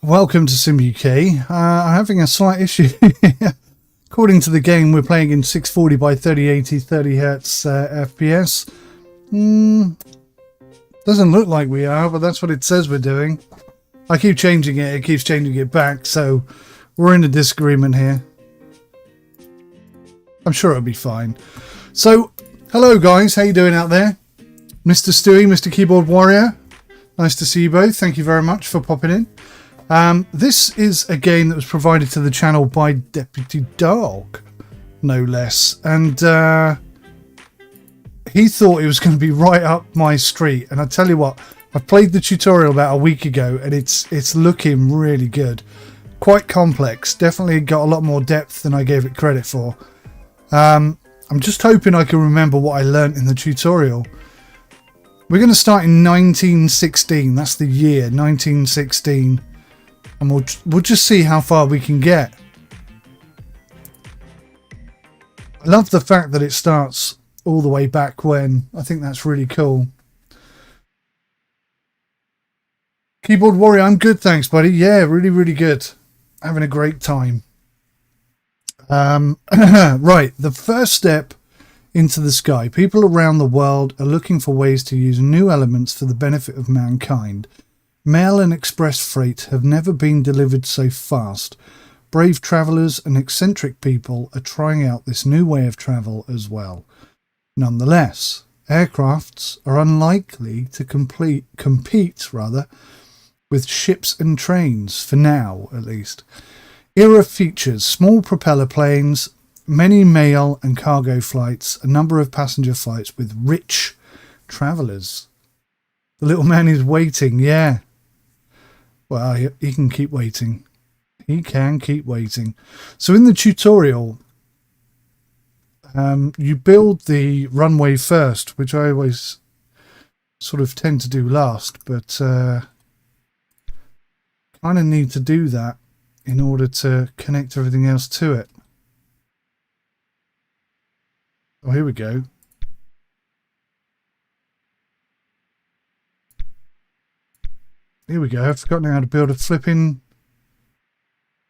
Welcome to Sim UK. I'm having a slight issue. According to the game, we're playing in 640 by 3080 30 hertz FPS. Doesn't look like we are, but that's what it says we're doing. I keep changing it. It keeps changing it back, so we're in a disagreement here. I'm sure it'll be fine. So, hello guys. How you doing out there? Mr. Stewie, Mr. Keyboard Warrior. Nice to see you both. Thank you very much for popping in. This is a game that was provided to the channel by Deputy Dog, no less, and he thought it was going to be right up my street. And I tell you what, I played the tutorial about a week ago, and it's looking really good, quite complex. Definitely got a lot more depth than I gave it credit for. I'm just hoping I can remember what I learnt in the tutorial. We're going to start in 1916. That's the year, 1916. And we'll just see how far we can get. I love the fact that it starts all the way back when. I think that's really cool. Keyboard Warrior, I'm good, thanks, buddy. Yeah, really, really good. Having a great time. Right, the first step into the sky. People around the world are looking for ways to use new elements for the benefit of mankind. Mail and express freight have never been delivered so fast. Brave travellers and eccentric people are trying out this new way of travel as well. Nonetheless, aircrafts are unlikely to compete with ships and trains, for now at least. Era features small propeller planes, many mail and cargo flights, a number of passenger flights with rich travellers. The little man is waiting, yeah. Well, he can keep waiting. He can keep waiting. So in the tutorial, you build the runway first, which I always sort of tend to do last, but kind of need to do that in order to connect everything else to it. Oh, here we go. Here we go. I've forgotten how to build a flipping...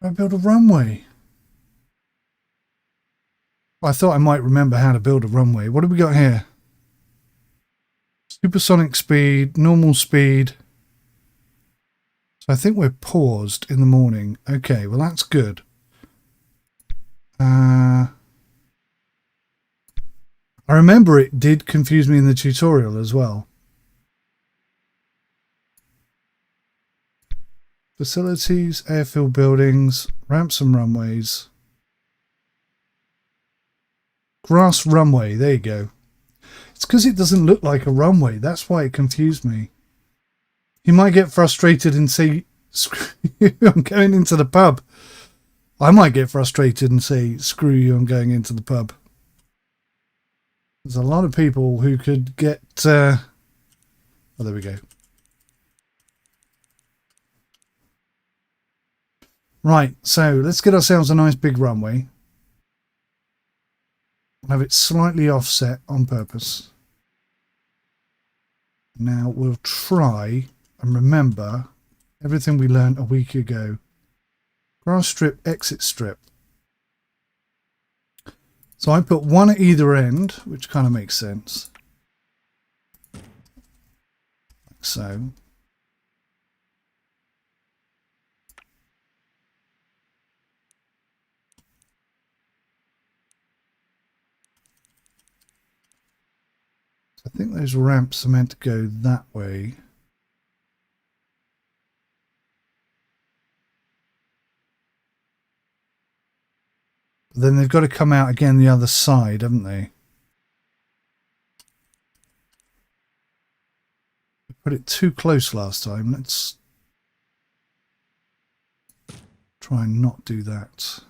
I build a runway. I thought I might remember how to build a runway. What have we got here? Supersonic speed, normal speed. So I think we're paused in the morning. Okay, well that's good. I remember it did confuse me in the tutorial as well. Facilities, airfield buildings, ramps and runways. Grass runway, there you go. It's because it doesn't look like a runway. That's why it confused me. You might get frustrated and say, screw you, I'm going into the pub. I might get frustrated and say, screw you, I'm going into the pub. There's a lot of people who could get... oh, there we go. Right, so let's get ourselves a nice big runway. Have it slightly offset on purpose. Now we'll try and remember everything we learned a week ago. Grass strip, exit strip. So I put one at either end, which kind of makes sense. Like so. I think those ramps are meant to go that way. But then they've got to come out again the other side, haven't they? We put it too close last time. Let's try and not do that.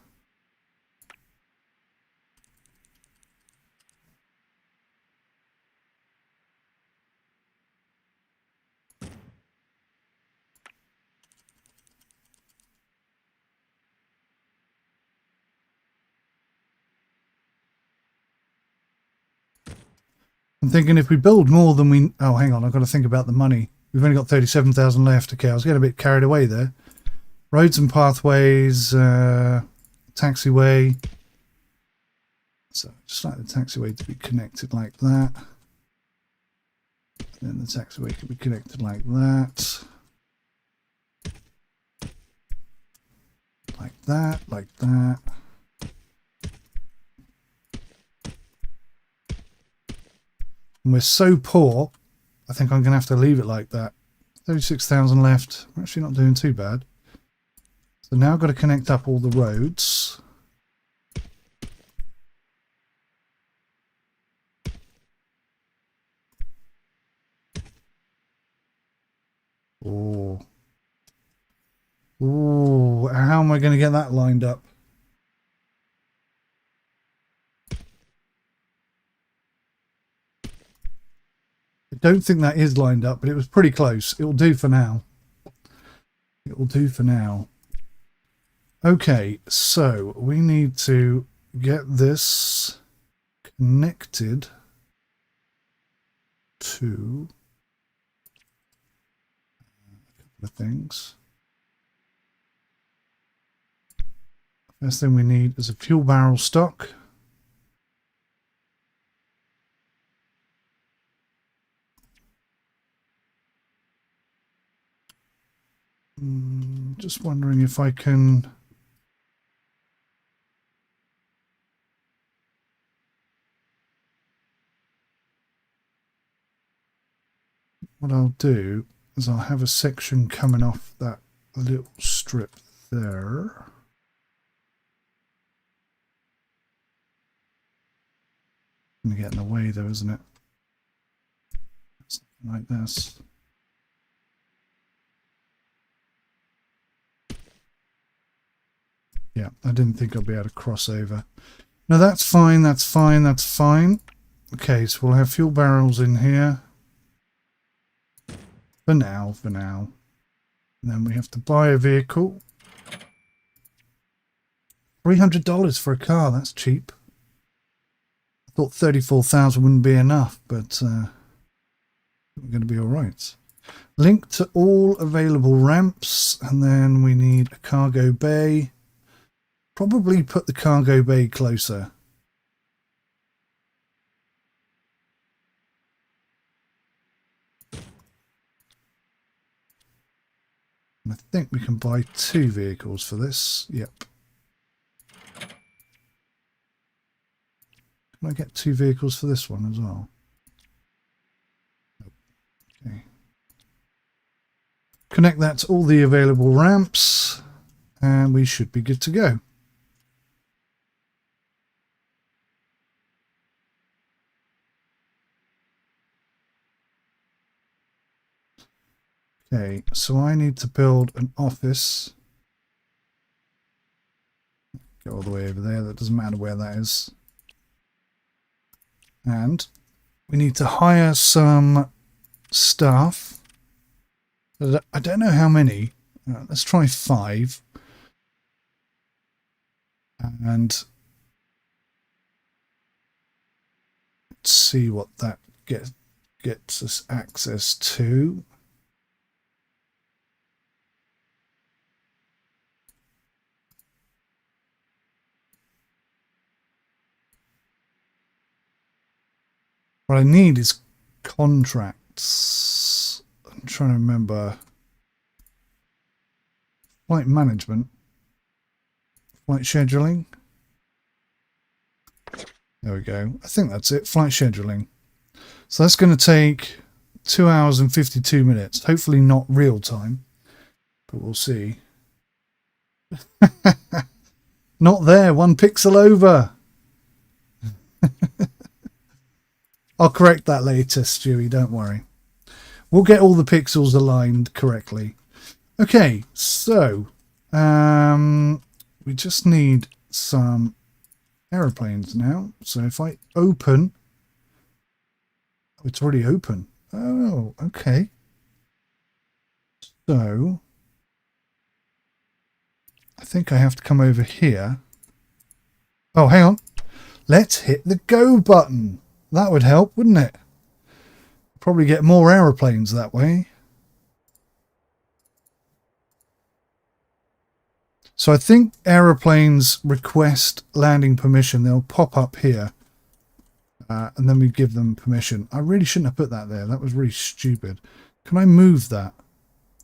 I'm thinking if we build more than we... Oh, hang on. I've got to think about the money. We've only got 37,000 left. Okay, I was getting a bit carried away there. Roads and pathways, taxiway. So just like the taxiway to be connected like that. And then the taxiway can be connected like that. Like that, like that. And we're so poor, I think I'm going to have to leave it like that. 36,000 left. We're actually not doing too bad. So now I've got to connect up all the roads. Oh. Oh, how am I going to get that lined up? I don't think that is lined up, but it was pretty close. It will do for now. It will do for now. Okay, so we need to get this connected to a couple of things. First thing we need is a fuel barrel stock. Just wondering if I can... What I'll do is I'll have a section coming off that little strip there. Going to get in the way though, isn't it? Something like this. Yeah, I didn't think I'd be able to cross over. No, that's fine, that's fine, that's fine. Okay, so we'll have fuel barrels in here. For now. And then we have to buy a vehicle. $300 for a car, that's cheap. I thought 34,000 wouldn't be enough, but we're going to be all right. Link to all available ramps, and then we need a cargo bay. Probably put the cargo bay closer. I think we can buy 2 vehicles for this. Yep. Can I get 2 vehicles for this one as well? Okay. Connect that to all the available ramps, and we should be good to go. Okay, so I need to build an office. Go all the way over there, that doesn't matter where that is. And we need to hire some staff. I don't know how many. Let's try 5. And let's see what that gets us access to. What I need is contracts. I'm trying to remember. Flight management. Flight scheduling. There we go. I think that's it. Flight scheduling. So that's going to take 2 hours and 52 minutes. Hopefully not real time, but we'll see. Not there. 1 pixel over. I'll correct that later, Stewie, don't worry. We'll get all the pixels aligned correctly. Okay, so we just need some aeroplanes now. So if I open... Oh, it's already open. Oh, okay. So I think I have to come over here. Oh, hang on. Let's hit the go button. That would help, wouldn't it? Probably get more aeroplanes that way. So I think aeroplanes request landing permission. They'll pop up here. And then we give them permission. I really shouldn't have put that there. That was really stupid. Can I move that?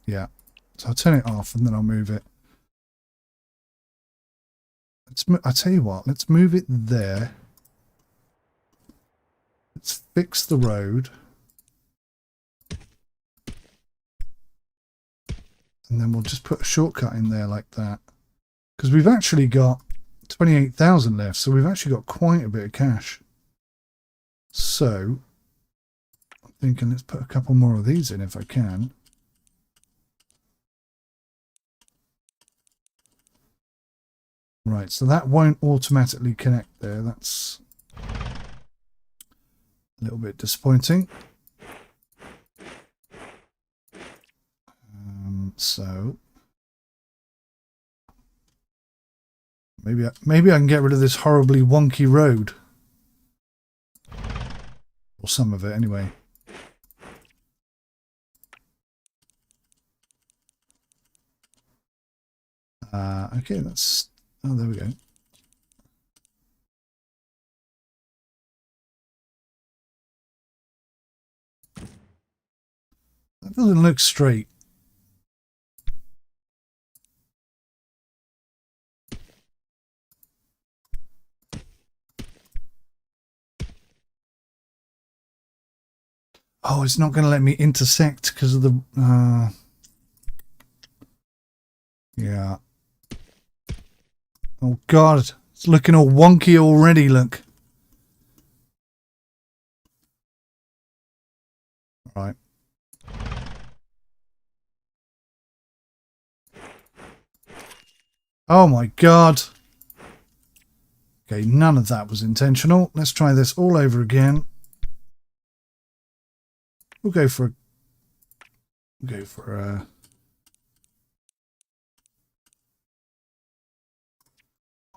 Yeah. So I'll turn it off and then I'll move it. I'll tell you what. Let's move it there. Let's fix the road. And then we'll just put a shortcut in there like that. Because we've actually got 28,000 left. So we've actually got quite a bit of cash. So, I'm thinking let's put a couple more of these in if I can. Right, so that won't automatically connect there. That's a little bit disappointing. So, maybe I can get rid of this horribly wonky road. Or some of it, anyway. Okay, that's... Oh, there we go. That doesn't look straight. Oh, it's not going to let me intersect because of the... yeah. Oh, God. It's looking all wonky already, look. Right. Oh, my God. Okay, none of that was intentional. Let's try this all over again. We'll go for a...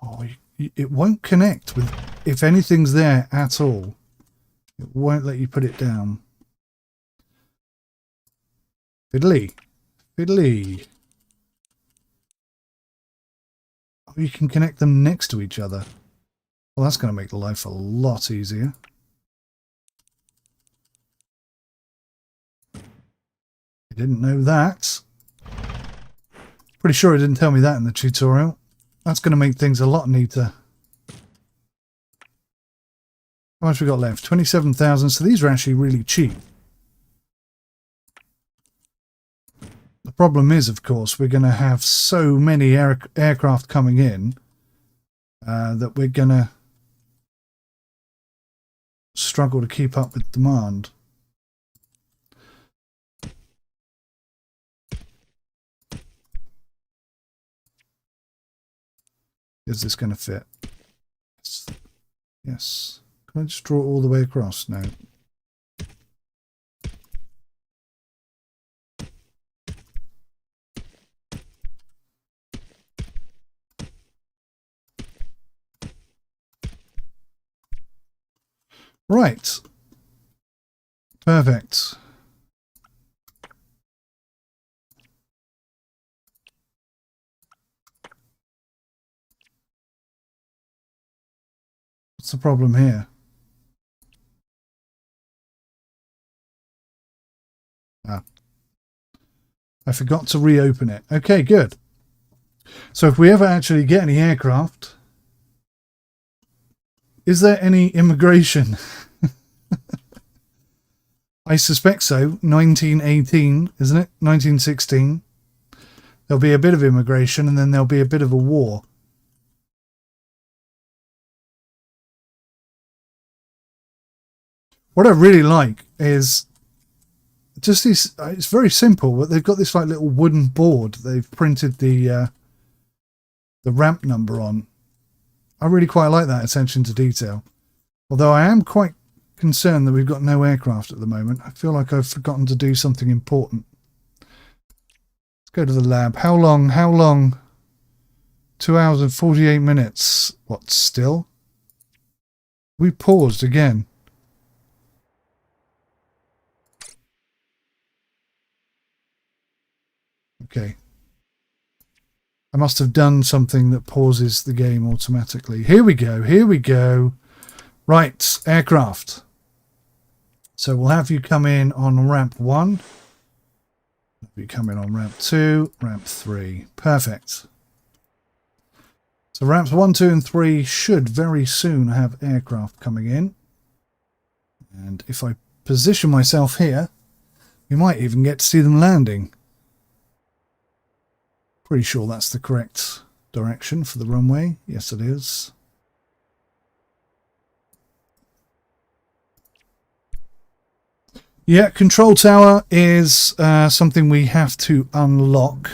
Oh, it won't connect with if anything's there at all. It won't let you put it down. Fiddly. Fiddly. Oh, you can connect them next to each other. Well, that's going to make life a lot easier. I didn't know that. Pretty sure it didn't tell me that in the tutorial. That's going to make things a lot neater. How much we got left? 27,000. So these are actually really cheap. The problem is, of course, we're going to have so many aircraft coming in that we're going to struggle to keep up with demand. Is this going to fit? Yes. Yes. Can I just draw it all the way across? No. Right. Perfect. What's the problem here? Ah. I forgot to reopen it. Okay, good. So if we ever actually get any aircraft, is there any immigration? I suspect so. 1918, isn't it? 1916. There'll be a bit of immigration and then there'll be a bit of a war. What I really like is just these, it's very simple, but they've got this like little wooden board they've printed the ramp number on. I really quite like that attention to detail. Although I am quite concerned that we've got no aircraft at the moment. I feel like I've forgotten to do something important. Let's go to the lab. How long? How long? 2 hours and 48 minutes. What, still? We paused again. Okay. I must have done something that pauses the game automatically. Here we go. Here we go. Right, aircraft. So we'll have you come in on ramp 1. You come in on ramp 2, ramp 3. Perfect. So ramps 1, 2 and 3 should very soon have aircraft coming in. And if I position myself here, we might even get to see them landing. Pretty sure that's the correct direction for the runway. Yes, it is. Yeah, control tower is something we have to unlock.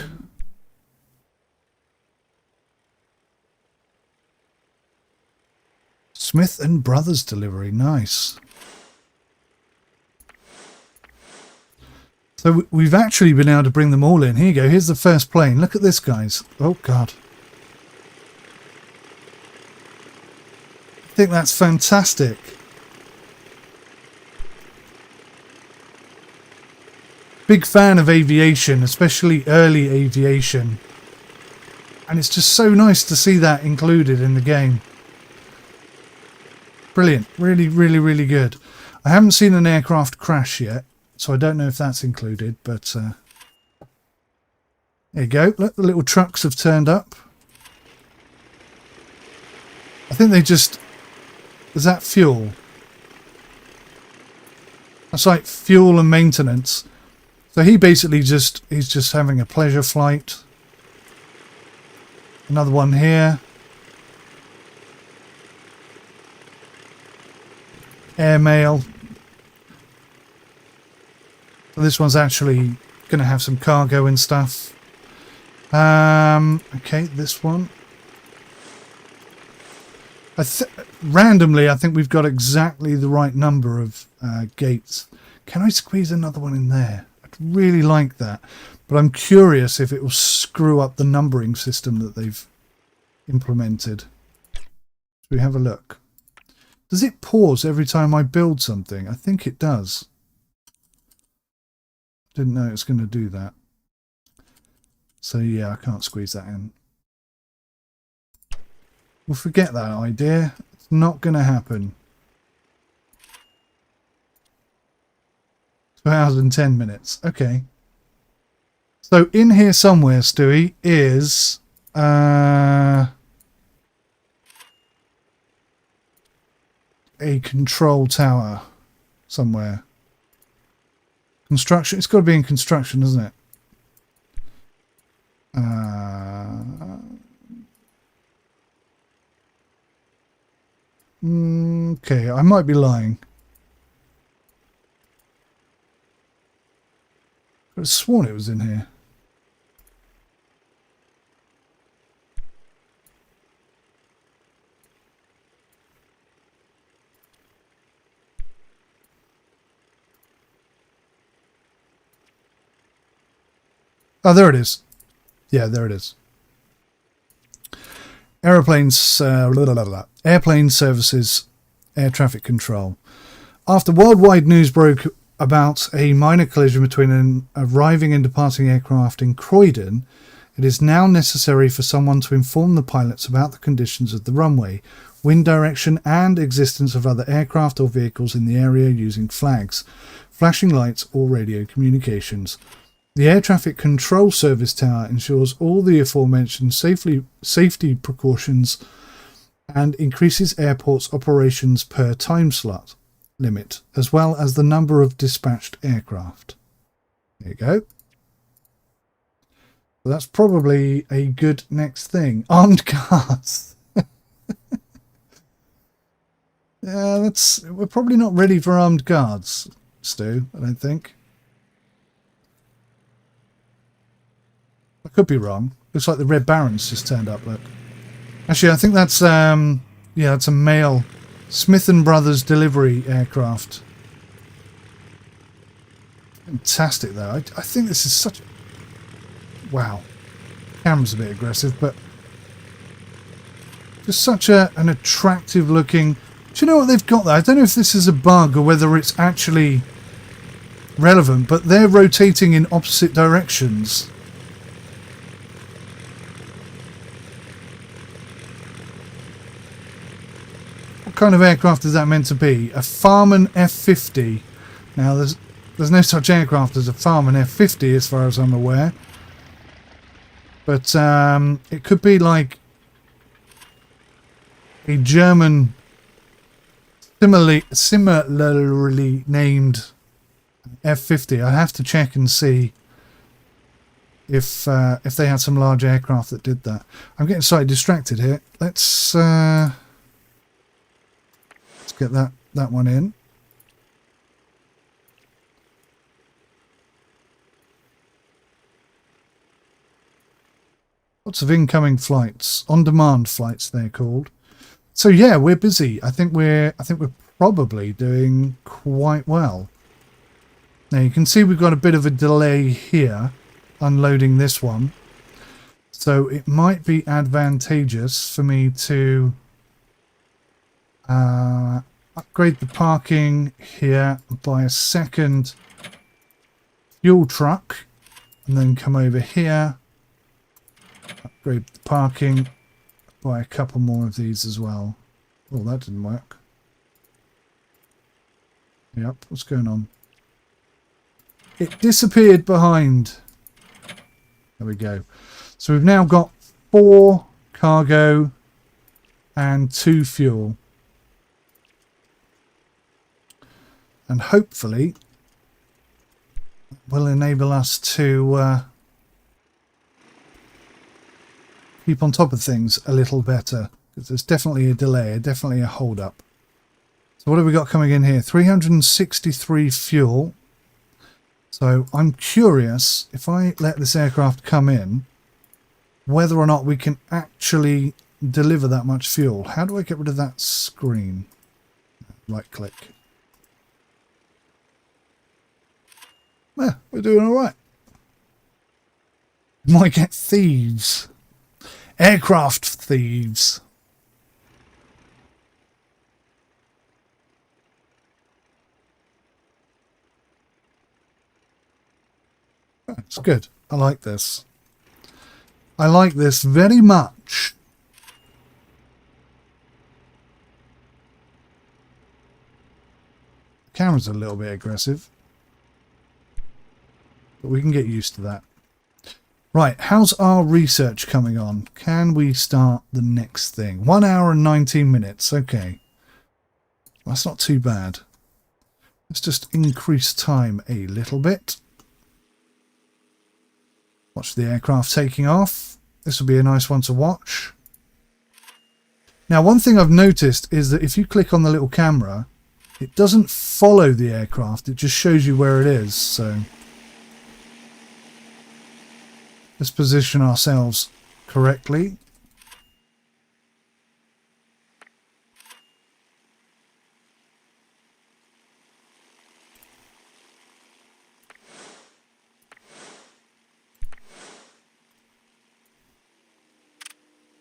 Smith and Brothers delivery. Nice. So we've actually been able to bring them all in. Here you go. Here's the first plane. Look at this, guys. Oh, God. I think that's fantastic. Big fan of aviation, especially early aviation. And it's just so nice to see that included in the game. Brilliant. Really, really, really good. I haven't seen an aircraft crash yet, so I don't know if that's included, but there you go. Look, the little trucks have turned up. I think they just... Is that fuel? That's like fuel and maintenance. So he basically he's just having a pleasure flight. Another one here. Airmail. So this one's actually going to have some cargo and stuff. Okay, this one. Randomly, I think we've got exactly the right number of gates. Can I squeeze another one in there? I'd really like that. But I'm curious if it will screw up the numbering system that they've implemented. Should we have a look? Does it pause every time I build something? I think it does. Didn't know it was going to do that. So yeah, I can't squeeze that in. We'll forget that idea. It's not going to happen. 2 hours and 10 minutes. Okay. So in here somewhere, Stewie, is... a control tower somewhere. Construction. It's got to be in construction, isn't it? Okay, I might be lying. I could have sworn it was in here. Oh, there it is. Yeah, there it is. Airplanes, airplane services, air traffic control. After worldwide news broke about a minor collision between an arriving and departing aircraft in Croydon, it is now necessary for someone to inform the pilots about the conditions of the runway, wind direction, and existence of other aircraft or vehicles in the area using flags, flashing lights, or radio communications. The Air Traffic Control Service Tower ensures all the aforementioned safety precautions and increases airport's operations per time slot limit, as well as the number of dispatched aircraft. There you go. So that's probably a good next thing. Armed guards. Yeah, we're probably not ready for armed guards, Stu, I don't think. I could be wrong. Looks like the Red Barons just turned up, look. Actually, I think that's, yeah, it's a male Smith and Brothers delivery aircraft. Fantastic, though. I think this is such... Wow. Camera's a bit aggressive, but... Just such an attractive looking... Do you know what they've got there? I don't know if this is a bug or whether it's actually relevant, but they're rotating in opposite directions. kind of aircraft is that meant to be? A Farman F-50. Now, there's no such aircraft as a Farman F-50 as far as I'm aware. But it could be like a German similarly named F-50. I have to check and see if they had some large aircraft that did that. I'm getting slightly distracted here. Let's get that one in. Lots of incoming flights, on-demand flights they're called. So yeah, we're busy. I think we're probably doing quite well. Now you can see we've got a bit of a delay here unloading this one. So it might be advantageous for me to upgrade the parking here by a second fuel truck and then come over here, upgrade the parking by a couple more of these as well. Oh, that didn't work. Yep, what's going on? It disappeared behind. There we go. So we've now got 4 cargo and 2 fuel. And hopefully will enable us to keep on top of things a little better. Because there's definitely a delay, definitely a hold up. So what have we got coming in here? 363 fuel. So I'm curious, if I let this aircraft come in, whether or not we can actually deliver that much fuel. How do I get rid of that screen? Right click. Well, we're doing all right. Might get thieves. Aircraft thieves. It's good. I like this. I like this very much. The camera's a little bit aggressive, but we can get used to that. Right, how's our research coming on? Can we start the next thing? 1 hour and 19 minutes. Okay. That's not too bad. Let's just increase time a little bit. Watch the aircraft taking off. This will be a nice one to watch. Now, one thing I've noticed is that if you click on the little camera, it doesn't follow the aircraft. It just shows you where it is. So let's position ourselves correctly.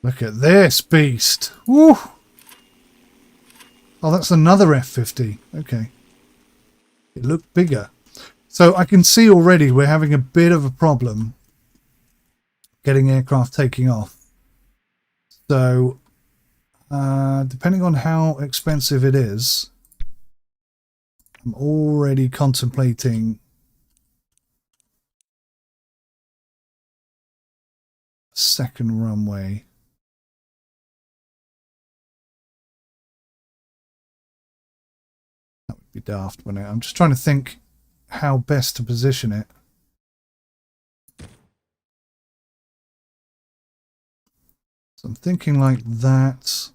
Look at this beast. Woo! Oh, that's another F-50. Okay. It looked bigger. So I can see already we're having a bit of a problem getting aircraft taking off. So, depending on how expensive it is, I'm already contemplating a second runway. That would be daft, wouldn't it? I'm just trying to think how best to position it. So I'm thinking like that.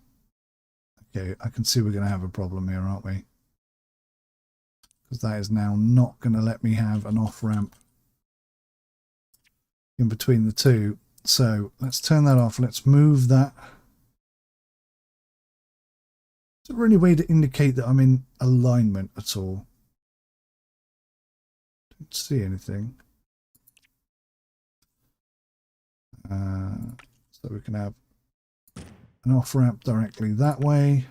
Okay, I can see we're going to have a problem here, aren't we? Because that is now not going to let me have an off-ramp in between the two. So let's turn that off. Let's move that. Is there any way to indicate that I'm in alignment at all? Don't see anything. So we can have an off-ramp directly that way.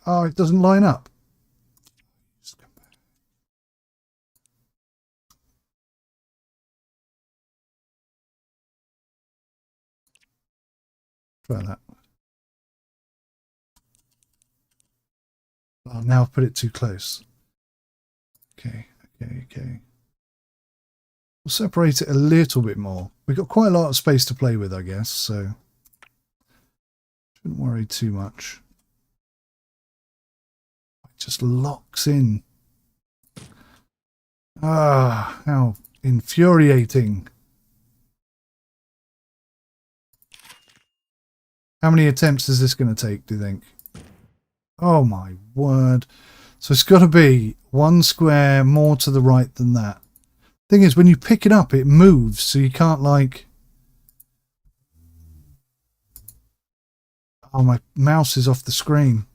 Oh, it doesn't line up. Try that. Oh, now I've put it too close. Okay. We'll separate it a little bit more. We've got quite a lot of space to play with, I guess, so shouldn't worry too much. It just locks in. Ah, how infuriating. How many attempts is this going to take, do you think? Oh my word. So it's got to be one square more to the right than that. Thing is, when you pick it up, it moves, so you can't, like... Oh, my mouse is off the screen.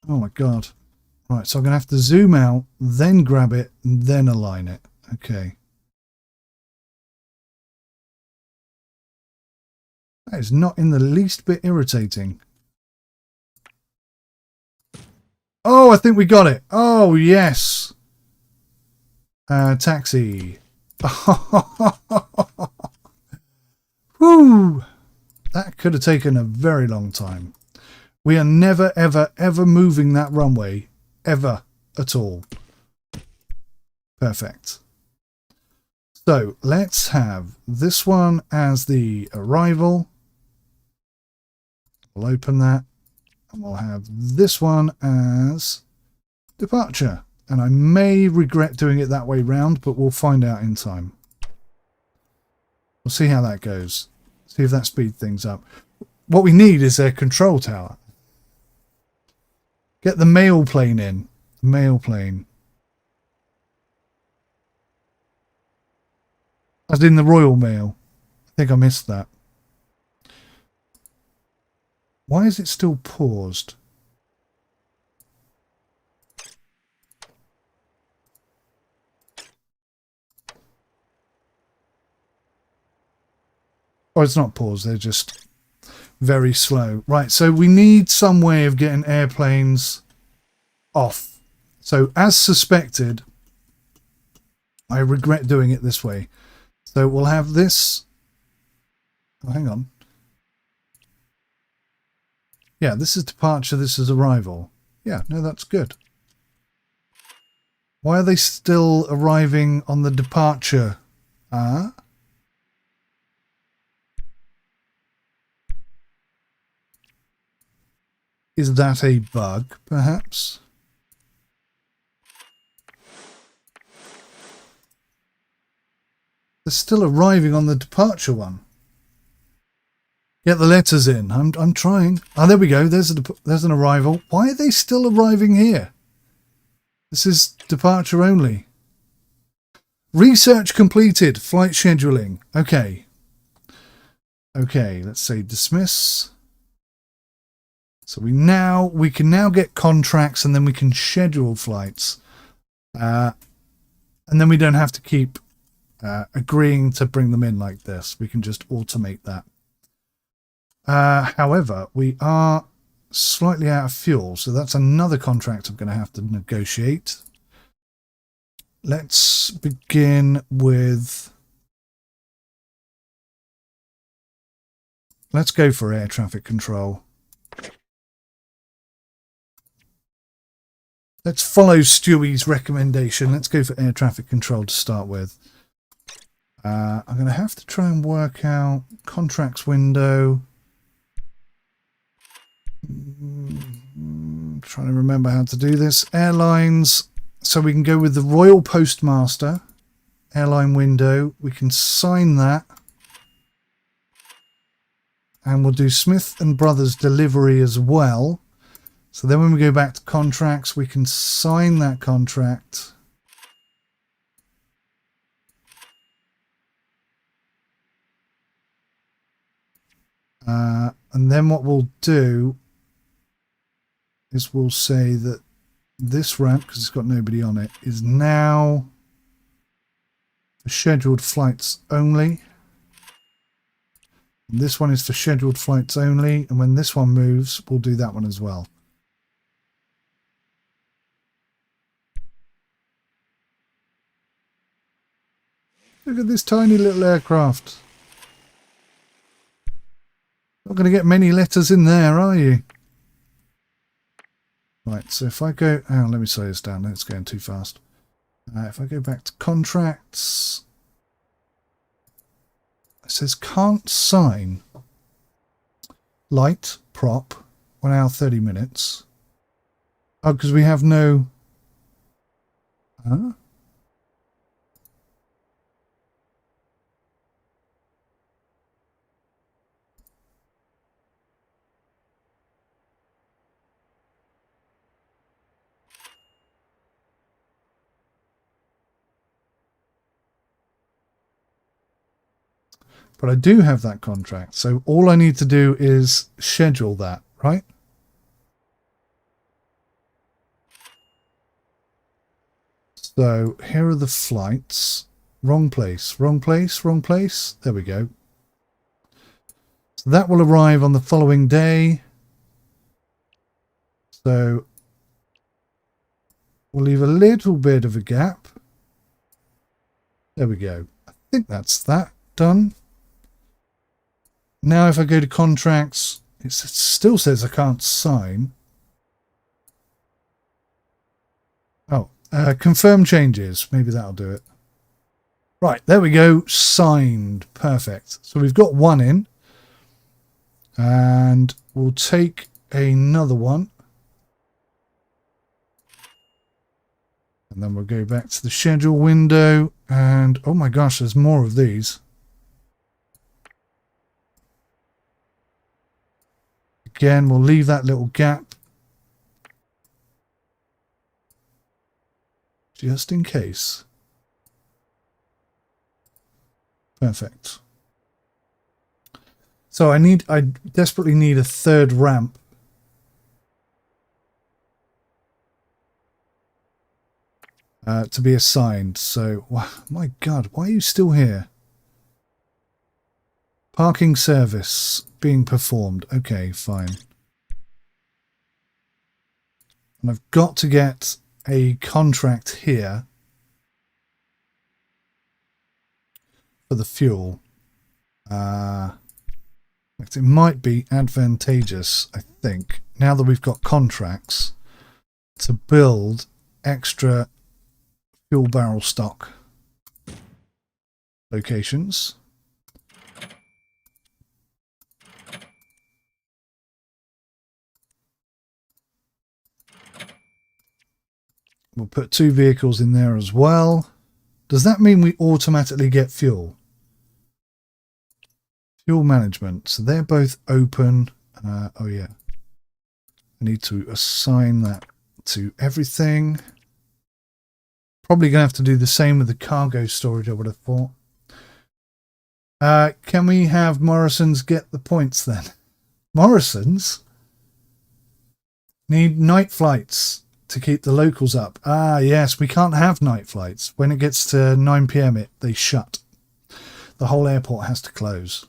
Oh my god. Right, so I'm going to have to zoom out, then grab it, and then align it. Okay. That is not in the least bit irritating. Oh, I think we got it. Oh, yes. Taxi. Whew. That could have taken a very long time. We are never, ever, ever moving that runway. Ever. At all. Perfect. So, let's have this one as the arrival. We'll open that. And we'll have this one as departure. And I may regret doing it that way round, but we'll find out in time. We'll see how that goes. See if that speeds things up. What we need is a control tower. Get the mail plane in. The mail plane. As in the Royal Mail. I think I missed that. Why is it still paused? Oh, it's not paused. They're just very slow. Right, so we need some way of getting airplanes off. So, as suspected, I regret doing it this way. So, we'll have this... Oh, hang on. Yeah, this is departure, this is arrival. Yeah, no, that's good. Why are they still arriving on the departure? Is that a bug, perhaps? They're still arriving on the departure one. Get the letters in. I'm trying. Oh, there we go. There's an arrival. Why are they still arriving here? This is departure only. Research completed. Flight scheduling. Okay. Okay, let's say dismiss. So we can now get contracts, and then we can schedule flights. And then we don't have to keep agreeing to bring them in like this. We can just automate that. However, we are slightly out of fuel, so that's another contract I'm going to have to negotiate. Let's begin with... Let's go for air traffic control. Let's follow Stewie's recommendation. Let's go for air traffic control to start with. I'm going to have to try and work out contracts window. Trying to remember how to do this. Airlines. So we can go with the Royal Postmaster. Airline window. We can sign that. And we'll do Smith and Brothers delivery as well. So then when we go back to contracts, we can sign that contract. And then what we'll do is we'll say that this ramp, because it's got nobody on it, is now for scheduled flights only. And this one is for scheduled flights only. And when this one moves, we'll do that one as well. Look at this tiny little aircraft. Not going to get many letters in there, are you? Right, so if I go... Oh, let me slow this down. It's going too fast. If I go back to contracts... It says can't sign. Light, prop, 1 hour 30 minutes. Oh, because we have no... Huh? But I do have that contract, so all I need to do is schedule that, right? So here are the flights. Wrong place, wrong place, wrong place. There we go. So that will arrive on the following day. So we'll leave a little bit of a gap. There we go. I think that's that done. Now if I go to contracts, it still says I can't sign. Oh, confirm changes. Maybe that'll do it. Right, there we go. Signed. Perfect. So we've got one in. And we'll take another one. And then we'll go back to the schedule window. And, oh my gosh, there's more of these. Again, we'll leave that little gap. Just in case. Perfect. So I desperately need a third ramp. To be assigned. So, my God, why are you still here? Parking service being performed. Okay, fine. And I've got to get a contract here for the fuel. It might be advantageous, I think, now that we've got contracts, to build extra fuel barrel stock locations. We'll put 2 vehicles in there as well. Does that mean we automatically get fuel? Fuel management. So they're both open. Oh yeah. I need to assign that to everything. Probably going to have to do the same with the cargo storage, I would have thought. Can we have Morrison's get the points then? Morrison's? Need night flights to keep the locals up. Ah, yes, we can't have night flights. When it gets to 9 PM, they shut. The whole airport has to close.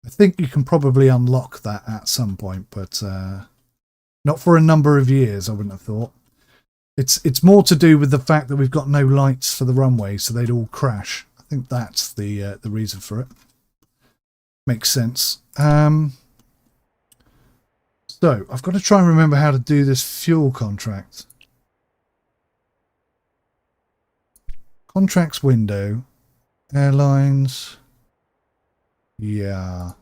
I think you can probably unlock that at some point, but not for a number of years, I wouldn't have thought. It's more to do with the fact that we've got no lights for the runway, so they'd all crash. I think that's the reason for it. Makes sense. So I've got to try and remember how to do this fuel contract. Contracts window, airlines. Yeah,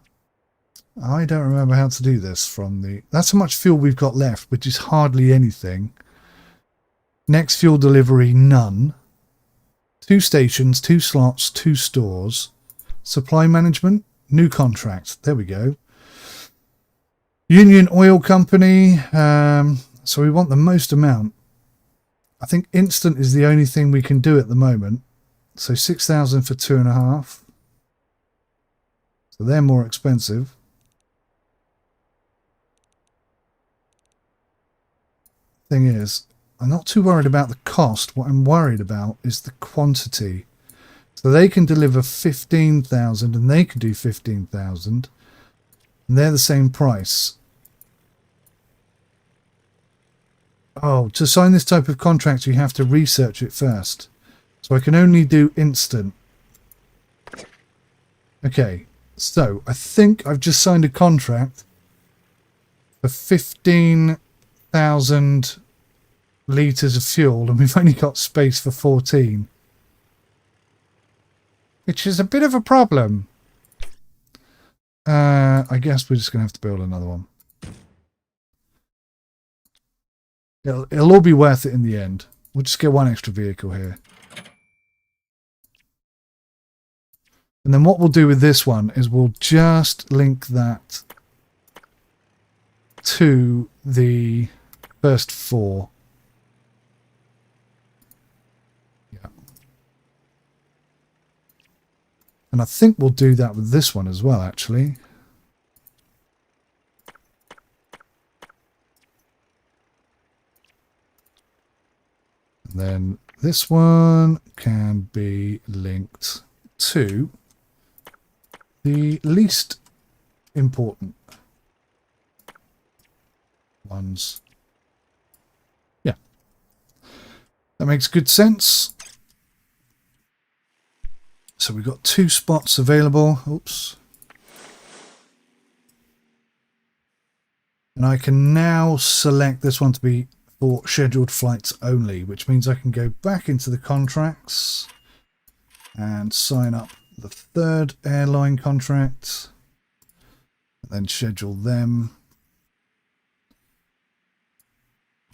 I don't remember how to do this from the... That's how much fuel we've got left, which is hardly anything. Next fuel delivery, none. 2 stations, 2 slots, 2 stores. Supply management, new contract. There we go. Union Oil Company. So we want the most amount. I think instant is the only thing we can do at the moment. So 6,000 for 2.5. So they're more expensive. Thing is, I'm not too worried about the cost. What I'm worried about is the quantity. So they can deliver 15,000 and they can do 15,000. And they're the same price. Oh, to sign this type of contract, you have to research it first. So I can only do instant. Okay, so I think I've just signed a contract for 15,000 litres of fuel, and we've only got space for 14. Which is a bit of a problem. I guess we're just going to have to build another one. It'll all be worth it in the end. We'll just get one extra vehicle here. And then what we'll do with this one is we'll just link that to the first 4. Yeah. And I think we'll do that with this one as well, actually. And then this one can be linked to the least important ones. Yeah. That makes good sense. So we've got 2 spots available. Oops. And I can now select this one to be for scheduled flights only, which means I can go back into the contracts and sign up the 3rd airline contract, and then schedule them.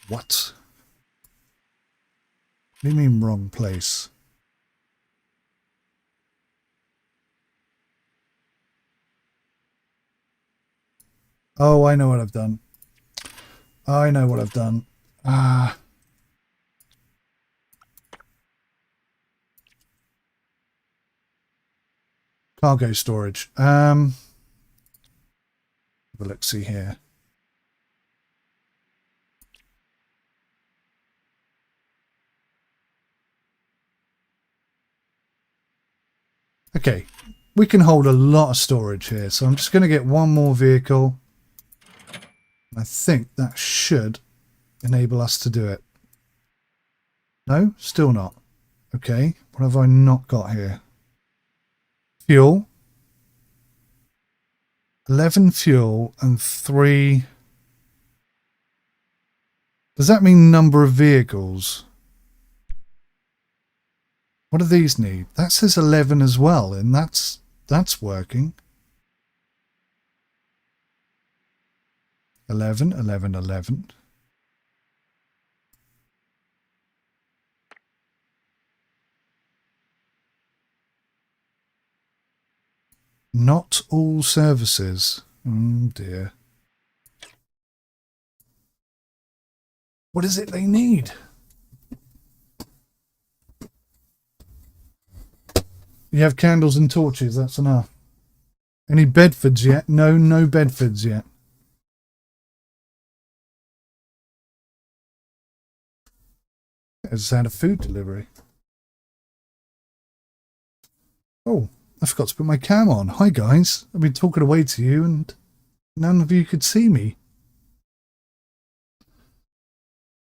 What? What do you mean wrong place? Oh, I know what I've done. I know what I've done. Cargo storage. Well, let's see here. Okay, we can hold a lot of storage here, so I'm just going to get one more vehicle. I think that should enable us to do it. No, still not. Okay, what have I not got here? Fuel. 11 fuel and 3. Does that mean number of vehicles? What do these need? That says 11 as well, and that's working. 11, 11, 11. Not all services. Oh dear. What is it they need? You have candles and torches, that's enough. Any Bedfords yet? No, no Bedfords yet. I just had a food delivery. Oh, I forgot to put my cam on. Hi guys, I've been talking away to you and none of you could see me.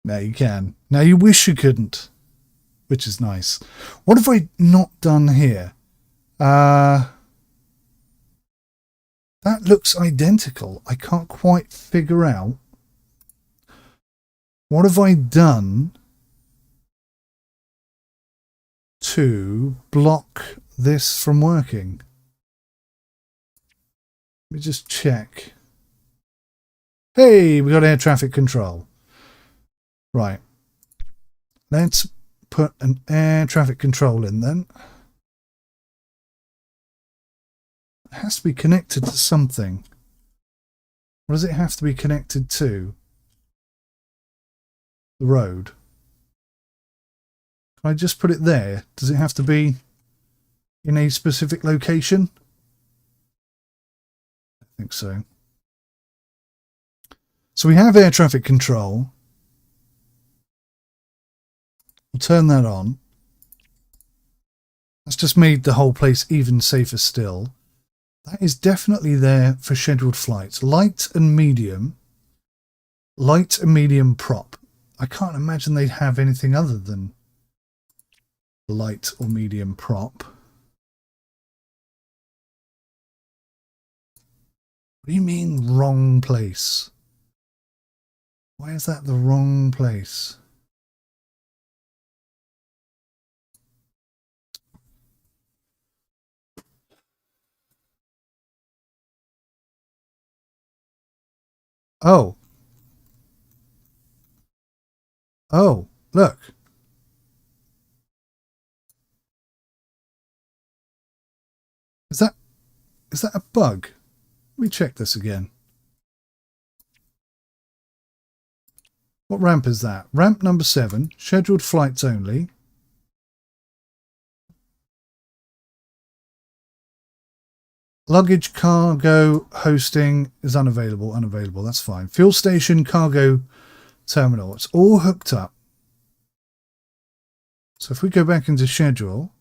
Now you can. Now you wish you couldn't, which is nice. What have I not done here? That looks identical. I can't quite figure out. What have I done to block this from working? Let me just check. Hey, we got air traffic control. Right. Let's put an air traffic control in then. It has to be connected to something. What does it have to be connected to? The road. Can I just put it there? Does it have to be in a specific location? I think so. So we have air traffic control. We'll turn that on. That's just made the whole place even safer still. That is definitely there for scheduled flights. Light and medium. Light and medium prop. I can't imagine they'd have anything other than light or medium prop. What do you mean wrong place? Why is that the wrong place? Oh. Oh, look. Is that a bug? Let me check this again. What ramp is that? Ramp number 7, scheduled flights only. Luggage cargo hosting is unavailable. Unavailable, that's fine. Fuel station cargo terminal. It's all hooked up. So if we go back into schedule,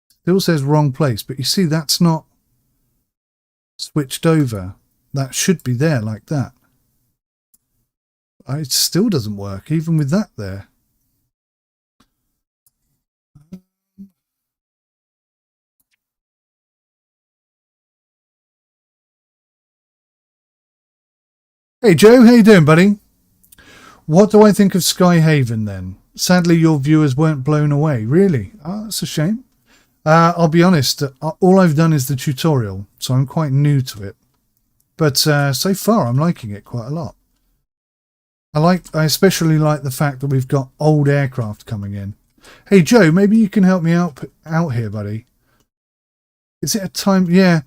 it still says wrong place, but you see that's not switched over. That should be there like that. It still doesn't work, even with that there. Hey Joe, how you doing, buddy? What do I think of Skyhaven then? Sadly, your viewers weren't blown away. Really? Oh, that's a shame. I'll be honest, all I've done is the tutorial, so I'm quite new to it. But so far, I'm liking it quite a lot. I especially like the fact that we've got old aircraft coming in. Hey Joe, maybe you can help me out here, buddy. Is it a time? Yeah,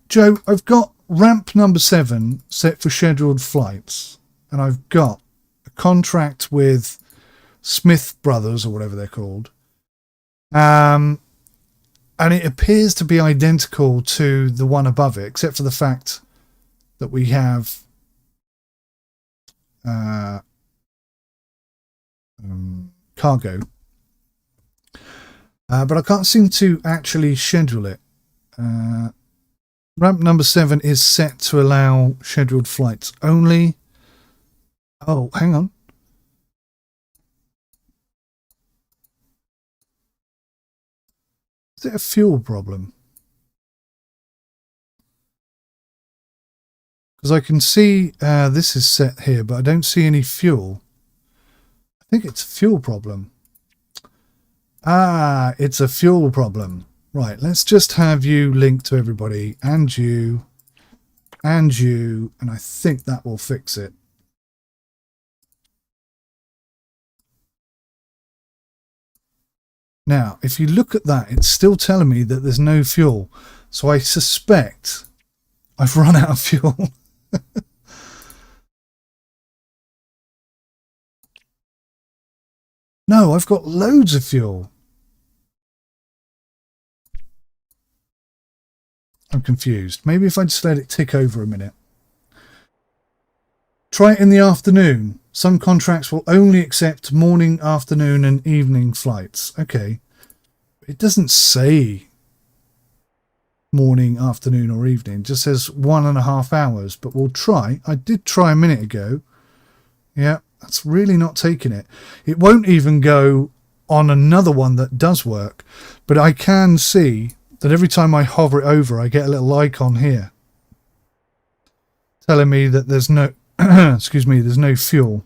Joe, I've got ramp number 7 set for scheduled flights, and I've got a contract with Smith Brothers or whatever they're called. And it appears to be identical to the one above it, except for the fact that we have cargo. But I can't seem to actually schedule it. Ramp number 7 is set to allow scheduled flights only. Oh, hang on. Is it a fuel problem? Because I can see this is set here, but I don't see any fuel. I think it's a fuel problem. Ah, it's a fuel problem. Right, let's just have you link to everybody, and you, and you, and I think that will fix it. Now, if you look at that, it's still telling me that there's no fuel. So I suspect I've run out of fuel. No, I've got loads of fuel. I'm confused. Maybe if I just let it tick over a minute. Try it in the afternoon. Some contracts will only accept morning, afternoon, and evening flights. Okay. It doesn't say morning, afternoon, or evening. It just says 1.5 hours, but we'll try. I did try a minute ago. Yeah, that's really not taking it. It won't even go on another one that does work, but I can see that every time I hover it over, I get a little icon here telling me that there's no excuse me, there's no fuel.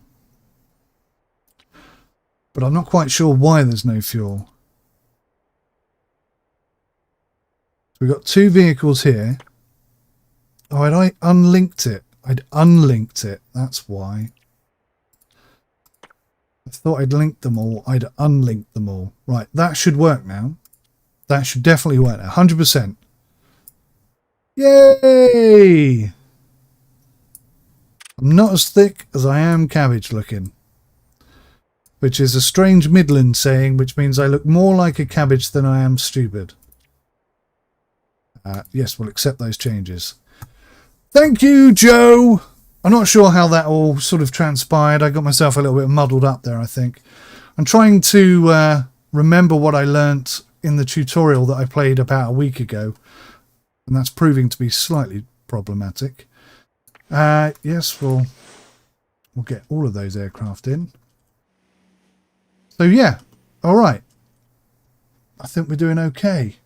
But I'm not quite sure why there's no fuel. So we've got 2 vehicles here. Oh, I unlinked it. I'd unlinked it. That's why. I thought I'd linked them all. I'd unlinked them all. Right, that should work now. That should definitely work now. 100%. Yay! I'm not as thick as I am cabbage looking. Which is a strange Midland saying, which means I look more like a cabbage than I am stupid. Yes, we'll accept those changes. Thank you, Joe! I'm not sure how that all sort of transpired. I got myself a little bit muddled up there, I think. I'm trying to remember what I learnt in the tutorial that I played about a week ago. And that's proving to be slightly problematic. Yes, we'll get all of those aircraft in. So yeah, all right. I think we're doing okay.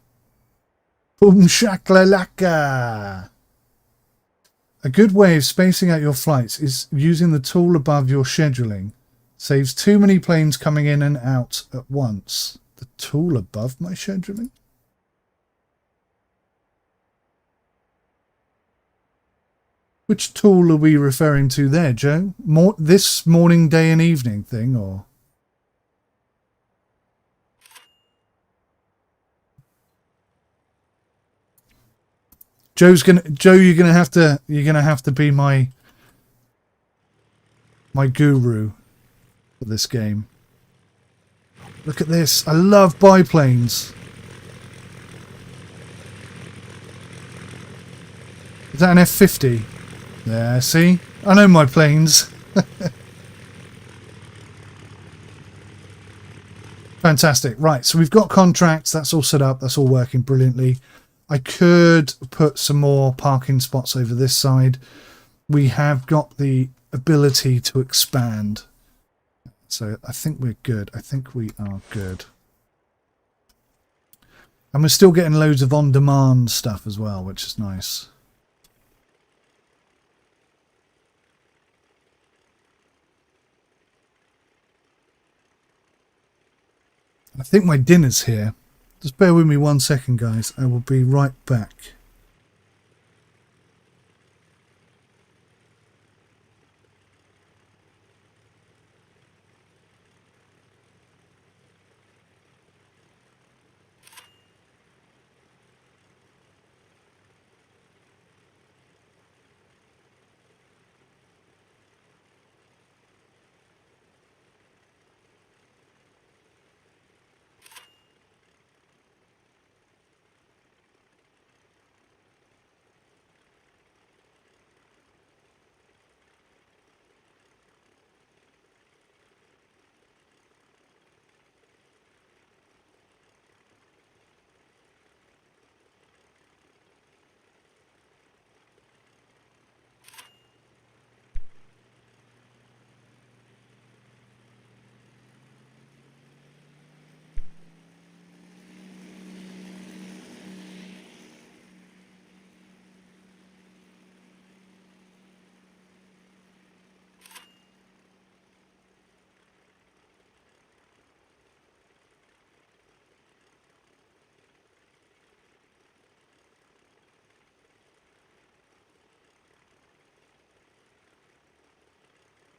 Boom shaklalaka. A good way of spacing out your flights is using the tool above your scheduling. Saves too many planes coming in and out at once. The tool above my scheduling? Which tool are we referring to there, Joe? This morning, day and evening thing, or? Joe, you're gonna have to be my guru for this game. Look at this. I love biplanes. Is that an F-50? Yeah, see? I know my planes. Fantastic. Right, so we've got contracts. That's all set up. That's all working brilliantly. I could put some more parking spots over this side. We have got the ability to expand. So I think we're good. I think we are good. And we're still getting loads of on-demand stuff as well, which is nice. I think my dinner's here. Just bear with me 1 second, guys. I will be right back.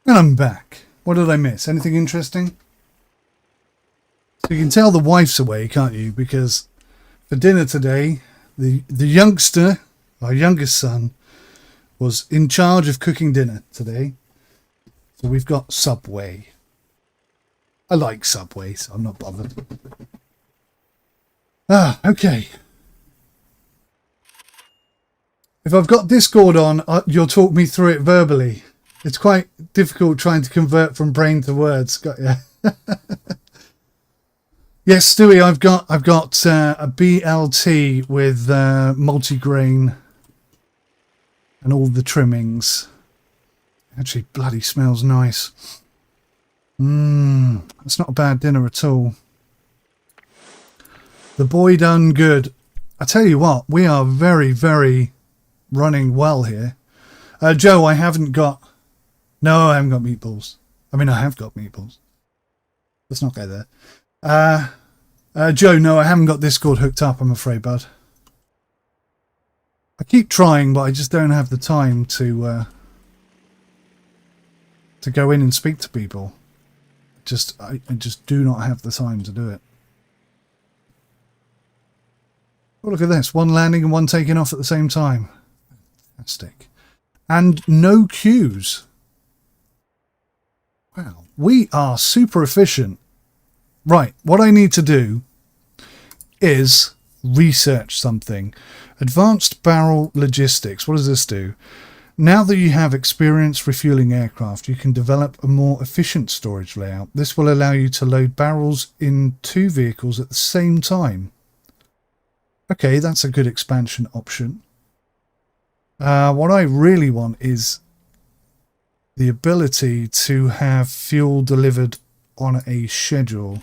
And I'm back. What did I miss? Anything interesting? So you can tell the wife's away, can't you? Because for dinner today, the youngster, our youngest son, was in charge of cooking dinner today. So we've got Subway. I like Subway, so I'm not bothered. Okay. If I've got Discord on, you'll talk me through it verbally. It's quite difficult trying to convert from brain to words. Got ya. Yes, Stewie, I've got a BLT with multigrain and all the trimmings. Actually, bloody smells nice. It's not a bad dinner at all. The boy done good. I tell you what, we are very, very running well here. Joe, I haven't got... No, I haven't got meatballs. I mean, I have got meatballs. Let's not go there. Joe, no, I haven't got Discord hooked up, I'm afraid, bud. I keep trying, but I just don't have the time to go in and speak to people. I just do not have the time to do it. Oh, look at this. One landing and one taking off at the same time. Fantastic. And no queues. Wow. We are super efficient. Right. What I need to do is research something. Advanced barrel logistics. What does this do? Now that you have experience refueling aircraft, you can develop a more efficient storage layout. This will allow you to load barrels in 2 vehicles at the same time. Okay, that's a good expansion option. What I really want is the ability to have fuel delivered on a schedule.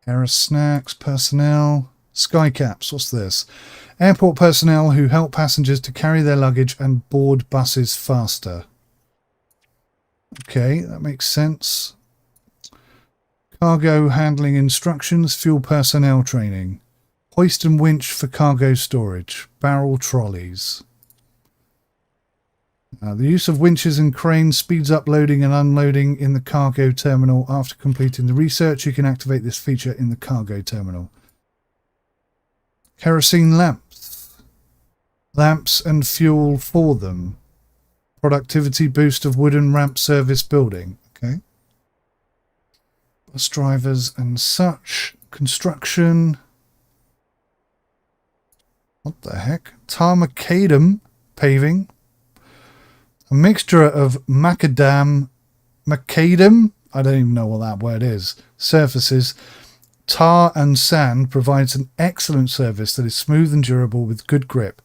Harris Snacks, personnel, Skycaps, what's this? Airport personnel who help passengers to carry their luggage and board buses faster. Okay, that makes sense. Cargo handling instructions, fuel personnel training. Hoist and winch for cargo storage. Barrel trolleys. The use of winches and cranes speeds up loading and unloading in the cargo terminal. After completing the research, you can activate this feature in the cargo terminal. Kerosene lamps. Lamps and fuel for them. Productivity boost of wooden ramp service building. Okay. Bus drivers and such. Construction. What the heck? Tar macadam paving. A mixture of macadam, I don't even know what that word is, surfaces, tar and sand provides an excellent service that is smooth and durable with good grip.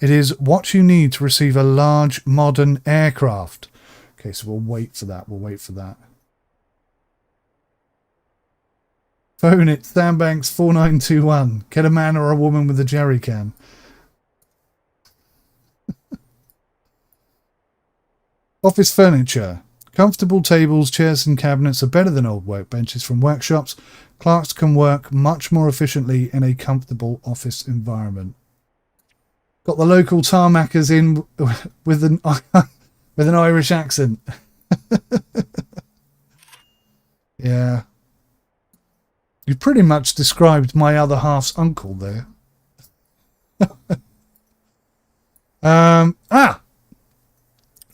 It is what you need to receive a large modern aircraft. Okay, so we'll wait for that. Phone it, Sandbanks 4921. Get a man or a woman with a jerry can. Office furniture. Comfortable tables, chairs and cabinets are better than old workbenches from workshops. Clerks can work much more efficiently in a comfortable office environment. Got the local tarmackers in with an Irish accent. Yeah. You pretty much described my other half's uncle there.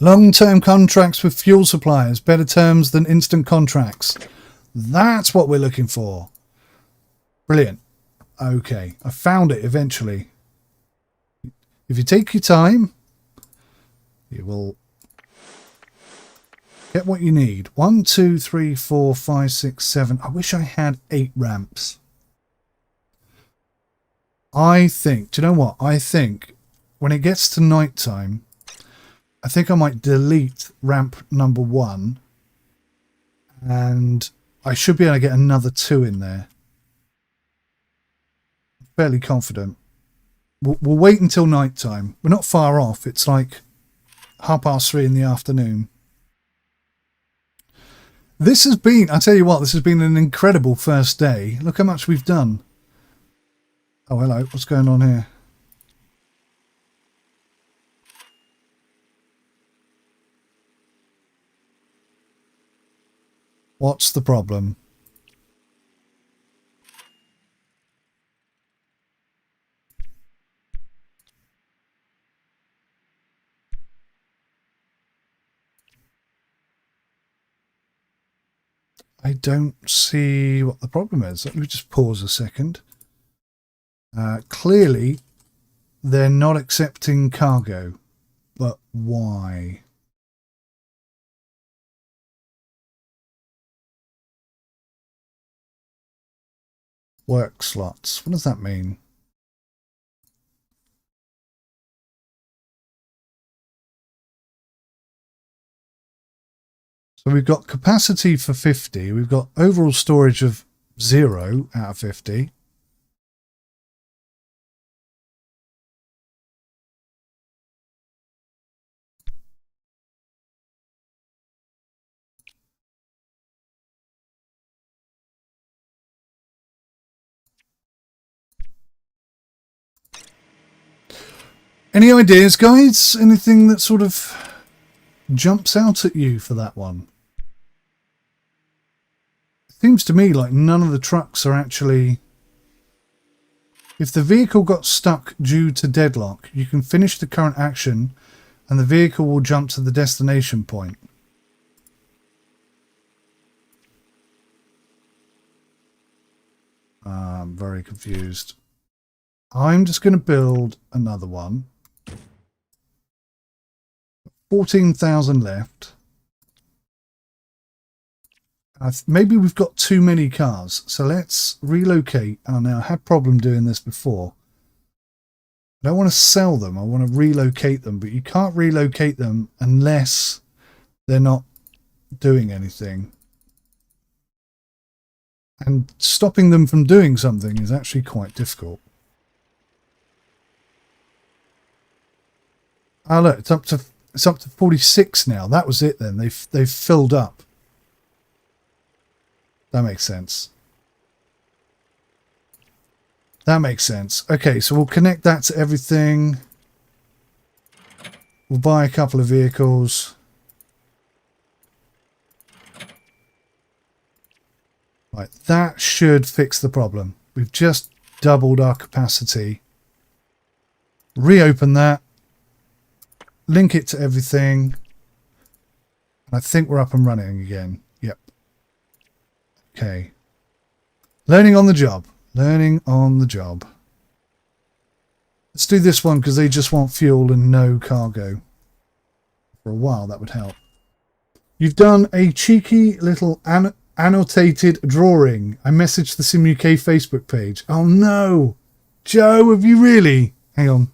Long-term contracts with fuel suppliers. Better terms than instant contracts. That's what we're looking for. Brilliant. Okay, I found it eventually. If you take your time, you will get what you need. 1, 2, 3, 4, 5, 6, 7. I wish I had 8 ramps. I think, do you know what? I think when it gets to night time, I think I might delete ramp number 1 and I should be able to get another 2 in there. Fairly confident. We'll wait until night time. We're not far off. It's like 3:30 in the afternoon. This has been, I tell you what, this has been an incredible first day. Look how much we've done. Oh, hello. What's going on here? What's the problem? I don't see what the problem is. Let me just pause a second. Clearly, they're not accepting cargo. But why? Work slots. What does that mean? So we've got capacity for 50. We've got overall storage of 0 out of 50. Any ideas, guys? Anything that sort of jumps out at you for that one? It seems to me like none of the trucks are actually... If the vehicle got stuck due to deadlock, you can finish the current action and the vehicle will jump to the destination point. I'm very confused. I'm just going to build another one. 14,000 left. Maybe we've got too many cars, so let's relocate. Oh, now I had a problem doing this before. I don't want to sell them, I want to relocate them, but you can't relocate them unless they're not doing anything. And stopping them from doing something is actually quite difficult. Oh look, it's up to 46 now. That was it then. They've filled up. That makes sense. That makes sense. Okay, so we'll connect that to everything. We'll buy a couple of vehicles. Right, that should fix the problem. We've just doubled our capacity. Reopen that. Link it to everything. I think we're up and running again. Yep. Okay. Learning on the job. Learning on the job. Let's do this one because they just want fuel and no cargo. For a while, that would help. You've done a cheeky little annotated drawing. I messaged the Sim UK Facebook page. Oh no! Joe, have you really? Hang on.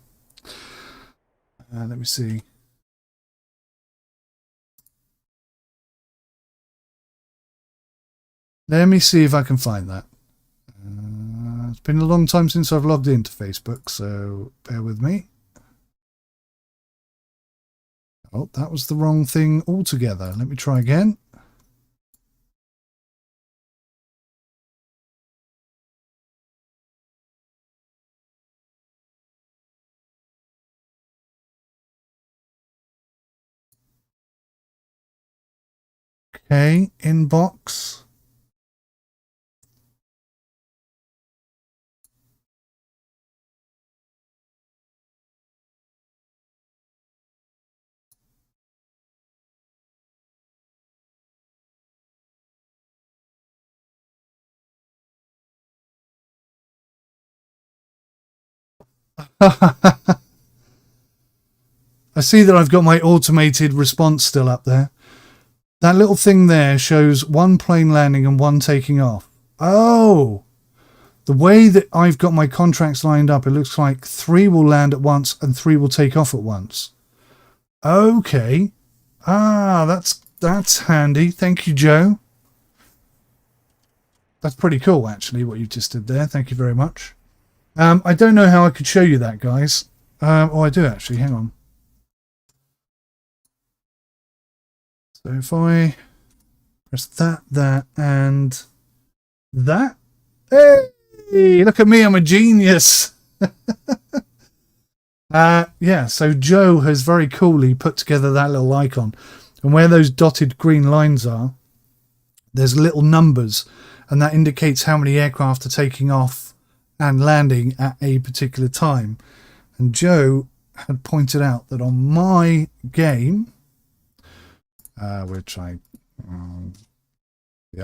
Let me see. Let me see if I can find that. It's been a long time since I've logged into Facebook, so bear with me. Oh, that was the wrong thing altogether. Let me try again. Okay, inbox. I see that I've got my automated response still up there. That little thing there shows one plane landing and one taking off. Oh! The way that I've got my contracts lined up, it looks like 3 will land at once and 3 will take off at once. Okay. Ah, that's handy. Thank you, Joe. That's pretty cool, actually, what you just did there. Thank you very much. I don't know how I could show you that, guys. Oh, I do, actually. Hang on. So if I press that, and that. Hey, look at me. I'm a genius. Yeah, so Joe has very coolly put together that little icon. And where those dotted green lines are, there's little numbers. And that indicates how many aircraft are taking off and landing at a particular time. And Joe had pointed out that on my game, which yeah,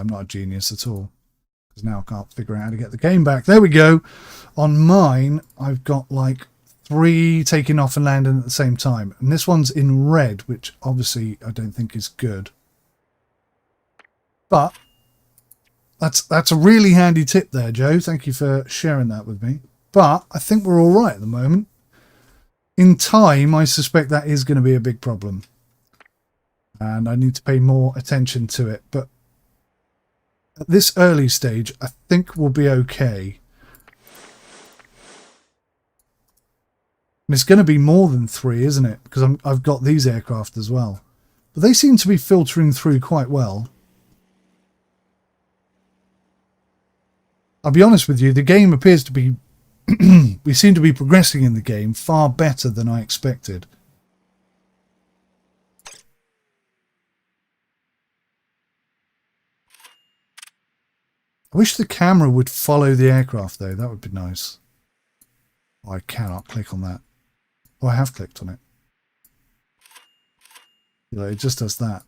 I'm not a genius at all, because now I can't figure out how to get the game back. There we go. On mine, I've got like 3 taking off and landing at the same time. And this one's in red, which obviously I don't think is good. But that's a really handy tip there, Joe. Thank you for sharing that with me. But I think we're all right at the moment. In time, I suspect that is going to be a big problem. And I need to pay more attention to it. But at this early stage, I think we'll be okay. And it's going to be more than 3, isn't it? Because I've got these aircraft as well. But they seem to be filtering through quite well. I'll be honest with you, the game appears to be... we seem to be progressing in the game far better than I expected. I wish the camera would follow the aircraft, though. That would be nice. Oh, I cannot click on that. Oh, I have clicked on it. You know, it just does that.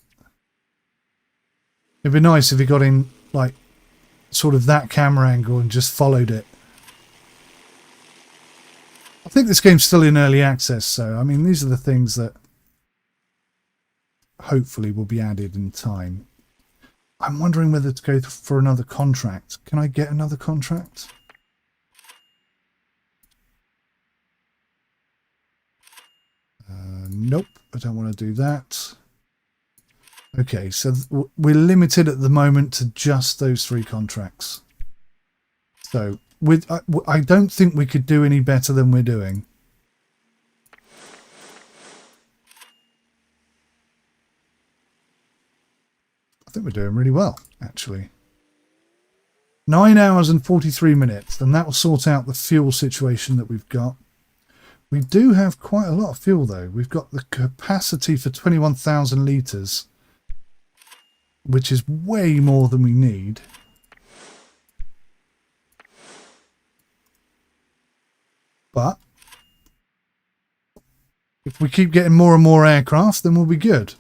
It'd be nice if it got in, like, sort of that camera angle and just followed it. I think this game's still in early access, so, I mean, these are the things that hopefully will be added in time. I'm wondering whether to go for another contract. Can I get another contract? Nope, I don't want to do that. Okay, so we're limited at the moment to just those 3 contracts. So I don't think we could do any better than we're doing. I think we're doing really well, actually. 9 hours and 43 minutes, and that will sort out the fuel situation that we've got. We do have quite a lot of fuel, though. We've got the capacity for 21,000 litres, which is way more than we need. But if we keep getting more and more aircraft, then we'll be good.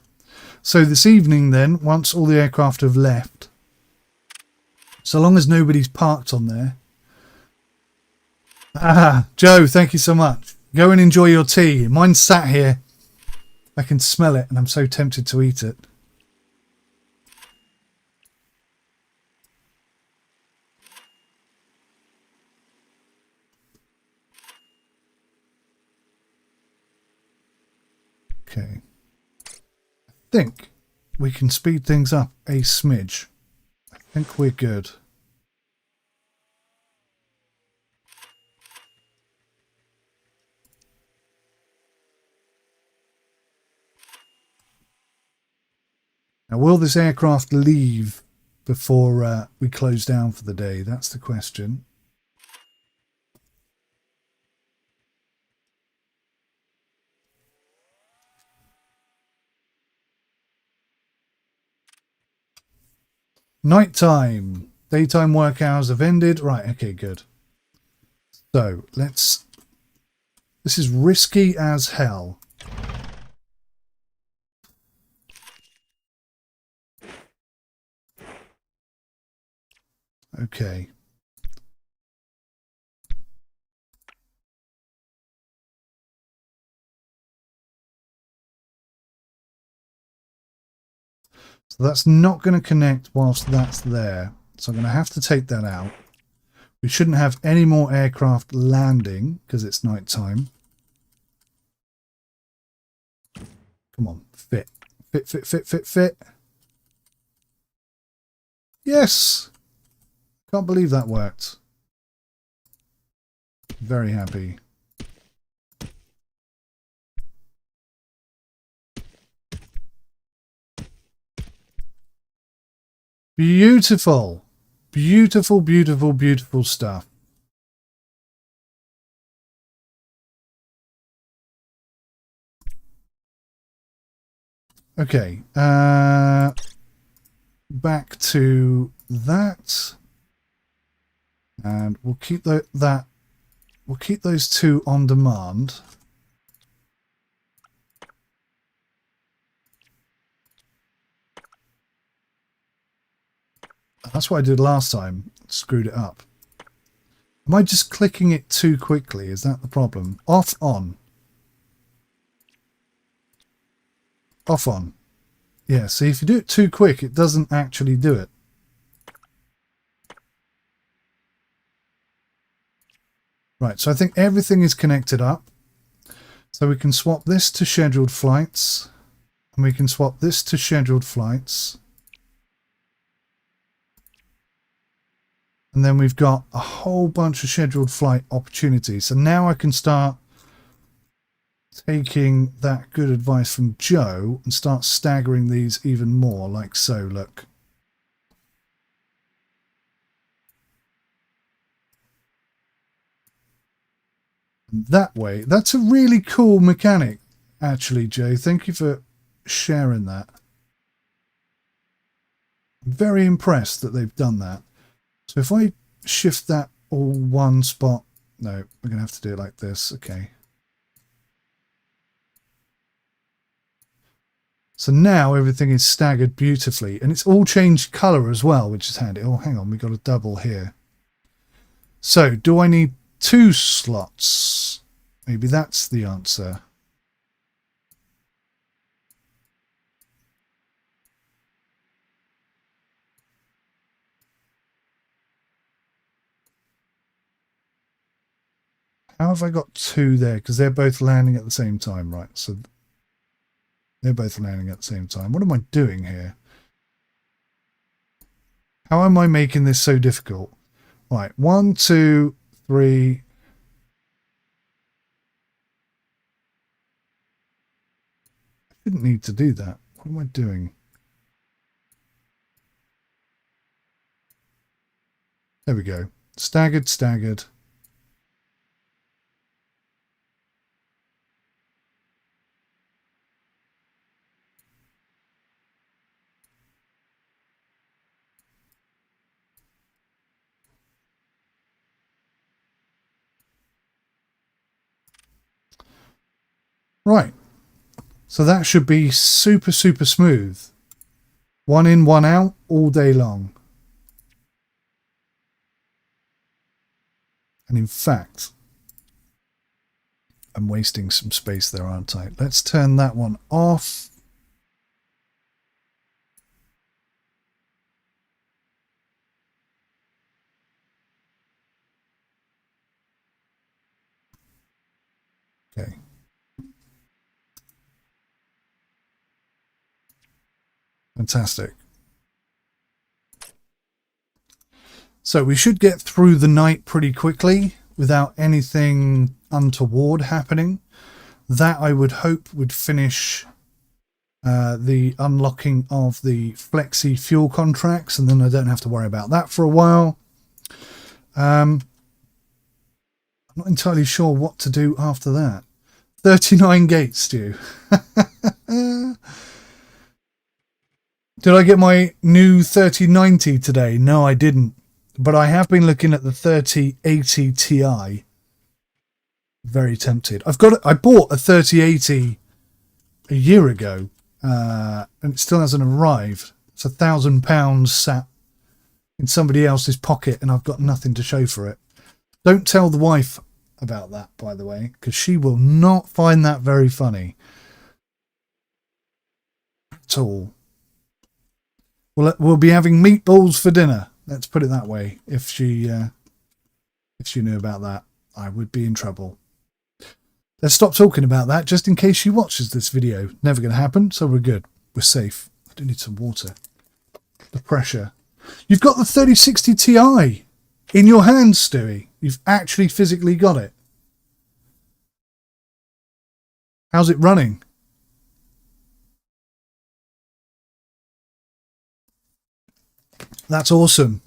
So this evening, then, once all the aircraft have left, so long as nobody's parked on there. Ah, Joe, thank you so much. Go and enjoy your tea. Mine's sat here. I can smell it, and I'm so tempted to eat it. Okay. I think we can speed things up a smidge. I think we're good. Now, will this aircraft leave before we close down for the day? That's the question. Nighttime. Daytime work hours have ended. Right, okay, good. So, let's... This is risky as hell. Okay. So that's not going to connect whilst that's there. So I'm going to have to take that out. We shouldn't have any more aircraft landing because it's night time. Come on, fit. Fit, fit, fit, fit, fit. Yes! Can't believe that worked. Very happy. Beautiful. Beautiful, beautiful, beautiful stuff. Okay. Back to that. And we'll keep we'll keep those two on demand. That's what I did last time. Screwed it up. Am I just clicking it too quickly? Is that the problem? Off, on. Off, on. Yeah, see, if you do it too quick, it doesn't actually do it. Right, so I think everything is connected up. So we can swap this to scheduled flights. And we can swap this to scheduled flights. And then we've got a whole bunch of scheduled flight opportunities. So now I can start taking that good advice from Joe and start staggering these even more, like so, look. That way. That's a really cool mechanic, actually, Joe. Thank you for sharing that. I'm very impressed that they've done that. So if I shift that all one spot... No, we're going to have to do it like this. Okay. So now everything is staggered beautifully. And it's all changed colour as well, which is handy. Oh, hang on. We've got a double here. So, do I need 2 slots? Maybe that's the answer. How have I got 2 there? Because they're both landing at the same time, right? So they're both landing at the same time. What am I doing here? How am I making this so difficult? Right, 1, 2, 3. I didn't need to do that. What am I doing? There we go. Staggered, staggered. Right. So that should be super, super smooth. 1 in, 1 out all day long. And in fact, I'm wasting some space there, aren't I? Let's turn that one off. Okay. Fantastic. So we should get through the night pretty quickly without anything untoward happening. That I would hope would finish the unlocking of the flexi fuel contracts, and then I don't have to worry about that for a while. I'm not entirely sure what to do after that. 39 gates, Stu. Did I get my new 3090 today? No, I didn't. But I have been looking at the 3080 Ti. Very tempted. I bought a 3080 a year ago, and it still hasn't arrived. It's £1,000 sat in somebody else's pocket, and I've got nothing to show for it. Don't tell the wife about that, by the way, because she will not find that very funny at all. We'll be having meatballs for dinner. Let's put it that way. If she knew about that, I would be in trouble. Let's stop talking about that just in case she watches this video. Never going to happen, so we're good. We're safe. I do need some water. The pressure. You've got the 3060 Ti in your hands, Stewie. You've actually physically got it. How's it running? That's awesome.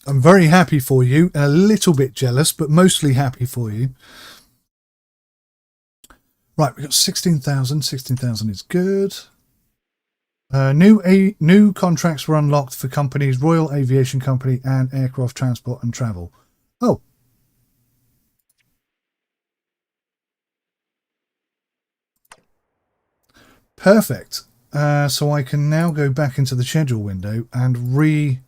I'm very happy for you, and a little bit jealous, but mostly happy for you. Right, we've got 16,000. 16,000 is good. New contracts were unlocked for companies Royal Aviation Company and Aircraft Transport and Travel. Oh. Perfect. So I can now go back into the schedule window and reallocate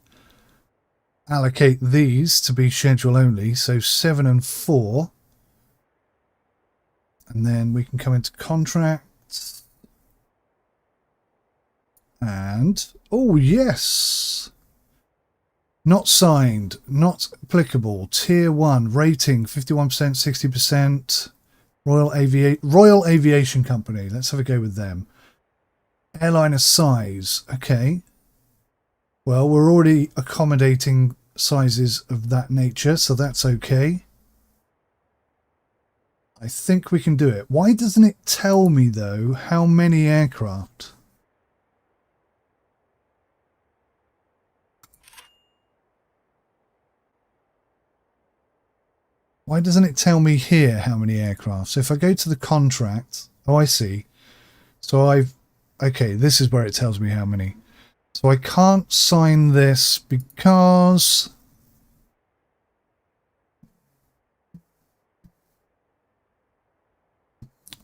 these to be schedule only. So 7 and 4. And then we can come into contracts. And, oh yes. Not signed, not applicable. Tier 1, rating 51%, 60%. Royal Aviation Company. Let's have a go with them. Airliner size. Okay. Well, we're already accommodating sizes of that nature, so that's okay. I think we can do it. Why doesn't it tell me, though, how many aircraft? Why doesn't it tell me here how many aircraft? So if I go to the contract, oh, I see. So okay, this is where it tells me how many. So I can't sign this because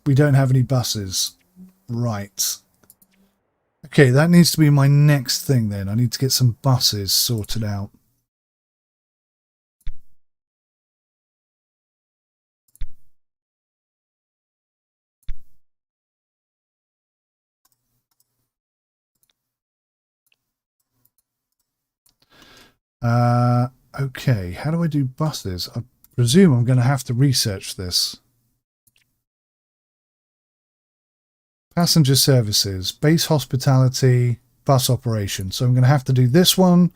we don't have any buses. Right. Okay, that needs to be my next thing then. I need to get some buses sorted out. Okay, how do I do buses? I presume I'm going to have to research this. Passenger services, base hospitality, bus operation. So I'm going to have to do this one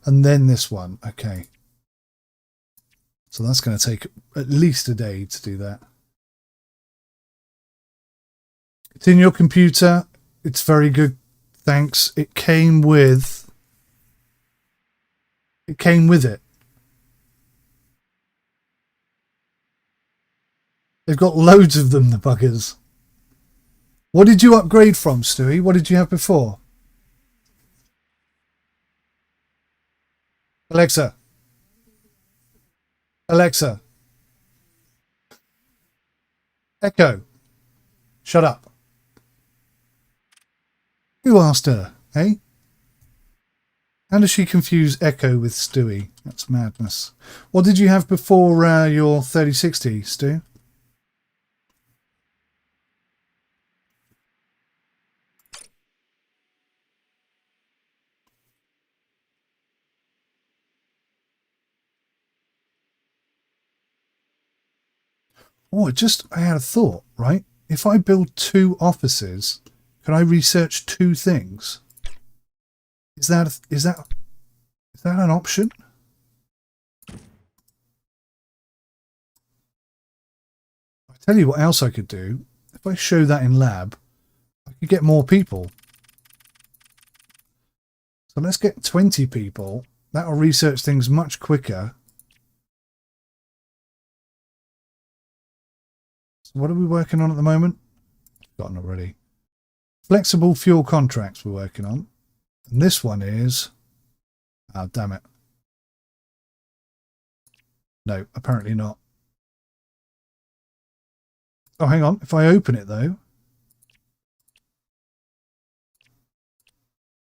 and then this one. Okay. So that's going to take at least a day to do that. It's in your computer. It's very good. Thanks. It came with it. They've got loads of them, the buggers. What did you upgrade from, Stewie? What did you have before? Alexa. Alexa. Echo. Shut up. Who asked her, eh? How does she confuse Echo with Stewie? That's madness. What did you have before your 3060, Stu? Oh, I had a thought, right? If I build 2 offices, can I research 2 things? Is that an option? I tell you what else I could do. If I show that in lab, I could get more people. So let's get 20 people. That'll research things much quicker. So what are we working on at the moment? Forgotten already. Flexible fuel contracts we're working on. And this one is... Oh, damn it. No, apparently not. Oh, hang on. If I open it, though...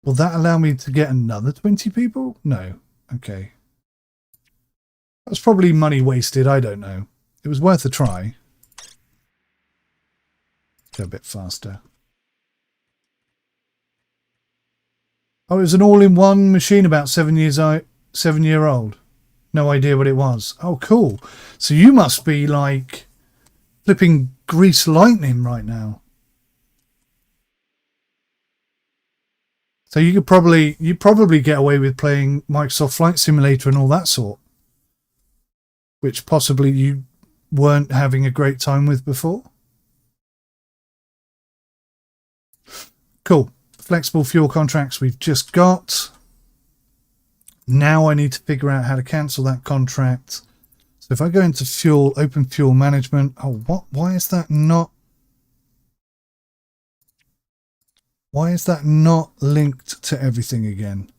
Will that allow me to get another 20 people? No. Okay. That's probably money wasted. I don't know. It was worth a try. Go a bit faster. Oh, it was an all-in-one machine about 7-year-old. No idea what it was. Oh, cool. So you must be like flipping grease lightning right now. So you'd probably get away with playing Microsoft Flight Simulator and all that sort, which possibly you weren't having a great time with before. Cool. Flexible fuel contracts we've just got. Now I need to figure out how to cancel that contract. So if I go into fuel, open fuel management. Oh, what? Why is that not? Why is that not linked to everything again?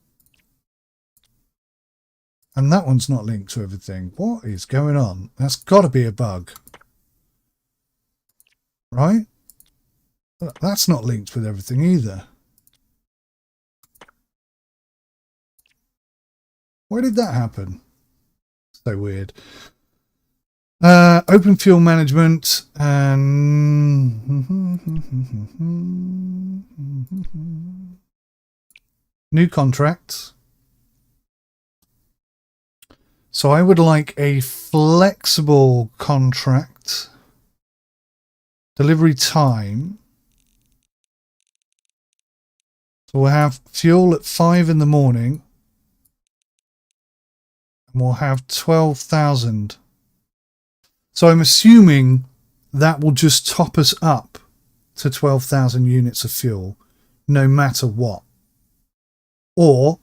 And that one's not linked to everything. What is going on? That's got to be a bug. Right? That's not linked with everything either. Why did that happen? So weird. Open fuel management and new contract. So I would like a flexible contract. Delivery time. So we'll have fuel at 5 in the morning. And we'll have 12,000. So I'm assuming that will just top us up to 12,000 units of fuel, no matter what. Or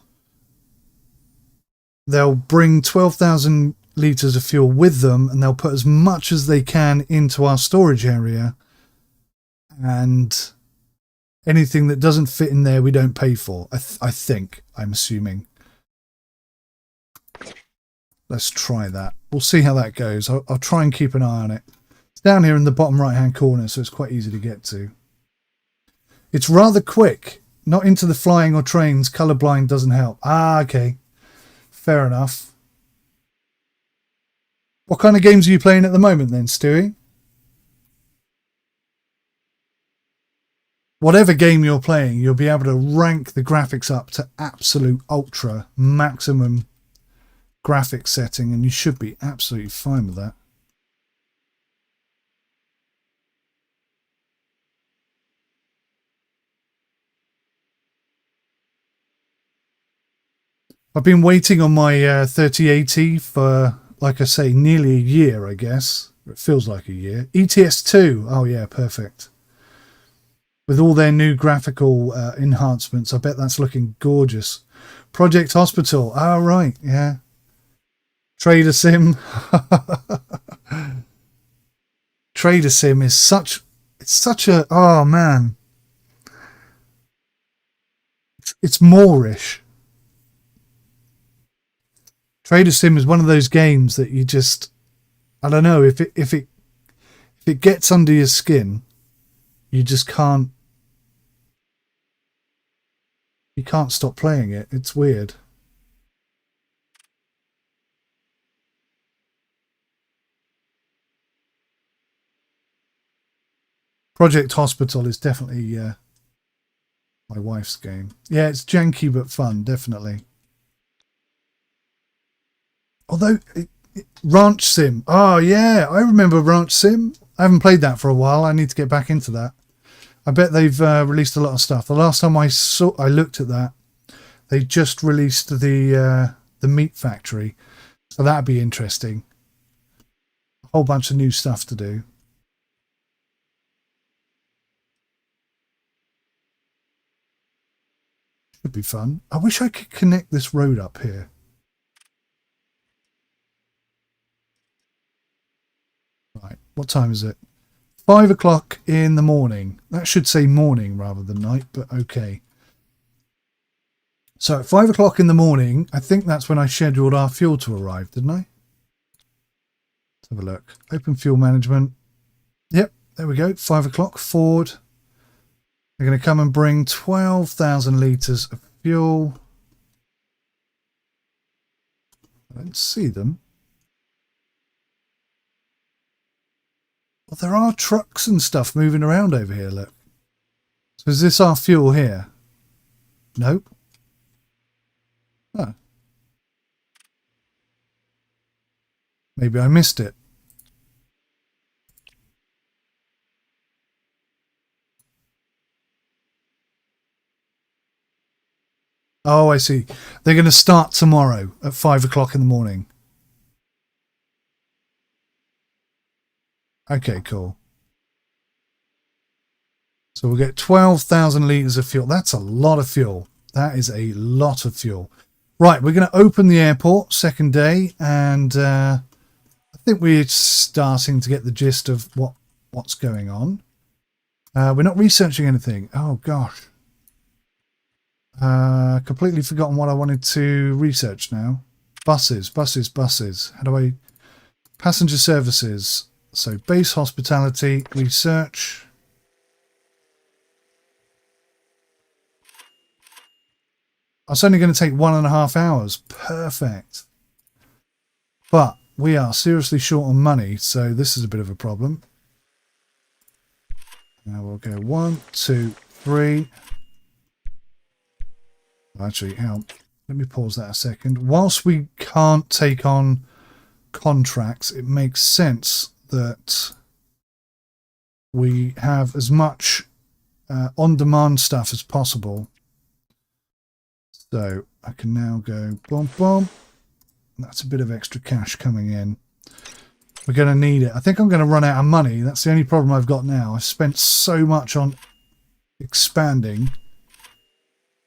they'll bring 12,000 litres of fuel with them and they'll put as much as they can into our storage area. And anything that doesn't fit in there, we don't pay for. I'm assuming. Let's try that. We'll see how that goes. I'll try and keep an eye on it. It's down here in the bottom right hand corner, so it's quite easy to get to. It's rather quick. Not into the flying or trains. Colorblind doesn't help. Ah, okay. Fair enough. What kind of games are you playing at the moment then, Stewie? Whatever game you're playing, you'll be able to rank the graphics up to absolute ultra maximum graphics setting, and you should be absolutely fine with that. I've been waiting on my 3080 for like I say, nearly a year, I guess. It feels like a year. ETS2. Oh, yeah, perfect. With all their new graphical enhancements, I bet that's looking gorgeous. Project Hospital. Oh, right, yeah. Trader Sim. Trader Sim is such a, oh man, it's Moorish. Trader Sim is one of those games that you just, I don't know, if it gets under your skin, you just can't, you can't stop playing it. It's weird. Project Hospital is definitely my wife's game. Yeah, it's janky but fun, definitely. Although, Ranch Sim. Oh, yeah, I remember Ranch Sim. I haven't played that for a while. I need to get back into that. I bet they've released a lot of stuff. The last time I looked at that, they just released the Meat Factory. So that'd be interesting. A whole bunch of new stuff to do. Should be fun. I wish I could connect this road up here. Right, what time is it? 5 o'clock in the morning. That should say morning rather than night, but okay. So at 5 o'clock in the morning, I think that's when I scheduled our fuel to arrive, didn't I? Let's have a look. Open fuel management. Yep, there we go. 5 o'clock. Ford. They're going to come and bring 12,000 litres of fuel. I don't see them. Well, there are trucks and stuff moving around over here, look. So is this our fuel here? Nope. Oh. Maybe I missed it. Oh, I see. They're going to start tomorrow at 5 o'clock in the morning. Okay, cool. So we'll get 12,000 litres of fuel. That's a lot of fuel. That is a lot of fuel. Right, we're going to open the airport, second day, and I think we're starting to get the gist of what's going on. We're not researching anything. Oh, gosh. Completely forgotten what I wanted to research now. Buses. How do I... Passenger services. So base hospitality, research. It's only going to take 1.5 hours. Perfect. But we are seriously short on money, so this is a bit of a problem. Now we'll go 1, 2, 3. Actually, let me pause that a second. Whilst we can't take on contracts, it makes sense that we have as much on-demand stuff as possible. So I can now go boom, boom. That's a bit of extra cash coming in. We're going to need it. I think I'm going to run out of money. That's the only problem I've got now. I've spent so much on expanding.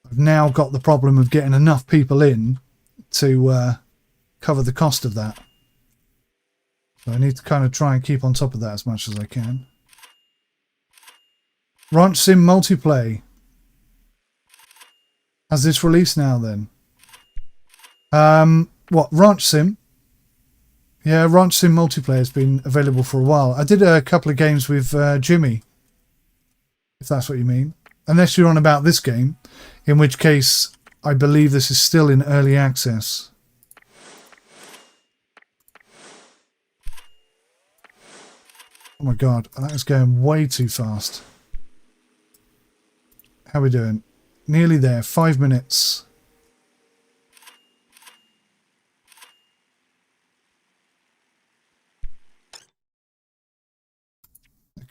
I've now got the problem of getting enough people in to cover the cost of that. So I need to kind of try and keep on top of that as much as I can. Ranch Sim Multiplay. Has this released now then? What? Ranch Sim? Yeah, Ranch Sim Multiplayer has been available for a while. I did a couple of games with Jimmy, if that's what you mean. Unless you're on about this game, in which case I believe this is still in early access. Oh my god, that is going way too fast. How are we doing? Nearly there, 5 minutes.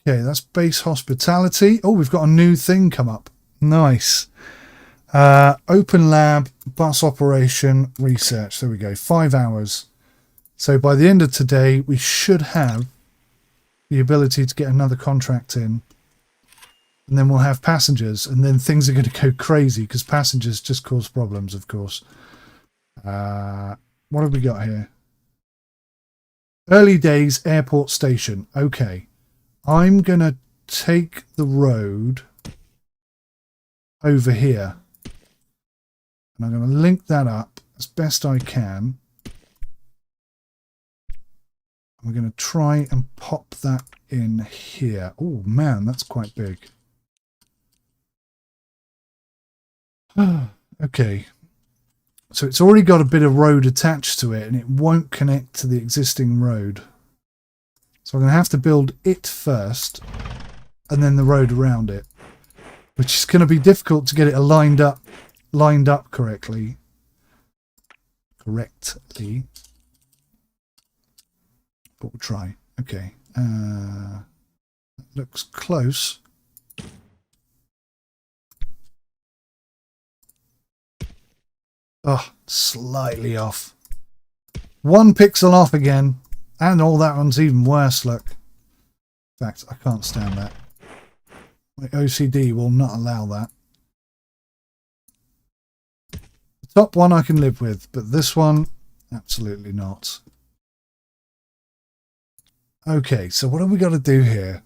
Okay, that's base hospitality. Oh, we've got a new thing come up. Nice. Open lab, bus operation, research. There we go. 5 hours. So by the end of today, we should have the ability to get another contract in. And then we'll have passengers. And then things are going to go crazy because passengers just cause problems, of course. What have we got here? Early days airport station. Okay. I'm going to take the road over here. And I'm going to link that up as best I can. We're going to try and pop that in here. Oh, man, that's quite big. Okay. So it's already got a bit of road attached to it, and it won't connect to the existing road. So I'm going to have to build it first, and then the road around it, which is going to be difficult to get it lined up correctly. But we'll try. Okay. Looks close. Oh, slightly off. 1 pixel off again. And all that one's even worse, look. In fact, I can't stand that. My OCD will not allow that. The top one I can live with, but this one, absolutely not. Okay, so what have we got to do here?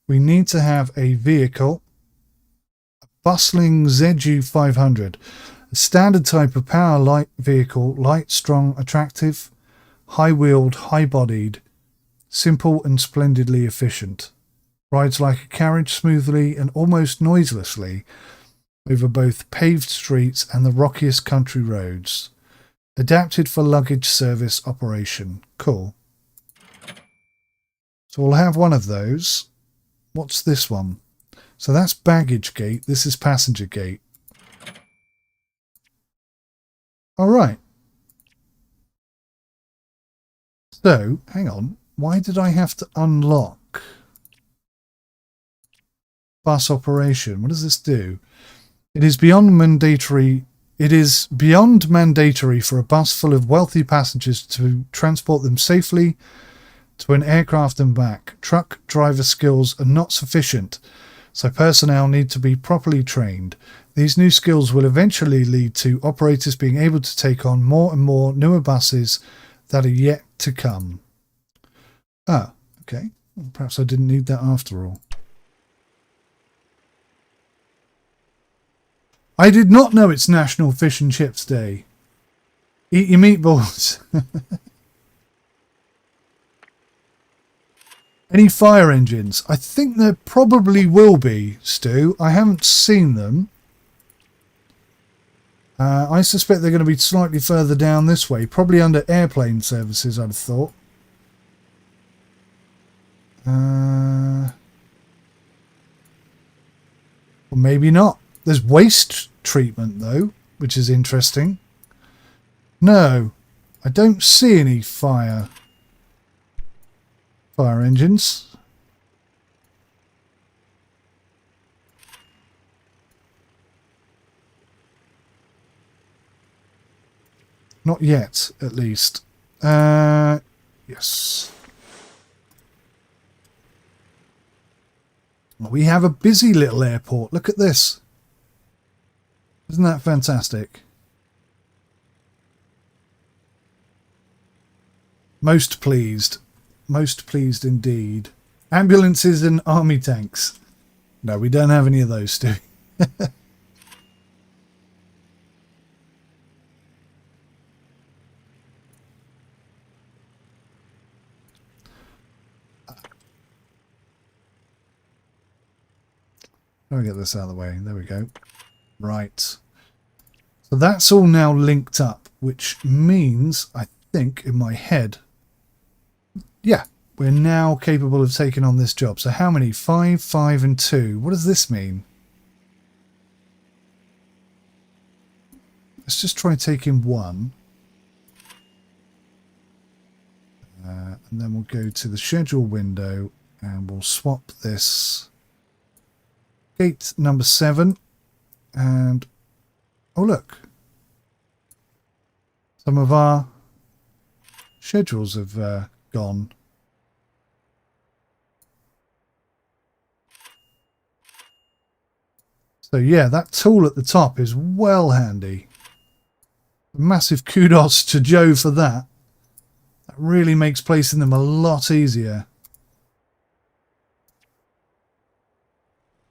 We need to have a vehicle, a bustling ZU 500, a standard type of power light vehicle, light, strong, attractive, high-wheeled, high-bodied, simple and splendidly efficient. Rides like a carriage smoothly and almost noiselessly over both paved streets and the rockiest country roads. Adapted for luggage service operation. Cool. So we'll have one of those. What's this one? So that's baggage gate. This is passenger gate. All right. So, hang on. Why did I have to unlock bus operation? What does this do? It is beyond mandatory. It is beyond mandatory for a bus full of wealthy passengers to transport them safely to an aircraft and back. Truck driver skills are not sufficient, so personnel need to be properly trained. These new skills will eventually lead to operators being able to take on more and more newer buses that are yet to come. Ah, okay. Well, perhaps I didn't need that after all. I did not know it's National Fish and Chips Day. Eat your meatballs. Any fire engines? I think there probably will be, Stu. I haven't seen them. I suspect they're going to be slightly further down this way. Probably under airplane services, I'd have thought. Or maybe not. There's waste treatment, though, which is interesting. No, I don't see any fire engines. Not yet, at least. Yes. We have a busy little airport. Look at this. Isn't that fantastic? Most pleased. Most pleased indeed. Ambulances and army tanks. No, we don't have any of those, Stu. Let me get this out of the way. There we go. Right. So that's all now linked up, which means, I think, in my head, yeah, we're now capable of taking on this job. So how many? 5, 5, and 2. What does this mean? Let's just try taking 1. And then we'll go to the schedule window and we'll swap this gate number 7. And, oh look, some of our schedules have gone. So yeah, that tool at the top is well handy. Massive kudos to Joe for that. That really makes placing them a lot easier.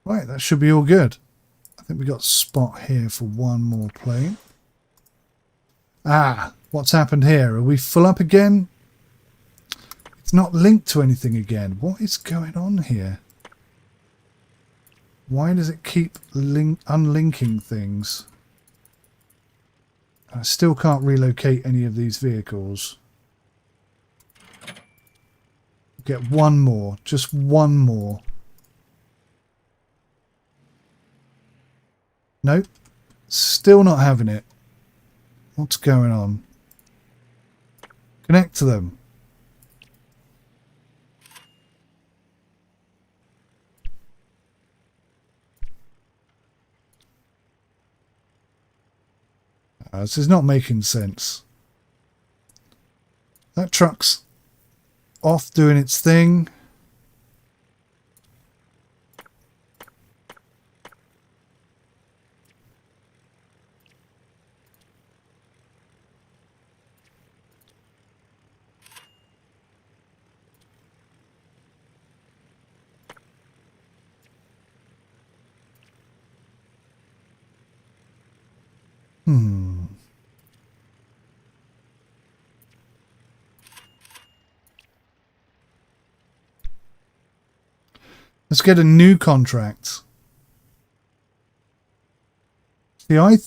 Right, that should be all good. I think we got a spot here for one more plane. Ah, what's happened here? Are we full up again? It's not linked to anything again. What is going on here? Why does it keep unlinking things? I still can't relocate any of these vehicles. Get one more. Just one more. Nope. Still not having it. What's going on? Connect to them. This is not making sense. That truck's off doing its thing. Let's get a new contract. See, I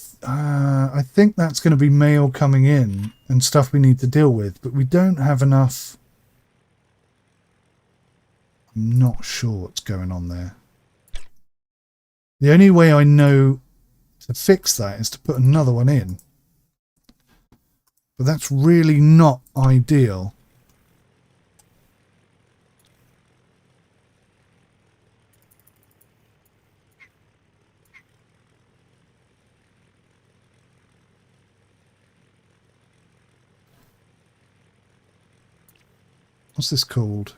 think that's going to be mail coming in and stuff we need to deal with, but we don't have enough. I'm not sure what's going on there. The only way I know to fix that is to put another one in. But that's really not ideal. What's this called?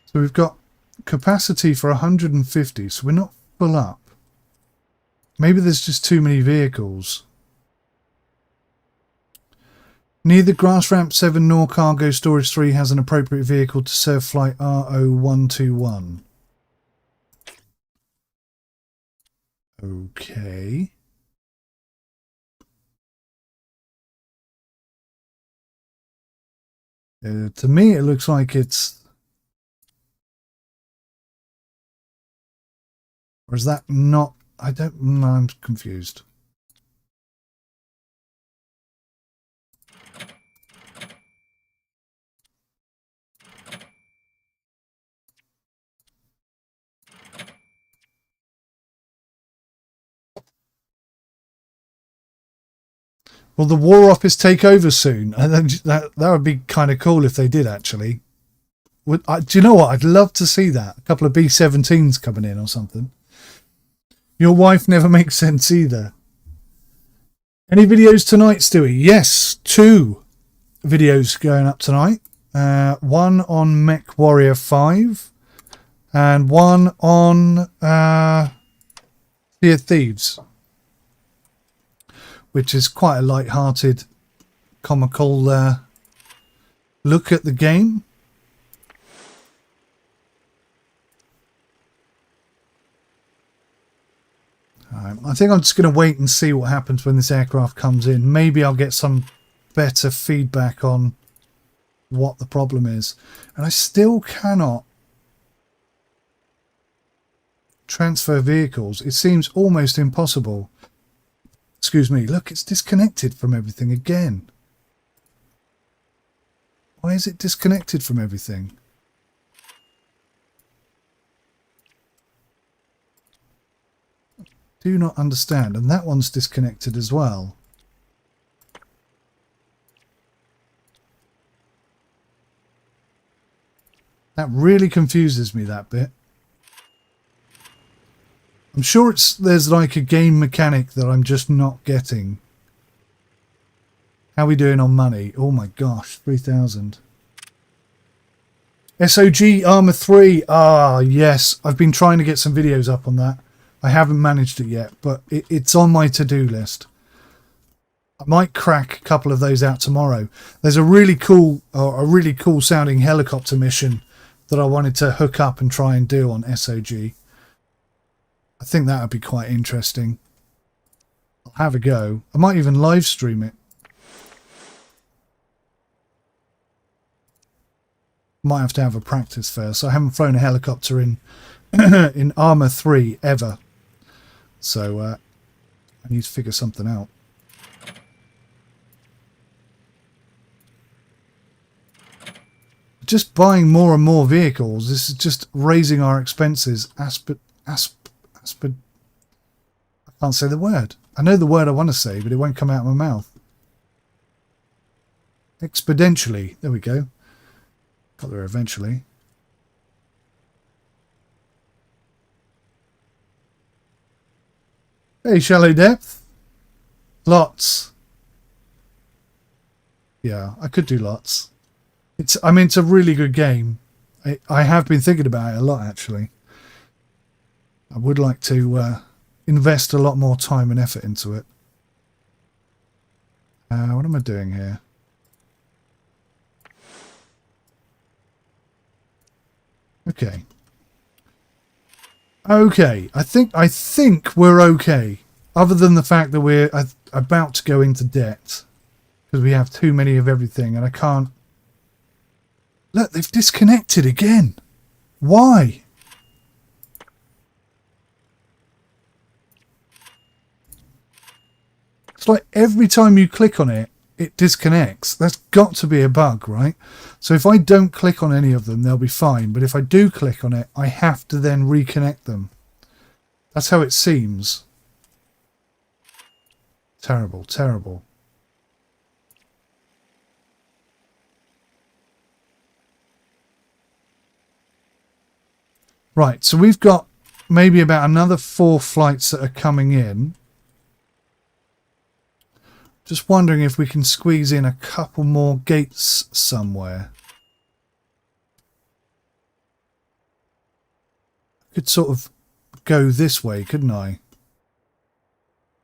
So we've got capacity for 150, so we're not full up. Maybe there's just too many vehicles. Neither Grass Ramp 7 nor Cargo Storage 3 has an appropriate vehicle to serve flight RO121. Okay. To me, it looks like it's... Or is that not... I don't... No, I'm confused. Will the War Office take over soon? And then that would be kind of cool if they did, actually. Do you know what? I'd love to see that. A couple of B-17s coming in or something. Your wife never makes sense either. Any videos tonight, Stewie? Yes, 2 videos going up tonight. One on Mech Warrior 5 and one on Sea of Thieves, which is quite a light-hearted, comical look at the game. I think I'm just going to wait and see what happens when this aircraft comes in. Maybe I'll get some better feedback on what the problem is. And I still cannot transfer vehicles. It seems almost impossible. Excuse me. Look, it's disconnected from everything again. Why is it disconnected from everything? Do not understand. And that one's disconnected as well. That really confuses me, that bit. I'm sure there's like a game mechanic that I'm just not getting. How are we doing on money? Oh my gosh, 3,000. SOG Armour 3. Ah, yes. I've been trying to get some videos up on that. I haven't managed it yet, but it's on my to-do list. I might crack a couple of those out tomorrow. There's a really cool sounding helicopter mission that I wanted to hook up and try and do on SOG. I think that would be quite interesting. I'll have a go. I might even live stream it. Might have to have a practice first. I haven't flown a helicopter in in Armour 3 ever. So I need to figure something out. Just buying more and more vehicles. This is just raising our expenses. I can't say the word. I know the word I want to say, but it won't come out of my mouth. Exponentially. There we go. Got there eventually. Hey, Shallow Depth. Lots. Yeah, I could do lots. It's a really good game. I have been thinking about it a lot, actually. I would like to invest a lot more time and effort into it. What am I doing here? Okay. Okay, I think we're okay. Other than the fact that we're about to go into debt because we have too many of everything, and I can't. Look, they've disconnected again. Why? It's like every time you click on it, it disconnects. That's got to be a bug, right? So if I don't click on any of them, they'll be fine. But if I do click on it, I have to then reconnect them. That's how it seems. Terrible, terrible. Right, so we've got maybe about another 4 flights that are coming in. Just wondering if we can squeeze in a couple more gates somewhere. Could sort of go this way, couldn't I?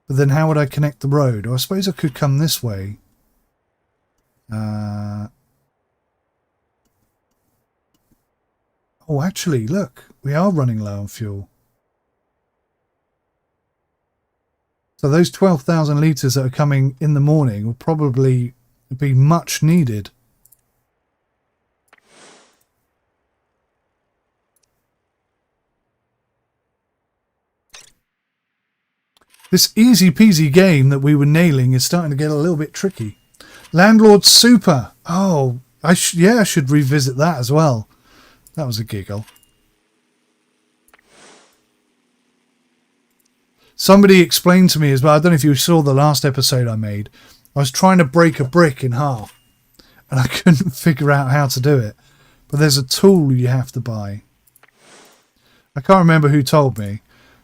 But then how would I connect the road? Or I suppose I could come this way. Oh, actually, look. We are running low on fuel. So those 12,000 litres that are coming in the morning will probably be much needed. This easy peasy game that we were nailing is starting to get a little bit tricky. Landlord Super. Oh, I should revisit that as well. That was a giggle. Somebody explained to me as well, I don't know if you saw the last episode I made, I was trying to break a brick in half and I couldn't figure out how to do it. But there's a tool you have to buy. I can't remember who told me,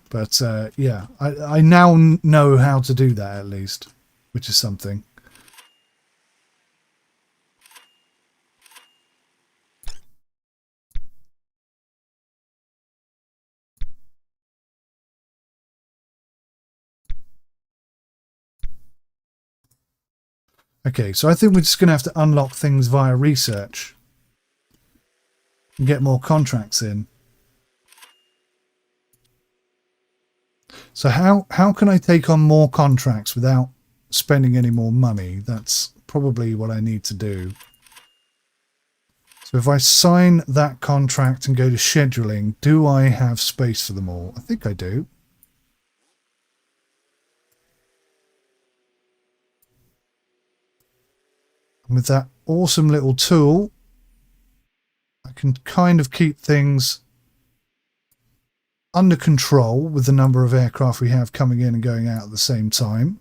but yeah, I now know how to do that at least, which is something. Okay, so I think we're just going to have to unlock things via research and get more contracts in. So how can I take on more contracts without spending any more money? That's probably what I need to do. So if I sign that contract and go to scheduling, do I have space for them all? I think I do. With that awesome little tool, I can kind of keep things under control with the number of aircraft we have coming in and going out at the same time.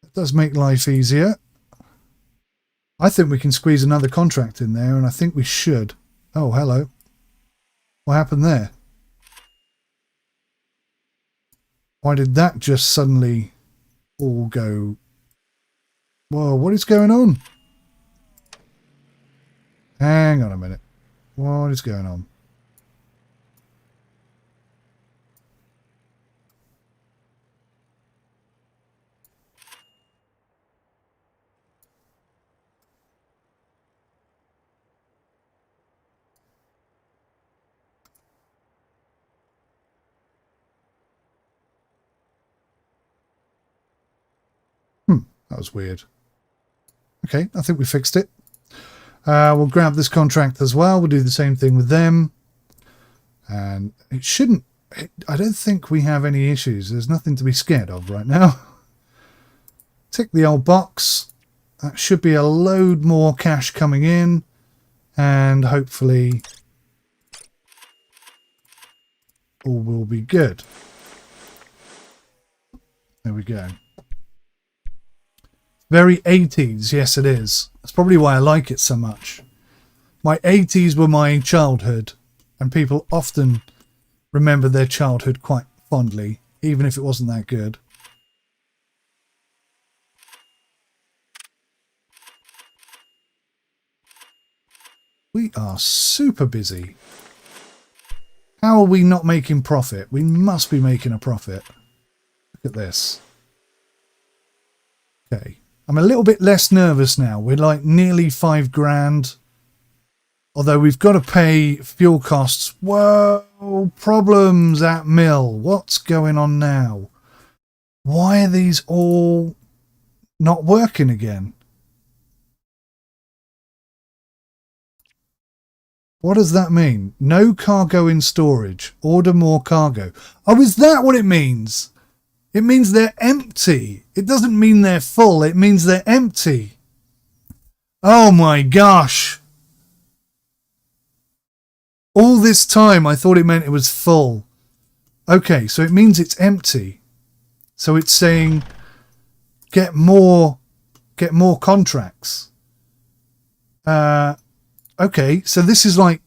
It does make life easier. I think we can squeeze another contract in there, and I think we should. Oh, hello. What happened there? Why did that just suddenly all go? Whoa, what is going on? Hang on a minute. What is going on? That was weird. Okay, I think we fixed it. We'll grab this contract as well. We'll do the same thing with them. And it shouldn't... I don't think we have any issues. There's nothing to be scared of right now. Tick the old box. That should be a load more cash coming in. And hopefully all will be good. There we go. Very 80s, yes it is. That's probably why I like it so much. My 80s were my childhood, and people often remember their childhood quite fondly, even if it wasn't that good. We are super busy. How are we not making profit? We must be making a profit. Look at this. Okay. I'm a little bit less nervous now. We're like nearly 5 grand. Although we've got to pay fuel costs. Whoa, problems at mill. What's going on now? Why are these all not working again? What does that mean? No cargo in storage. Order more cargo. Oh, is that what it means? It means they're empty. It doesn't mean they're full. It means they're empty. Oh my gosh. All this time I thought it meant it was full. Okay, so it means it's empty. So it's saying get more contracts. Okay, so this is like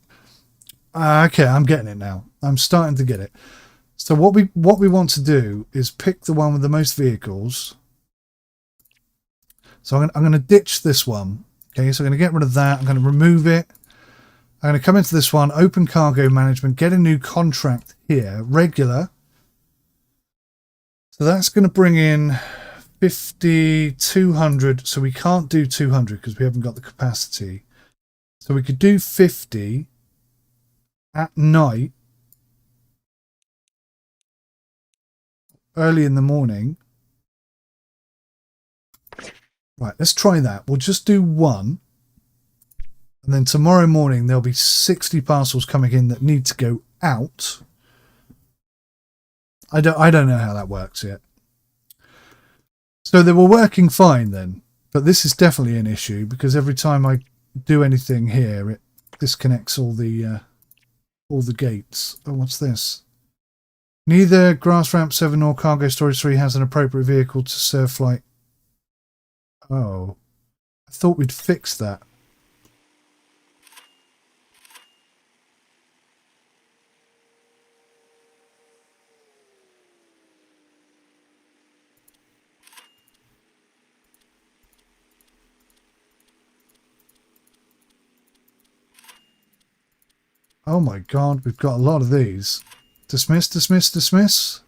okay, I'm getting it now. I'm starting to get it. So what we want to do is pick the one with the most vehicles. So I'm going to ditch this one. Okay, so I'm going to get rid of that. I'm going to remove it. I'm going to come into this one, open cargo management, get a new contract here, regular. So that's going to bring in 50, 200. So we can't do 200 because we haven't got the capacity. So we could do 50 at night. Early in the morning. Right, let's try that. We'll just do one. And then tomorrow morning there'll be 60 parcels coming in that need to go out. I don't know how that works yet. So they were working fine then. But this is definitely an issue because every time I do anything here it disconnects all the gates. Oh, what's this? Neither Grass Ramp 7 nor Cargo Storage 3 has an appropriate vehicle to serve flight. Oh. I thought we'd fixed that. Oh my god, we've got a lot of these. Dismiss, dismiss, dismiss.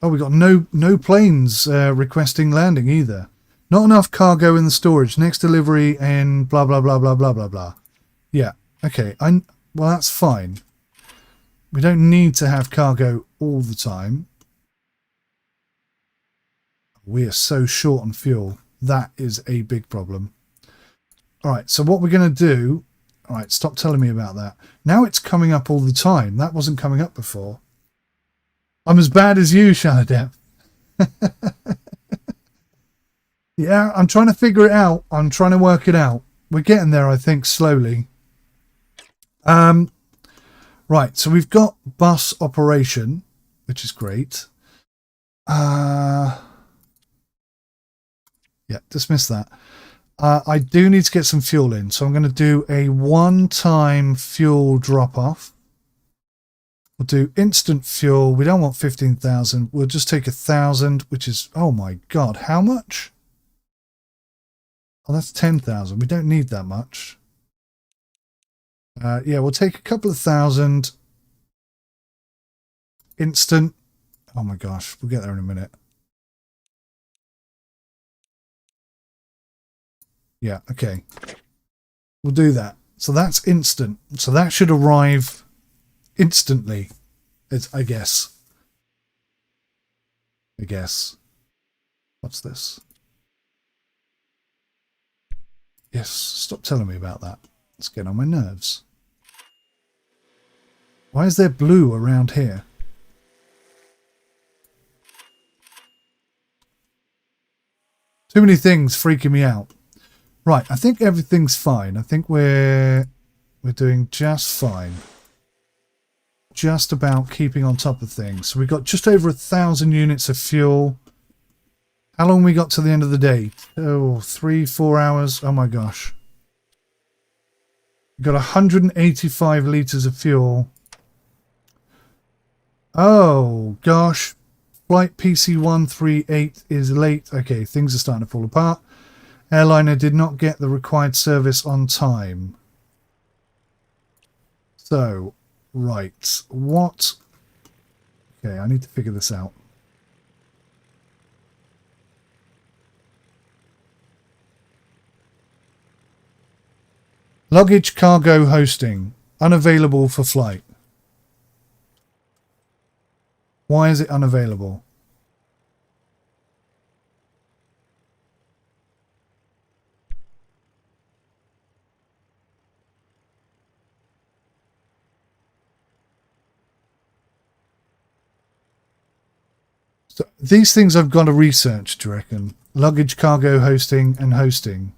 Oh, we got no planes requesting landing either. Not enough cargo in the storage. Next delivery in blah blah blah blah blah blah blah. Yeah, okay. Well, that's fine. We don't need to have cargo all the time. We are so short on fuel. That is a big problem. All right, so what we're going to do... All right, stop telling me about that. Now it's coming up all the time. That wasn't coming up before. I'm as bad as you, Shadowdepp. Yeah, I'm trying to figure it out. I'm trying to work it out. We're getting there, I think, slowly. Right, so we've got bus operation, which is great. Yeah, dismiss that. I do need to get some fuel in, so I'm going to do a one-time fuel drop-off. We'll do instant fuel. We don't want 15,000. We'll just take 1,000, which is, oh my god, how much? Oh, that's 10,000. We don't need that much. Yeah, we'll take a couple of thousand. Instant. Oh my gosh, we'll get there in a minute. Yeah, okay. We'll do that. So that's instant. So that should arrive instantly, I guess. What's this? Yes, stop telling me about that. It's getting on my nerves. Why is there blue around here? Too many things freaking me out. Right, I think everything's fine. I think we're doing just fine. Just about keeping on top of things. So we've got just over 1,000 units of fuel. How long we got to the end of the day? Oh, 3-4 hours. Oh my gosh. We've got 185 litres of fuel. Oh gosh. Flight PC138 is late. Okay, things are starting to fall apart. Airliner did not get the required service on time. So, right. What? Okay, I need to figure this out. Luggage cargo hosting. Unavailable for flight. Why is it unavailable? So these things I've got to research, do you reckon? Luggage, cargo, hosting, and hosting.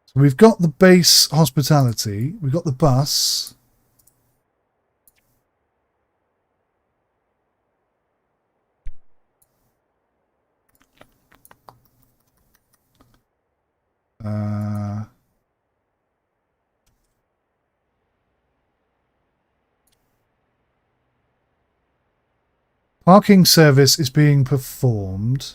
So we've got the base hospitality. We've got the bus. Parking service is being performed.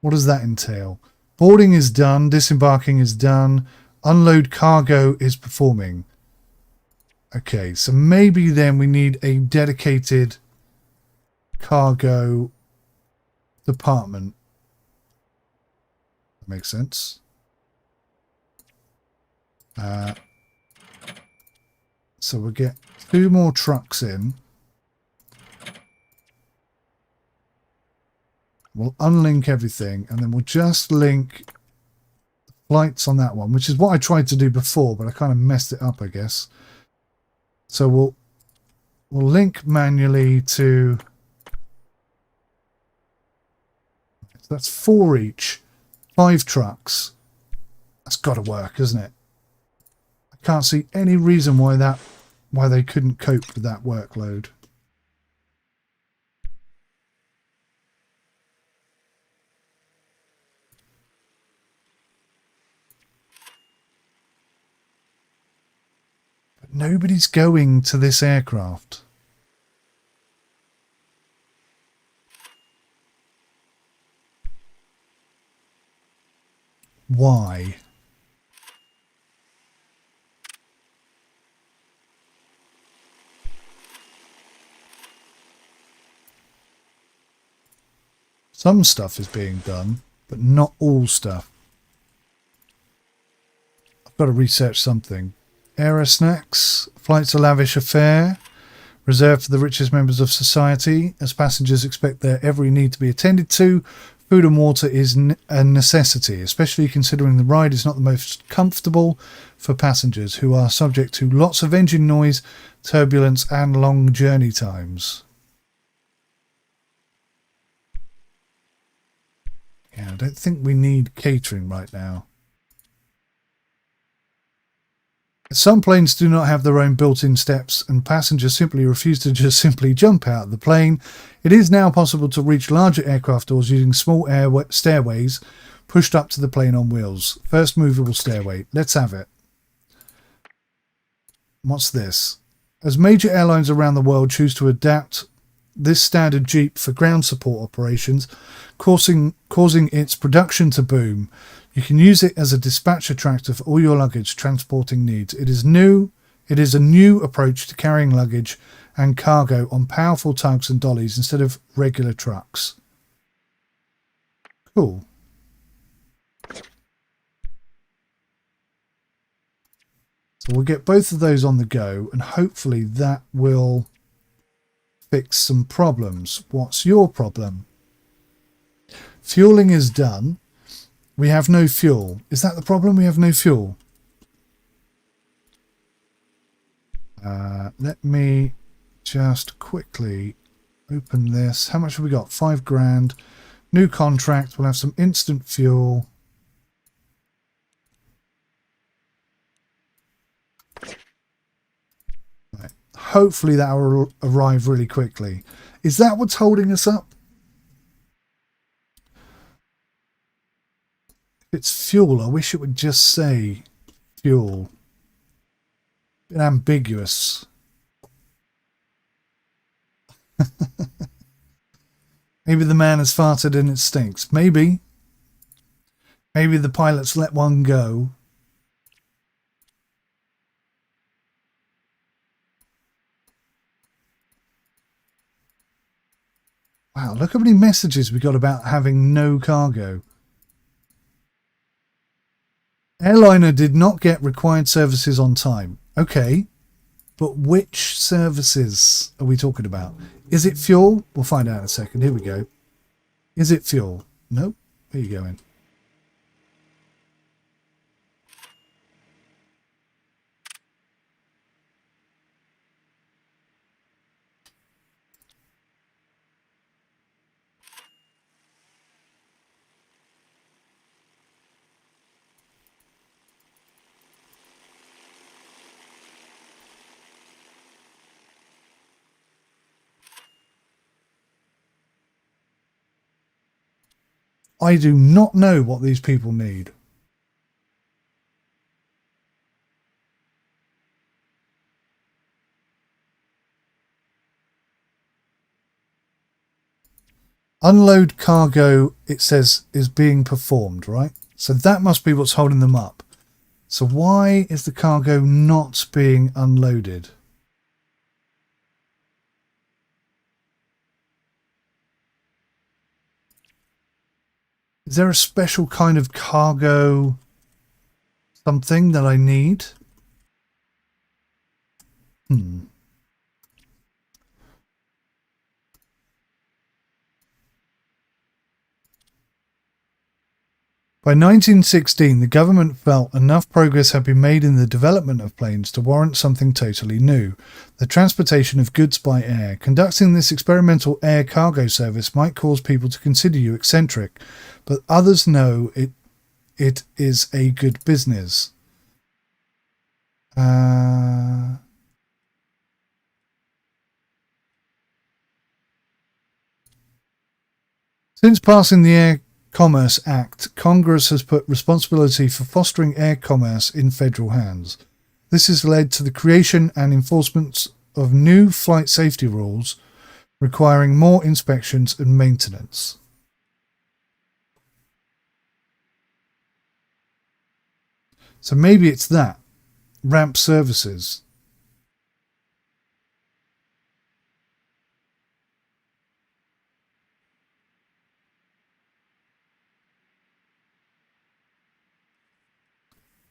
What does that entail? Boarding is done. Disembarking is done. Unload cargo is performing. Okay, so maybe then we need a dedicated cargo department. That makes sense. So we'll get 2 more trucks in. We'll unlink everything, and then we'll just link flights on that one, which is what I tried to do before, but I kind of messed it up, I guess. So we'll link manually to... So that's 4 each. 5 trucks. That's got to work, isn't it? I can't see any reason why they couldn't cope with that workload. Nobody's going to this aircraft. Why? Some stuff is being done, but not all stuff. I've got to research something. Aerosnacks. Flights a lavish affair. Reserved for the richest members of society. As passengers expect their every need to be attended to, food and water is a necessity, especially considering the ride is not the most comfortable for passengers who are subject to lots of engine noise, turbulence and long journey times. Yeah, I don't think we need catering right now. Some planes do not have their own built-in steps, and passengers simply refuse to just simply jump out of the plane. It is now possible to reach larger aircraft doors using small stairways pushed up to the plane on wheels. First movable stairway. Let's have it. What's this? As major airlines around the world choose to adapt this standard Jeep for ground support operations, causing its production to boom, you can use it as a dispatcher tractor for all your luggage transporting needs. It is a new approach to carrying luggage and cargo on powerful tugs and dollies instead of regular trucks. Cool. So we'll get both of those on the go, and hopefully that will fix some problems. What's your problem? Fueling is done. We have no fuel. Is that the problem? We have no fuel. Let me just quickly open this. How much have we got? 5 grand. New contract. We'll have some instant fuel. Right. Hopefully that will arrive really quickly. Is that what's holding us up? It's fuel. I wish it would just say fuel. Bit ambiguous. Maybe the man has farted and it stinks. Maybe. Maybe the pilots let one go. Wow, look how many messages we got about having no cargo. Airliner did not get required services on time. Okay, but which services are we talking about? Is it fuel? We'll find out in a second. Here we go. Is it fuel? Nope. Where are you going? I do not know what these people need. Unload cargo, it says, is being performed, right? So that must be what's holding them up. So why is the cargo not being unloaded? Is there a special kind of cargo something that I need? By 1916, the government felt enough progress had been made in the development of planes to warrant something totally new, the transportation of goods by air. Conducting this experimental air cargo service might cause people to consider you eccentric, but others know it is a good business. Since passing the Air Commerce Act, Congress has put responsibility for fostering air commerce in federal hands. This has led to the creation and enforcement of new flight safety rules requiring more inspections and maintenance. So maybe it's that. Ramp services.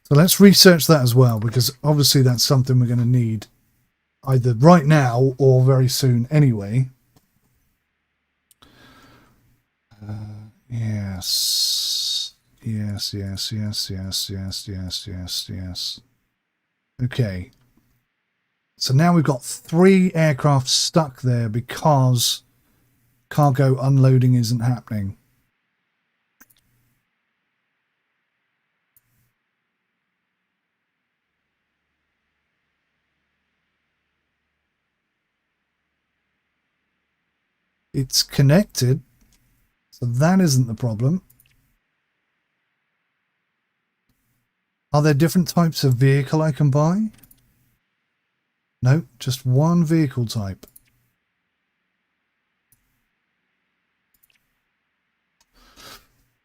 So let's research that as well, because obviously that's something we're going to need either right now or very soon anyway. Yes. Yes. Okay. So now we've got 3 aircraft stuck there because cargo unloading isn't happening. It's connected, so that isn't the problem. Are there different types of vehicle I can buy? No, just one vehicle type.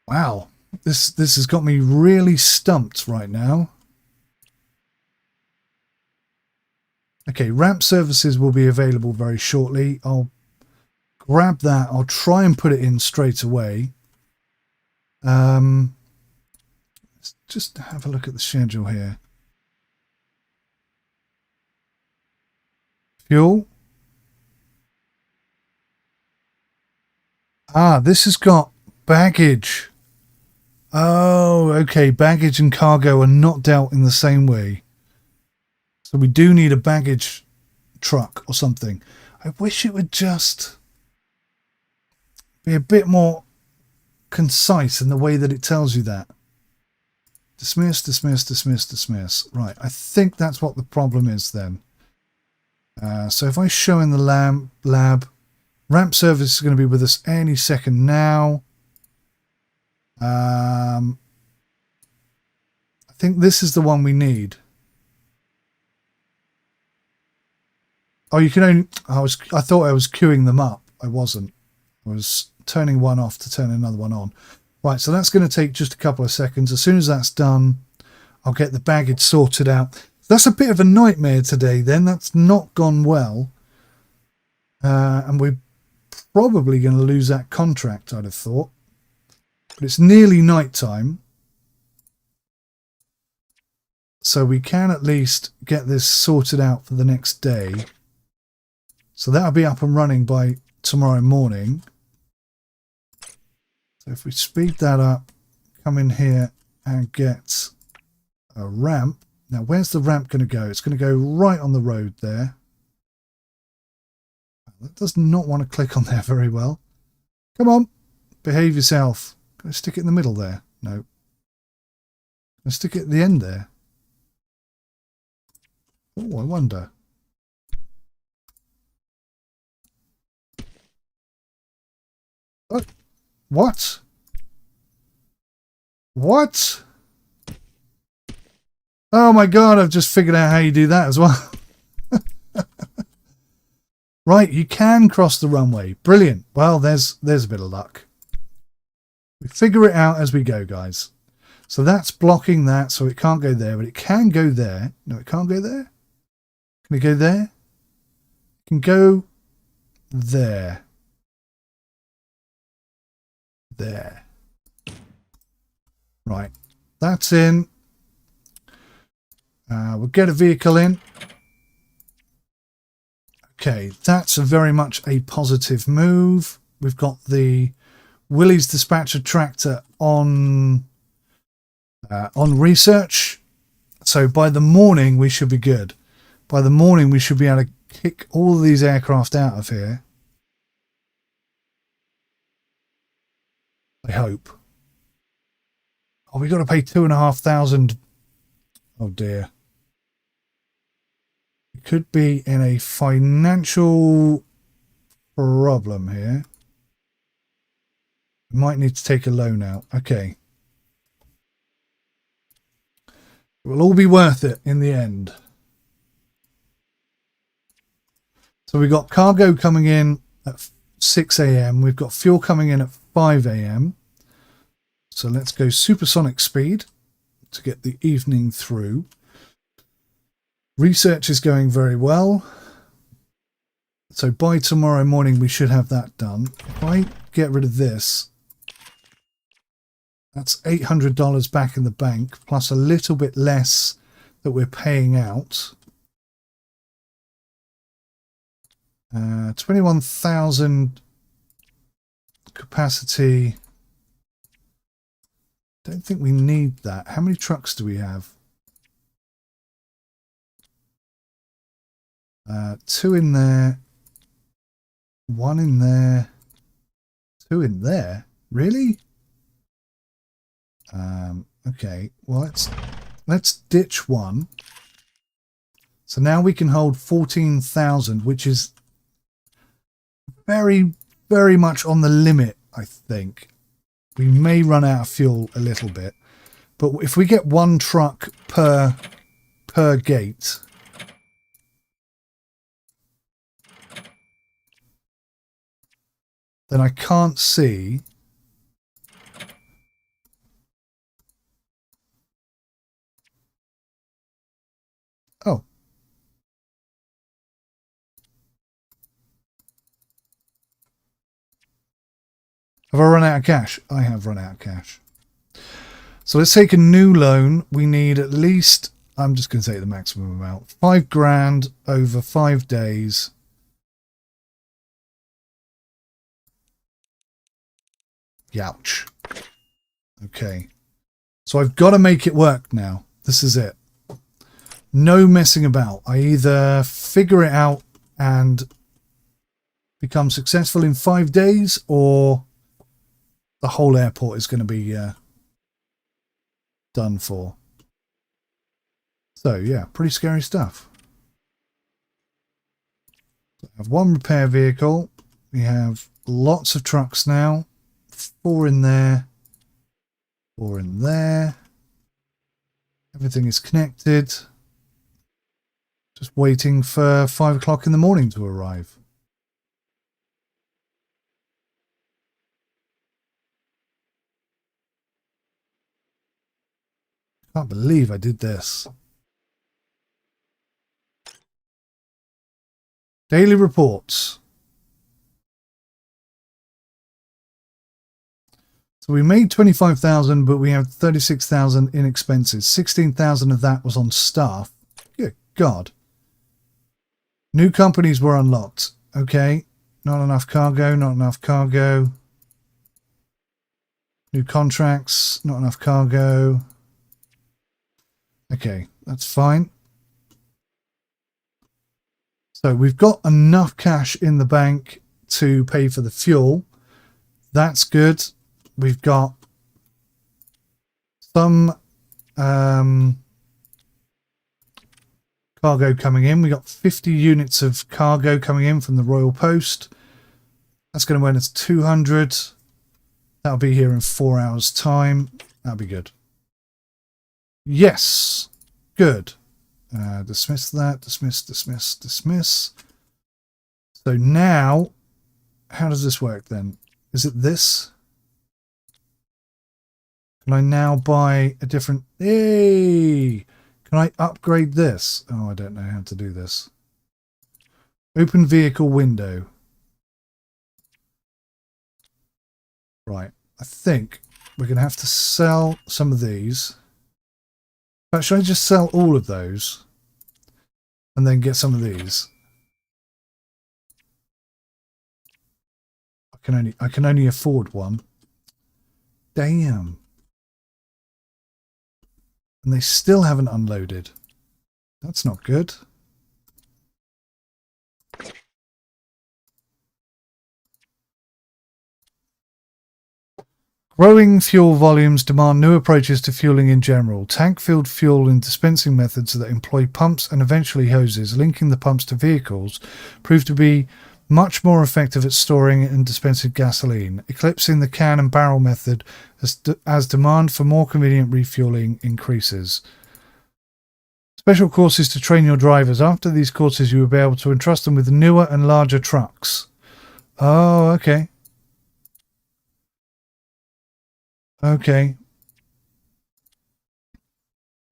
Wow, this has got me really stumped right now. Okay, ramp services will be available very shortly. I'll grab that. I'll try and put it in straight away. Let's just have a look at the schedule here. Fuel. Ah, this has got baggage. Oh, okay. Baggage and cargo are not dealt in the same way. So we do need a baggage truck or something. I wish it would just be a bit more concise in the way that it tells you that. Dismiss, dismiss, dismiss, dismiss. Right, I think that's what the problem is then. So if I show in the lab, ramp service is going to be with us any second now. I think this is the one we need. Oh, you can only... I thought I was queuing them up. I wasn't. I was turning one off to turn another one on. Right, so that's going to take just a couple of seconds. As soon as that's done, I'll get the baggage sorted out. That's a bit of a nightmare today then. That's not gone well. And we're probably going to lose that contract, I'd have thought. But it's nearly night time. So we can at least get this sorted out for the next day. So that'll be up and running by tomorrow morning. So if we speed that up, come in here and get a ramp. Now, where's the ramp going to go? It's going to go right on the road there. That does not want to click on there very well. Come on, behave yourself. Can I stick it in the middle there? No. Can I stick it at the end there? Oh, I wonder. Oh, what? What? Oh my god, I've just figured out how you do that as well. Right, you can cross the runway. Brilliant. Well, there's a bit of luck. We figure it out as we go, guys. So that's blocking that, so it can't go there, but it can go there. No, it can't go there. Can it go there? It can go there. There. Right, that's in. We'll get a vehicle in. Okay, that's very much a positive move. We've got the Willys dispatcher tractor on research. So by the morning we should be good. By the morning we should be able to kick all of these aircraft out of here. I hope. Oh, we got to pay $2,500. Oh dear. We could be in a financial problem here. We might need to take a loan out. Okay. It will all be worth it in the end. So we've got cargo coming in at 6 a.m. We've got fuel coming in at 5 a.m. So let's go supersonic speed to get the evening through. Research is going very well. So by tomorrow morning we should have that done. If I get rid of this, that's $800 back in the bank, plus a little bit less that we're paying out. 21,000 capacity. Don't think we need that. How many trucks do we have? 2 in there. 1 in there. 2 in there. Really? Okay. Well, let's ditch 1. So now we can hold 14,000, which is very, very much on the limit, I think. We may run out of fuel a little bit. But if we get one truck per gate, then I can't see. Oh. Have I run out of cash? I have run out of cash. So let's take a new loan. We need at least, I'm just going to take the maximum amount, 5 grand over 5 days. Youch. Okay. So I've got to make it work now. This is it. No messing about. I either figure it out and become successful in 5 days, or the whole airport is going to be done for. So yeah, pretty scary stuff. So I have 1 repair vehicle. We have lots of trucks now. 4 in there. 4 in there. Everything is connected. Just waiting for 5 o'clock in the morning to arrive. Can't believe I did this. Daily reports. So we made 25,000, but we have 36,000 in expenses. 16,000 of that was on staff. Good God. New companies were unlocked. Okay. Not enough cargo, not enough cargo. New contracts, not enough cargo. Okay, that's fine. So we've got enough cash in the bank to pay for the fuel. That's good. We've got some cargo coming in. We got 50 units of cargo coming in from the Royal Post. That's going to earn us 200. That'll be here in 4 hours' time. That'll be good. Yes. Good. Dismiss that. Dismiss, dismiss, dismiss. So now, how does this work then? Is it this? Can I now buy a different... Hey! Can I upgrade this? Oh, I don't know how to do this. Open vehicle window. Right. I think we're going to have to sell some of these. But should I just sell all of those? And then get some of these? I can only afford one. Damn. And they still haven't unloaded. That's not good. Growing fuel volumes demand new approaches to fueling in general. Tank-filled fuel and dispensing methods that employ pumps and eventually hoses linking the pumps to vehicles prove to be much more effective at storing and dispensing gasoline, eclipsing the can and barrel method as demand for more convenient refueling increases. Special courses to train your drivers. After these courses, you will be able to entrust them with newer and larger trucks. Oh, okay. Okay.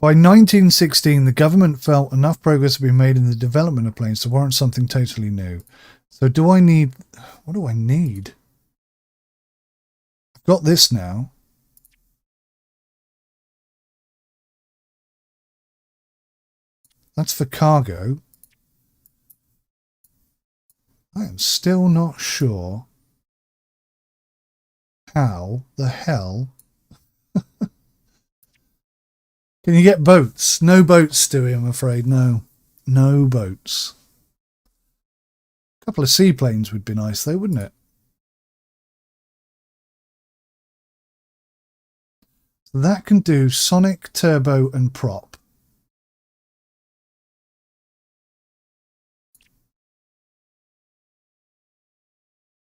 By 1916, the government felt enough progress had been made in the development of planes to warrant something totally new. So do I need... What do I need? I've got this now. That's for cargo. I am still not sure how the hell... Can you get boats? No boats, Stewie, I'm afraid. No. No boats. A couple of seaplanes would be nice, though, wouldn't it? So that can do sonic, turbo, and prop.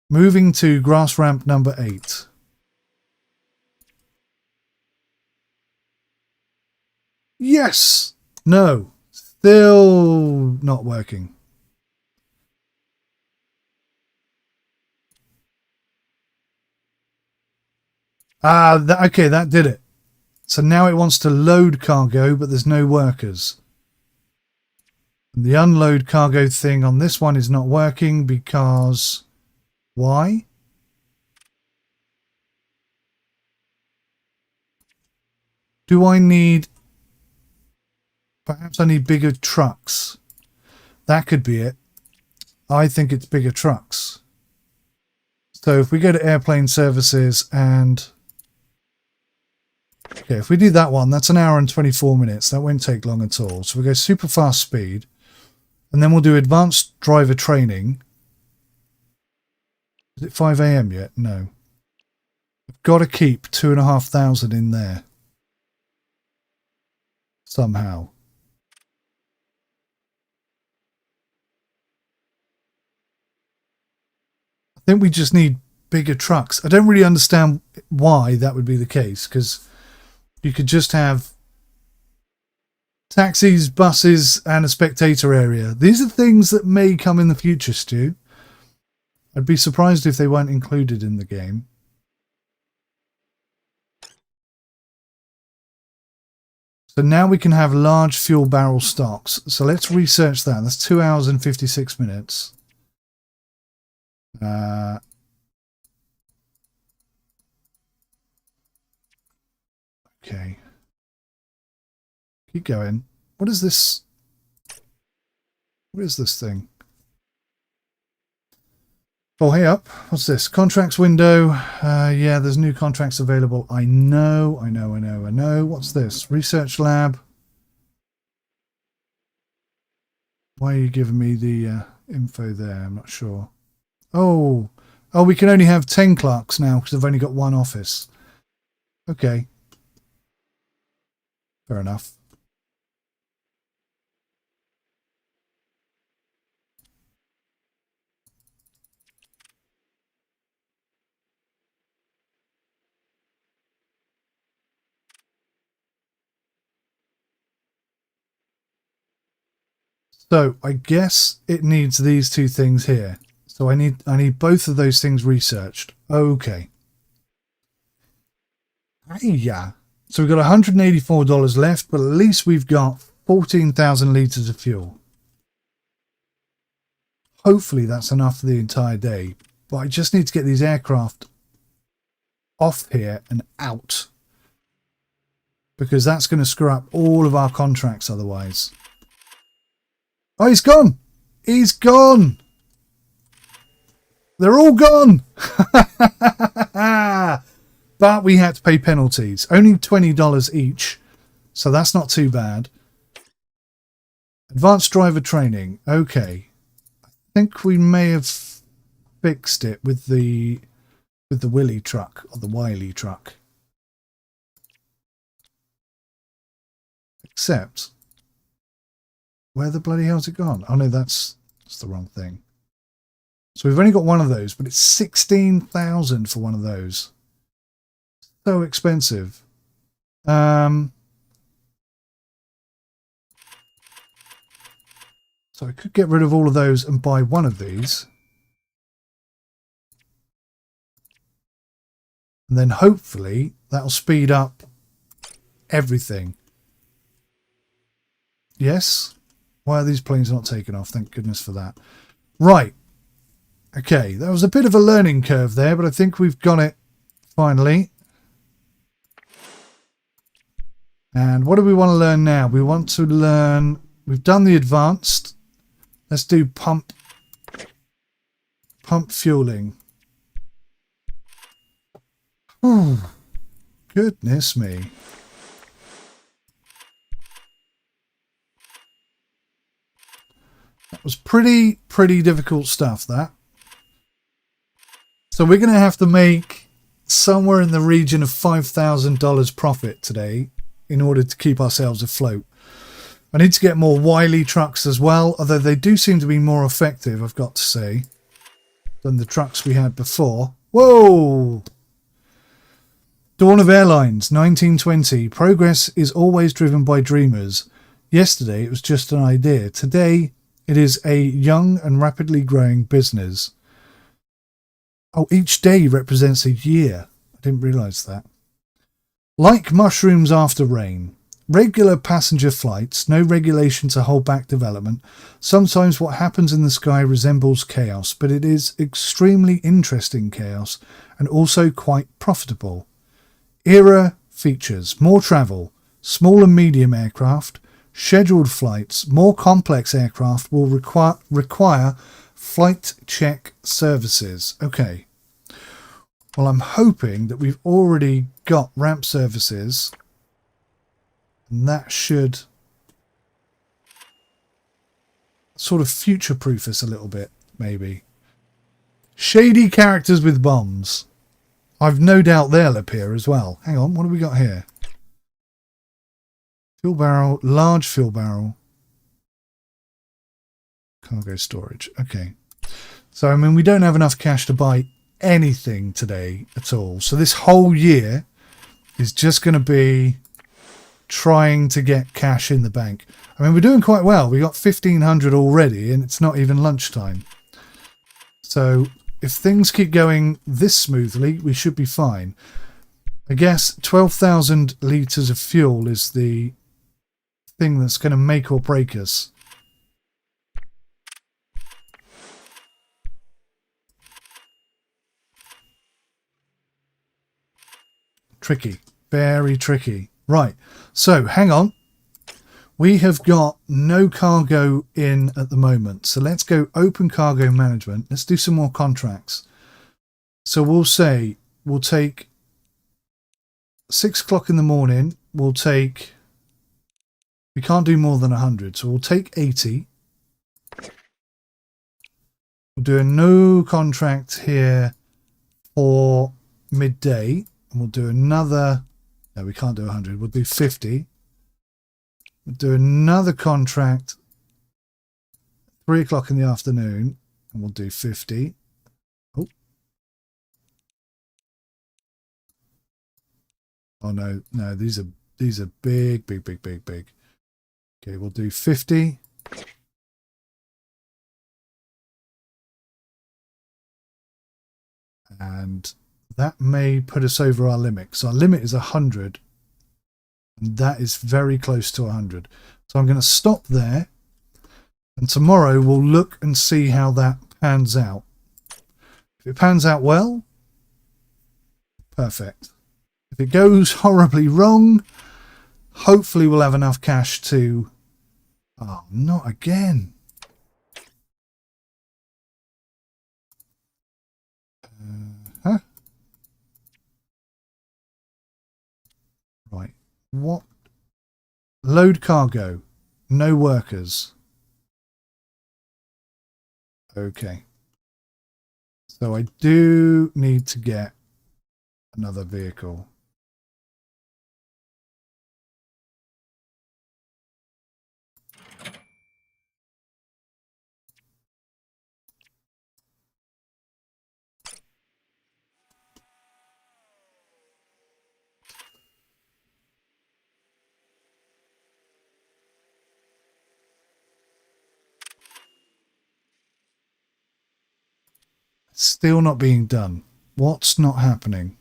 Moving to grass ramp number 8. Yes! No. Still not working. Okay, that did it. So now it wants to load cargo, but there's no workers. And the unload cargo thing on this one is not working because... Why? Do I need... Perhaps I need bigger trucks. That could be it. I think it's bigger trucks. So if we go to airplane services and... Okay, if we do that one, that's 1 hour and 24 minutes. That won't take long at all. So we go super fast speed. And then we'll do advanced driver training. Is it 5 AM yet? No. I've got to keep 2,500 in there. Somehow. I think we just need bigger trucks. I don't really understand why that would be the case, because you could just have taxis, buses, and a spectator area. These are things that may come in the future, Stu. I'd be surprised if they weren't included in the game. So now we can have large fuel barrel stocks. So let's research that. That's 2 hours and 56 minutes. Okay. Keep going. What is this? What is this thing? Oh, hey up. What's this? Contracts window. Yeah, there's new contracts available. I know. What's this? Research lab. Why are you giving me the info there? I'm not sure. Oh, we can only have 10 clerks now because I've only got one office. Okay. Fair enough. So I guess it needs these two things here. So I need both of those things researched. Okay. Yeah. So we've got $184 left, but at least we've got 14,000 litres of fuel. Hopefully that's enough for the entire day. But I just need to get these aircraft off here and out, because that's going to screw up all of our contracts otherwise. Oh, he's gone! He's gone! They're all gone! But we had to pay penalties. Only $20 each, so that's not too bad. Advanced driver training. Okay. I think we may have fixed it with the Willy truck, or the Wiley truck. Except, where the bloody hell's it gone? Oh no, that's the wrong thing. So we've only got one of those, but it's 16,000 for one of those. So expensive. So I could get rid of all of those and buy one of these. And then hopefully that'll speed up everything. Yes? Why are these planes not taking off? Thank goodness for that. Right. Okay, that was a bit of a learning curve there, but I think we've got it finally. And what do we want to learn now? We want to learn... We've done the advanced. Let's do pump fueling. Ooh, goodness me. That was pretty difficult stuff, that. So we're going to have to make somewhere in the region of $5,000 profit today in order to keep ourselves afloat. I need to get more Wiley trucks as well, although they do seem to be more effective, I've got to say. than the trucks we had before. Whoa! Dawn of Airlines, 1920. Progress is always driven by dreamers. Yesterday it was just an idea. Today it is a young and rapidly growing business. Oh, each day represents a year. I didn't realise that. Like mushrooms after rain. Regular passenger flights, no regulation to hold back development. Sometimes what happens in the sky resembles chaos, but it is extremely interesting chaos and also quite profitable. Era features more travel, small and medium aircraft, scheduled flights, more complex aircraft will require flight check services. Okay. Well, I'm hoping that we've already got ramp services. And that should sort of future-proof us a little bit, maybe. Shady characters with bombs. I've no doubt they'll appear as well. Hang on, what have we got here? Fuel barrel, large fuel barrel. Cargo storage. Okay. So, I mean, we don't have enough cash to buy anything today at all. So this whole year is just going to be trying to get cash in the bank. I mean, we're doing quite well. We got 1,500 already, and it's not even lunchtime. So if things keep going this smoothly, we should be fine. I guess 12,000 litres of fuel is the thing that's going to make or break us. Tricky. Very tricky. Right. So, hang on. We have got no cargo in at the moment. So let's go open cargo management. Let's do some more contracts. So we'll say we'll take 6 o'clock in the morning. We'll take, we can't do more than 100. So we'll take 80. We'll do a no contract here for midday. And we'll do another, no, we can't do 100. We'll do 50. We'll do another contract 3 o'clock in the afternoon, and we'll do 50. Oh. Oh no, no, these are big. Okay, we'll do 50. And that may put us over our limit. So our limit is 100. And that is very close to 100. So I'm going to stop there. And tomorrow we'll look and see how that pans out. If it pans out well, perfect. If it goes horribly wrong, hopefully we'll have enough cash to... Oh, not again. Huh? Right. What? Load cargo. No workers. Okay. So I do need to get another vehicle. Still not being done. What's not happening?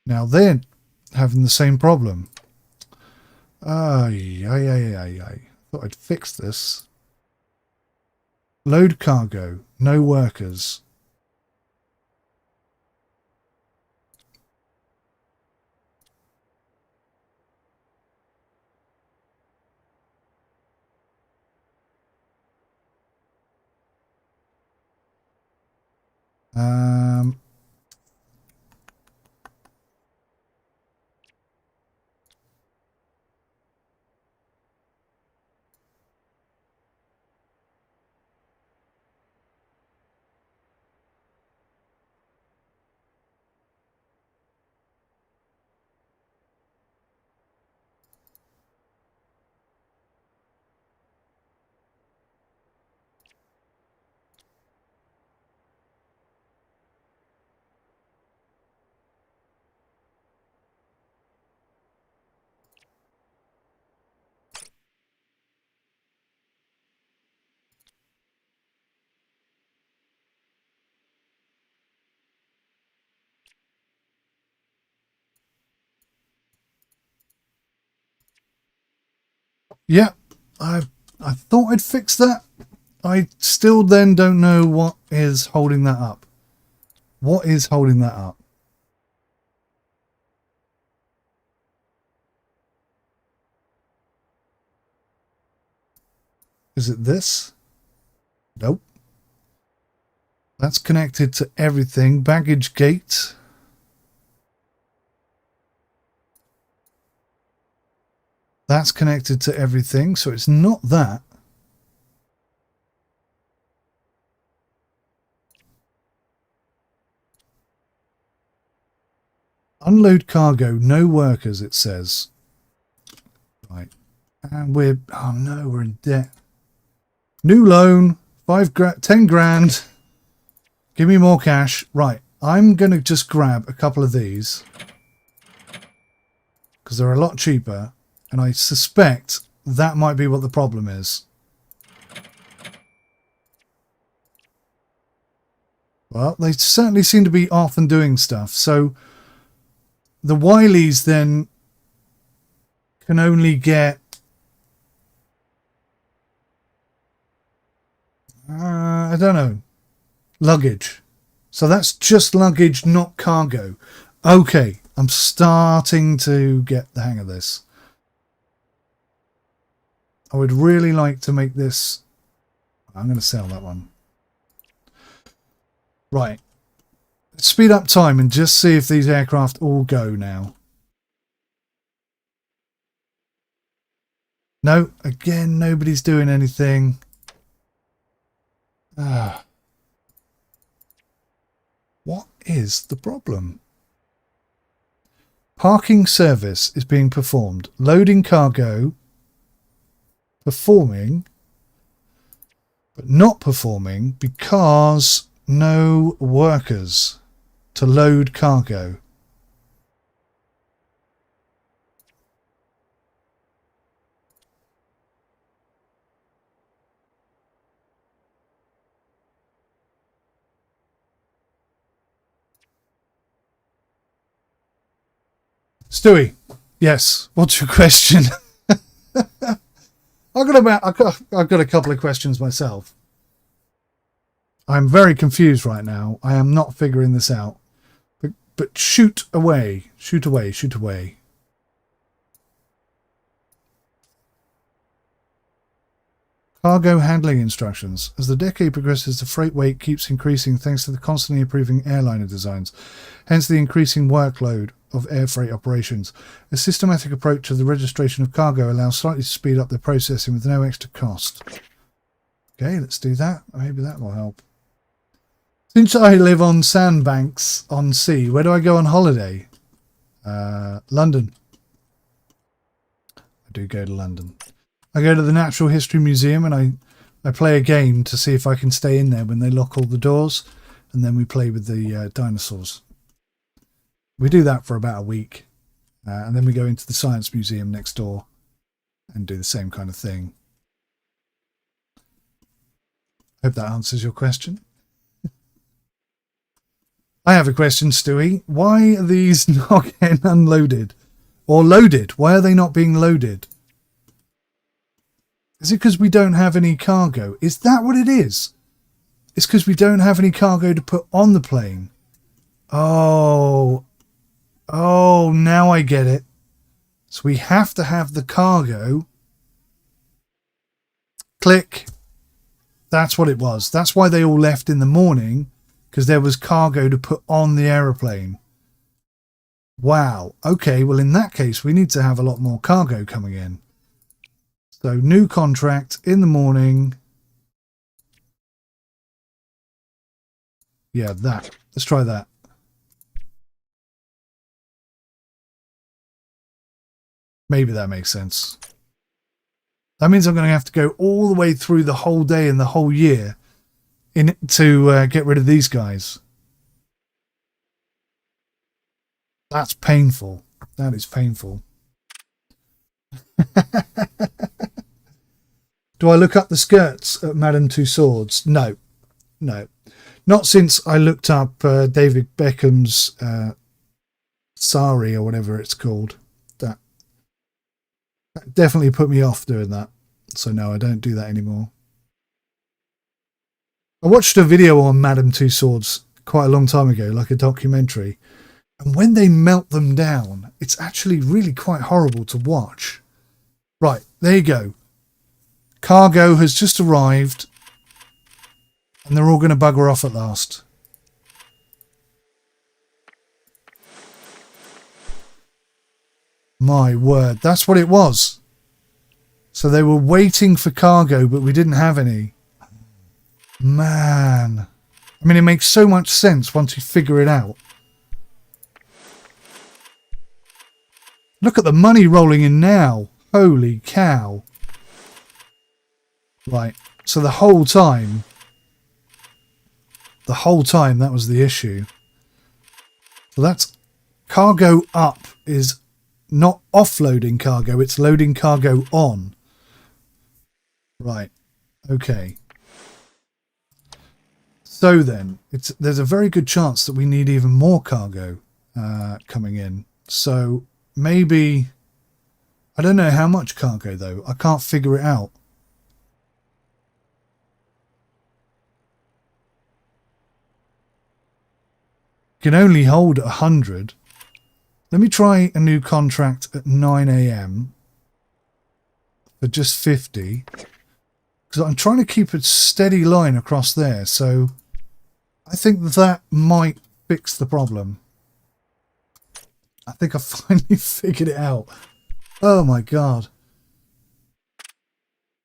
Now they're having the same problem. Ay. Thought I'd fix this. Load cargo. No workers. Yeah, I thought I'd fix that. I still then don't know what is holding that up. What is holding that up? Is it this? Nope. That's connected to everything. Baggage gate. That's connected to everything, so it's not that. Unload cargo, no workers, it says. Right. And we're, oh no, we're in debt. New loan, 10 grand. Give me more cash. Right, I'm going to just grab a couple of these because they're a lot cheaper, and I suspect that might be what the problem is. Well, they certainly seem to be off and doing stuff, so the Wileys then can only get I don't know, luggage. So that's just luggage, not cargo. Okay, I'm starting to get the hang of this. I would really like to make this... I'm going to sell that one. Right. Let's speed up time and just see if these aircraft all go now. No, again, nobody's doing anything. What is the problem? Parking service is being performed. Loading cargo. Performing. But not performing because no workers to load cargo. Stewie, yes. What's your question? I've got a couple of questions myself. I'm very confused right now. I am not figuring this out. But shoot away. Shoot away. Shoot away. Cargo handling instructions. As the decade progresses, the freight weight keeps increasing thanks to the constantly improving airliner designs, hence the increasing workload of air freight operations. A systematic approach to the registration of cargo allows slightly to speed up the processing with no extra cost. Okay, let's do that. Maybe that will help. Since I live on sandbanks on sea, where do I go on holiday? London. I do go to London. I go to the Natural History Museum and I play a game to see if I can stay in there when they lock all the doors, and then we play with the dinosaurs. We do that for about a week, and then we go into the Science Museum next door and do the same kind of thing. Hope that answers your question. I have a question, Stewie. Why are these not getting unloaded? Or loaded? Why are they not being loaded? Is it because we don't have any cargo? Is that what it is? It's because we don't have any cargo to put on the plane. Oh, now I get it. So we have to have the cargo. Click. That's what it was. That's why they all left in the morning, because there was cargo to put on the aeroplane. Wow. Okay, well, in that case, we need to have a lot more cargo coming in. So, new contract in the morning. Yeah, that. Let's try that. Maybe that makes sense. That means I'm going to have to go all the way through the whole day and the whole year to get rid of these guys. That's painful. That is painful. Do I look up the skirts at Madame Tussauds? No. No. Not since I looked up David Beckham's sari or whatever it's called. That definitely put me off doing that. So no, I don't do that anymore. I watched a video on Madame Two Swords quite a long time ago, like a documentary. And when they melt them down, it's actually really quite horrible to watch. Right, there you go. Cargo has just arrived. And they're all going to bugger off at last. My word, that's what it was. So they were waiting for cargo, but we didn't have any. Man. I mean, it makes so much sense once you figure it out. Look at the money rolling in now. Holy cow. Right, so the whole time that was the issue. So that's cargo up is not offloading cargo, it's loading cargo on. Right, okay. So then, there's a very good chance that we need even more cargo coming in. So maybe, I don't know how much cargo though. I can't figure it out. Can only hold 100. Let me try a new contract at 9 AM for just 50. Because I'm trying to keep a steady line across there. So I think that might fix the problem. I think I finally figured it out. Oh my God.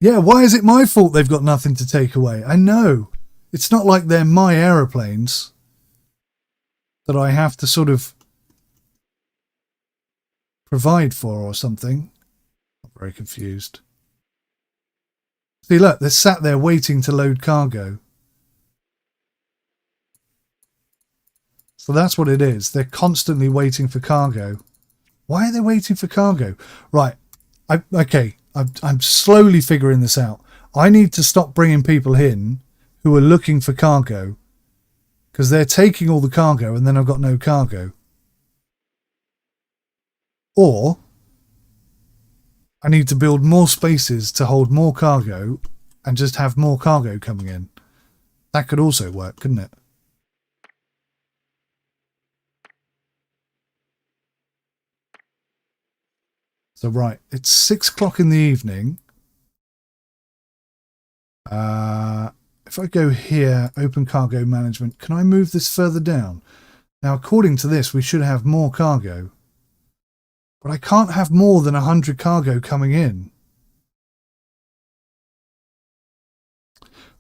Yeah, why is it my fault they've got nothing to take away? I know. It's not like they're my aeroplanes that I have to sort of provide for or something. I'm very confused. See, look, they're sat there waiting to load cargo. So that's what it is. They're constantly waiting for cargo. Why are they waiting for cargo? Right. I'm slowly figuring this out. I need to stop bringing people in who are looking for cargo because they're taking all the cargo and then I've got no cargo. Or I need to build more spaces to hold more cargo and just have more cargo coming in. That could also work, couldn't it? So right, it's 6 o'clock in the evening. If I go here, open cargo management, can I move this further down? Now, according to this, we should have more cargo. But I can't have more than 100 cargo coming in.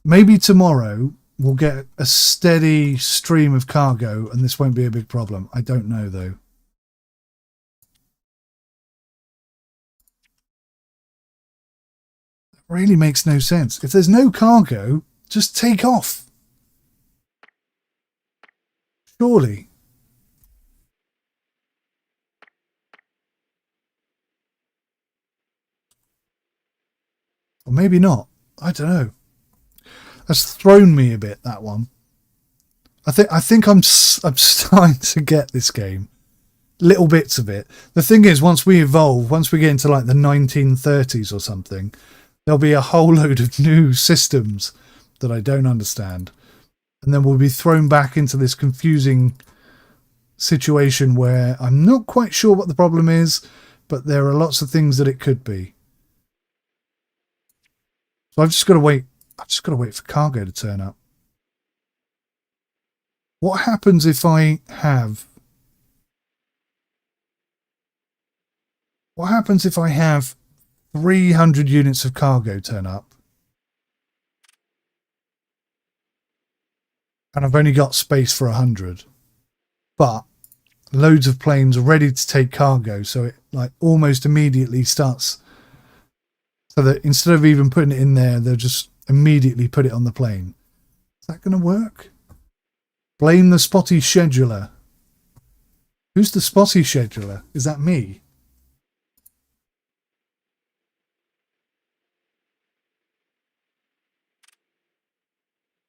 Maybe tomorrow we'll get a steady stream of cargo and this won't be a big problem. I don't know, though. That really makes no sense. If there's no cargo, just take off. Surely. Or maybe not. I don't know. That's thrown me a bit, that one. I think I'm starting to get this game. Little bits of it. The thing is, once we evolve, once we get into like the 1930s or something, there'll be a whole load of new systems that I don't understand. And then we'll be thrown back into this confusing situation where I'm not quite sure what the problem is, but there are lots of things that it could be. So I've just got to wait. I've just got to wait for cargo to turn up. What happens if I have... What happens if I have 300 units of cargo turn up? And I've only got space for 100. But loads of planes are ready to take cargo, so it like almost immediately starts... So that instead of even putting it in there, they'll just immediately put it on the plane. Is that going to work? Blame the spotty scheduler. Who's the spotty scheduler? Is that me?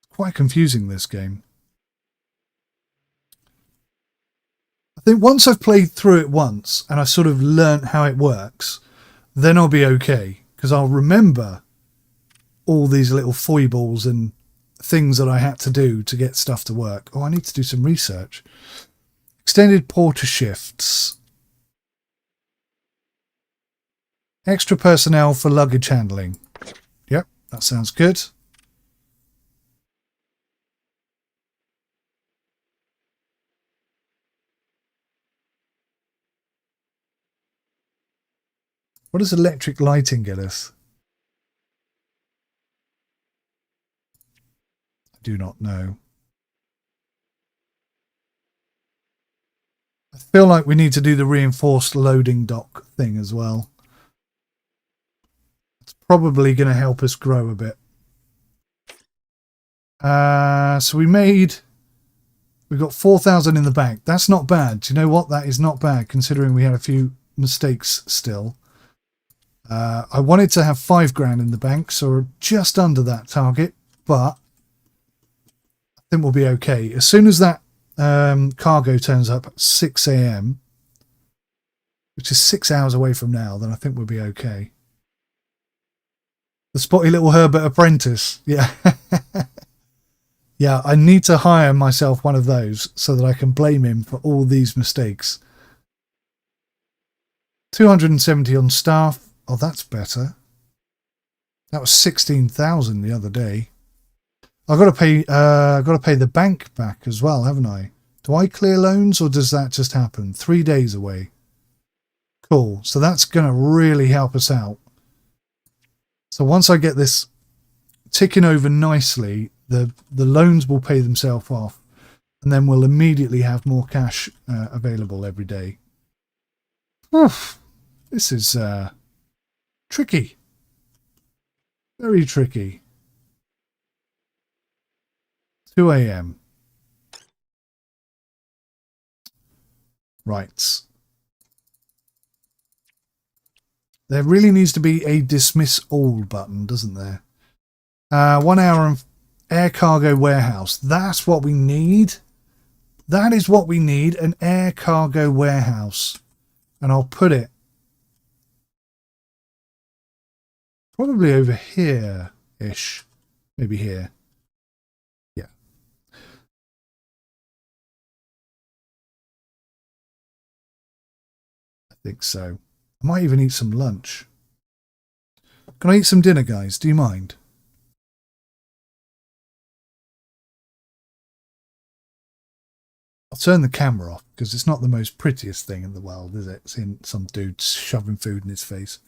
Quite confusing, this game. I think once I've played through it once and I sort of learnt how it works, then I'll be okay, because I'll remember all these little foibles and things that I had to do to get stuff to work. Oh, I need to do some research. Extended porter shifts. Extra personnel for luggage handling. Yep, that sounds good. What does electric lighting get us? I do not know. I feel like we need to do the reinforced loading dock thing as well. It's probably going to help us grow a bit. So we've got 4,000 in the bank. That's not bad. Do you know what? That is not bad considering we had a few mistakes still. I wanted to have 5 grand in the bank, so we're just under that target, but I think we'll be okay. As soon as that cargo turns up at 6 a.m., which is 6 hours away from now, then I think we'll be okay. The spotty little Herbert apprentice. Yeah. Yeah, I need to hire myself one of those so that I can blame him for all these mistakes. 270 on staff. Oh, that's better. That was 16,000 the other day. I've got to pay the bank back as well, haven't I? Do I clear loans or does that just happen? 3 days away. Cool. So that's going to really help us out. So once I get this ticking over nicely, the loans will pay themselves off, and then we'll immediately have more cash available every day. Oof, this is tricky. Very tricky. 2 a.m. Right. There really needs to be a dismiss all button, doesn't there? 1 hour and air cargo warehouse. That's what we need. That is what we need, an air cargo warehouse. And I'll put it probably over here-ish. Maybe here. Yeah. I think so. I might even eat some lunch. Can I eat some dinner, guys? Do you mind? I'll turn the camera off because it's not the most prettiest thing in the world, is it? Seeing some dude shoving food in his face.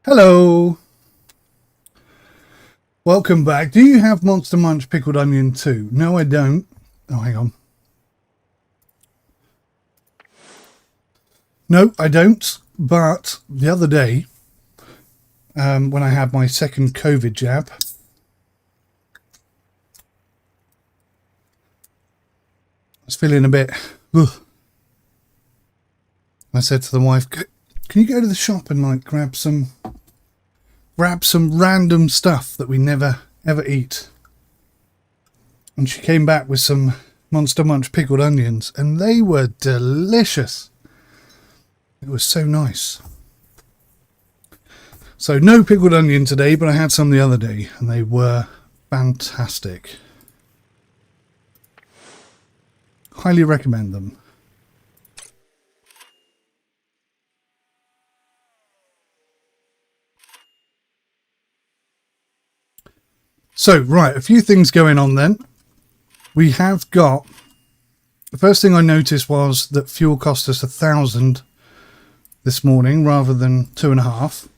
Hello. Welcome back. Do you have Monster Munch Pickled Onion too? No, I don't. Oh, hang on. No, I don't. But the other day, when I had my second COVID jab, I was feeling a bit... Ugh. I said to the wife, can you go to the shop and like grab some random stuff that we never ever eat? And she came back with some Monster Munch pickled onions, and they were delicious. It was so nice. So no pickled onion today, but I had some the other day, and they were fantastic. Highly recommend them. So, right, a few things going on then. We have got... The first thing I noticed was that fuel cost us 1,000 this morning rather than 2.5.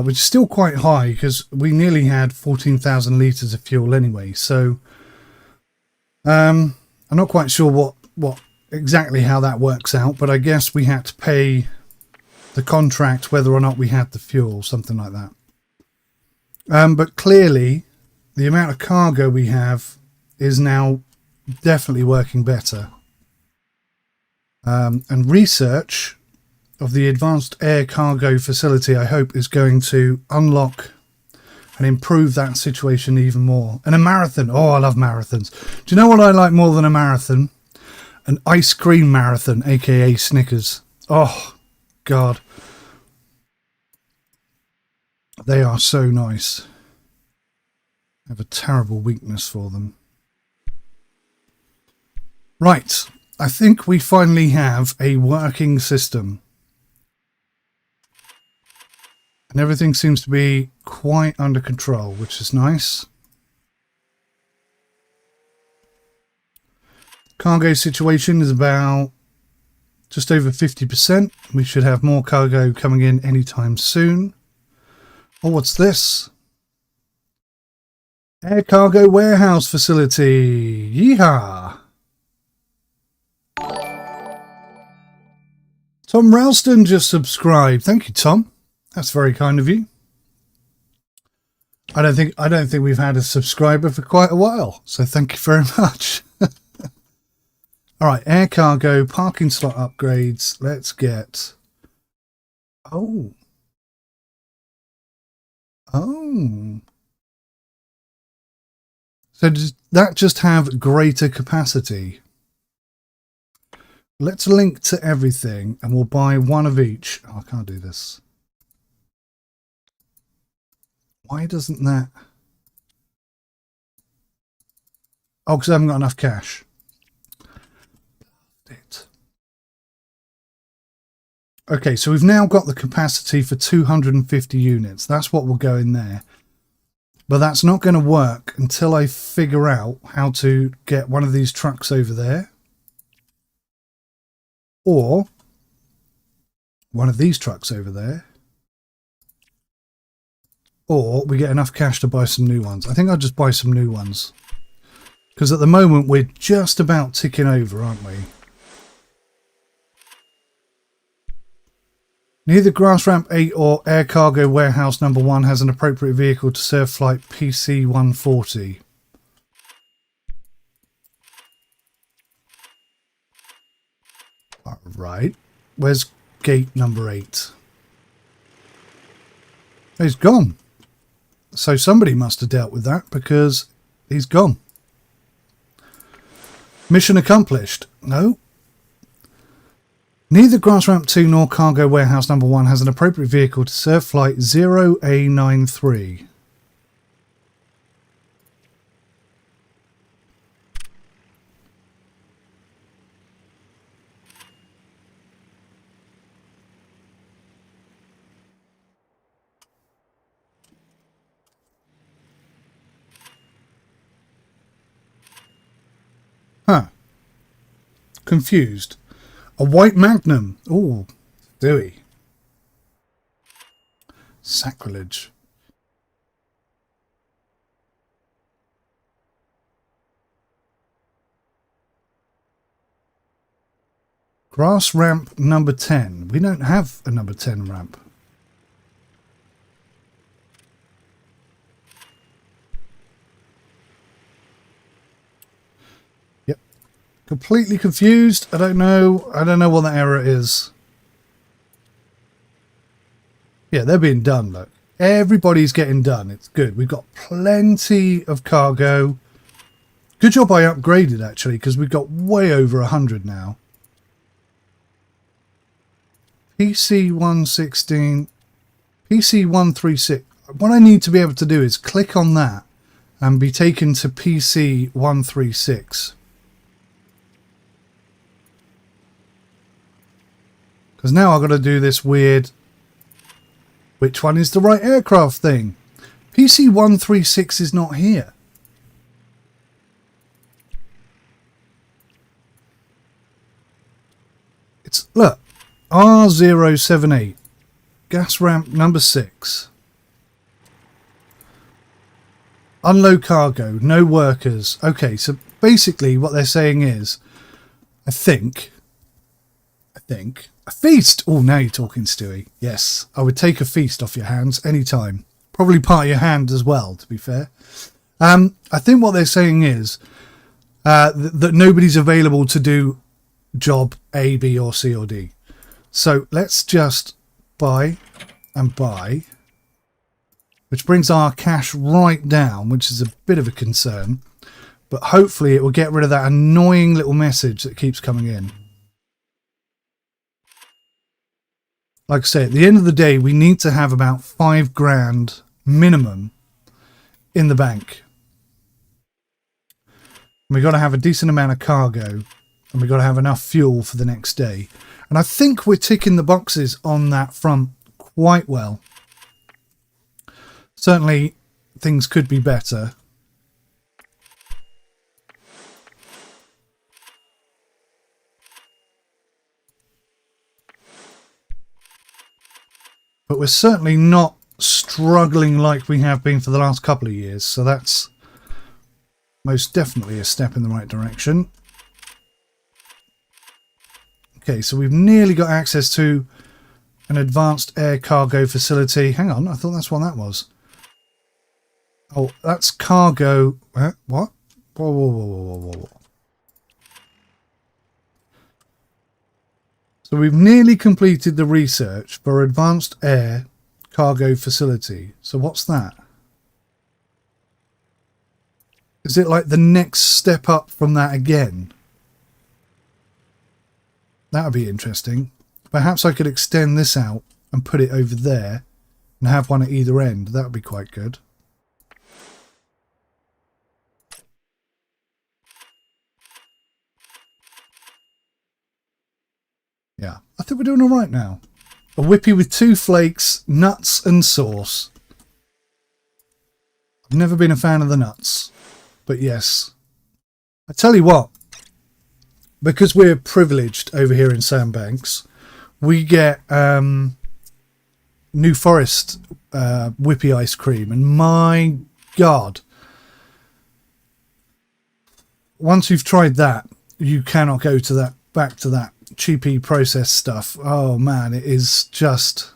Which is still quite high because we nearly had 14,000 litres of fuel anyway. So, I'm not quite sure what exactly how that works out, but I guess we had to pay the contract whether or not we had the fuel, something like that. But clearly, the amount of cargo we have is now definitely working better. And research of the Advanced Air Cargo Facility, I hope, is going to unlock and improve that situation even more. And a marathon. Oh, I love marathons. Do you know what I like more than a marathon? An ice cream marathon, aka Snickers. Oh, God. They are so nice. I have a terrible weakness for them. Right, I think we finally have a working system. And everything seems to be quite under control, which is nice. Cargo situation is about just over 50%. We should have more cargo coming in anytime soon. Oh, what's this? Air Cargo Warehouse Facility. Yeehaw! Tom Ralston just subscribed. Thank you, Tom. That's very kind of you. I don't think we've had a subscriber for quite a while, so thank you very much. All right, air cargo, parking slot upgrades. Let's get... Oh. So does that just have greater capacity? Let's link to everything and we'll buy one of each. Oh, I can't do this. Why doesn't that... Oh, because I haven't got enough cash. Okay, so we've now got the capacity for 250 units. That's what will go in there. But that's not going to work until I figure out how to get one of these trucks over there. Or one of these trucks over there. Or we get enough cash to buy some new ones. I think I'll just buy some new ones. Because at the moment we're just about ticking over, aren't we? Neither Grass Ramp 8 or Air Cargo Warehouse number 1 has an appropriate vehicle to serve flight PC-140. Alright. Where's gate number 8? He's gone. So somebody must have dealt with that because he's gone. Mission accomplished. No. Neither Grass Ramp 2 nor Cargo Warehouse number 1 has an appropriate vehicle to serve flight 0A93. Huh. Confused. A white Magnum. Ooh, Dewey. Sacrilege. Grass ramp number 10. We don't have a number 10 ramp. Yep. Completely confused. I don't know what that error is. Yeah, they're being done, look. Everybody's getting done. It's good. We've got plenty of cargo. Good job I upgraded, actually, because we've got way over 100 now. PC 116, PC 136. What I need to be able to do is click on that and be taken to PC 136. Because now I've got to do this weird, which one is the right aircraft thing. PC 136 is not here. It's, look. R078, gas ramp number 6. Unload cargo, no workers. Okay, so basically what they're saying is, I think, a feast. Oh, now you're talking, Stewie. Yes, I would take a feast off your hands anytime. Probably part of your hand as well, to be fair. I think what they're saying is that nobody's available to do job A, B, or C, or D. So let's just buy and buy, which brings our cash right down, which is a bit of a concern. But hopefully it will get rid of that annoying little message that keeps coming in. Like I say, at the end of the day, we need to have about £5,000 minimum in the bank. We've got to have a decent amount of cargo, and we've got to have enough fuel for the next day. And I think we're ticking the boxes on that front quite well. Certainly, things could be better. But we're certainly not struggling like we have been for the last couple of years. So that's most definitely a step in the right direction. Okay, so we've nearly got access to an advanced air cargo facility. Hang on, I thought that's what that was. Oh, that's cargo. What? Whoa, whoa, whoa, whoa, whoa, whoa. So we've nearly completed the research for advanced air cargo facility. So what's that? Is it like the next step up from that again? That would be interesting. Perhaps I could extend this out and put it over there and have one at either end. That would be quite good. Yeah, I think we're doing all right now. A whippy with 2 flakes, nuts and sauce. I've never been a fan of the nuts, but yes. I tell you what, because we're privileged over here in Sandbanks, we get New Forest whippy ice cream, and my God, once you've tried that, you cannot go to that back to that cheapy processed stuff. Oh man, it is just,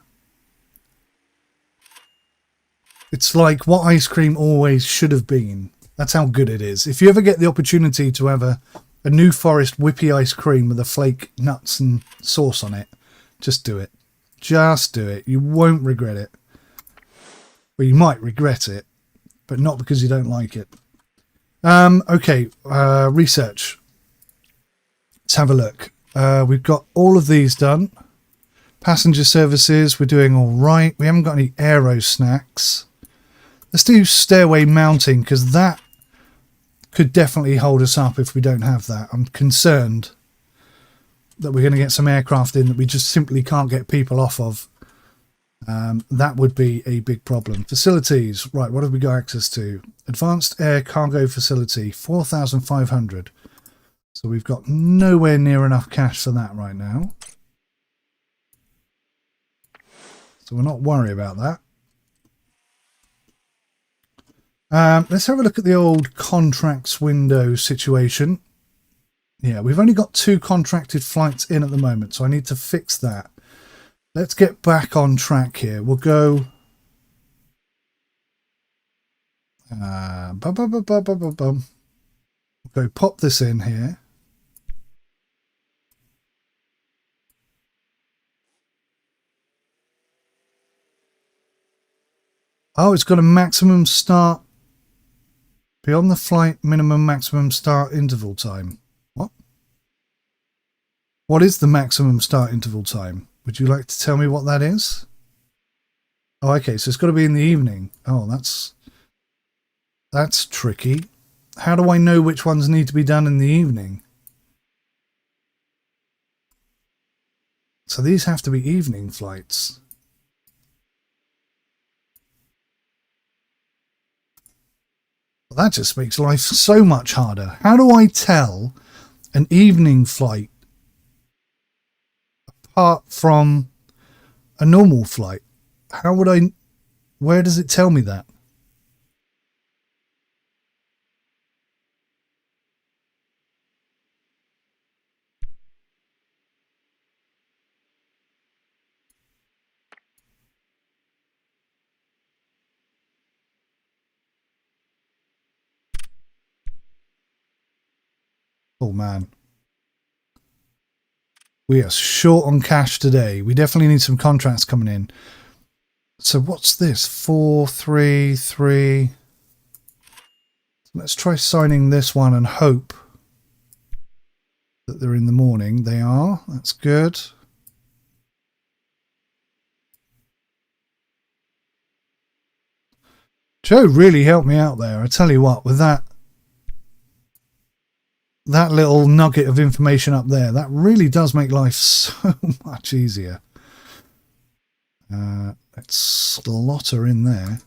it's like what ice cream always should have been. That's how good it is. If you ever get the opportunity to have a New Forest whippy ice cream with a flake nuts and sauce on it, just do it. Just do it. You won't regret it. Well, you might regret it, but not because you don't like it. Okay, research. Let's have a look. We've got all of these done. Passenger services, we're doing all right. We haven't got any aero snacks. Let's do stairway mounting, because that could definitely hold us up if we don't have that. I'm concerned that we're going to get some aircraft in that we just simply can't get people off of. That would be a big problem. Facilities. Right, what have we got access to? Advanced Air Cargo Facility, 4,500. So we've got nowhere near enough cash for that right now. So we're not worried about that. Let's have a look at the old contracts window situation. Yeah, we've only got 2 contracted flights in at the moment, so I need to fix that. Let's get back on track here. We'll go... We'll go pop this in here. Oh, it's got a maximum start beyond the flight minimum maximum start interval time. What? What is the maximum start interval time? Would you like to tell me what that is? Oh, okay, so it's got to be in the evening. Oh, that's tricky. How do I know which ones need to be done in the evening? So these have to be evening flights. Well, that just makes life so much harder. How do I tell an evening flight apart from a normal flight? How would I... Where does it tell me that? Oh, man. We are short on cash today. We definitely need some contracts coming in. So what's this? 433. Let's try signing this one and hope that they're in the morning. They are. That's good. Joe really helped me out there. I tell you what, with that little nugget of information up there, that really does make life so much easier. Let's slot her in there.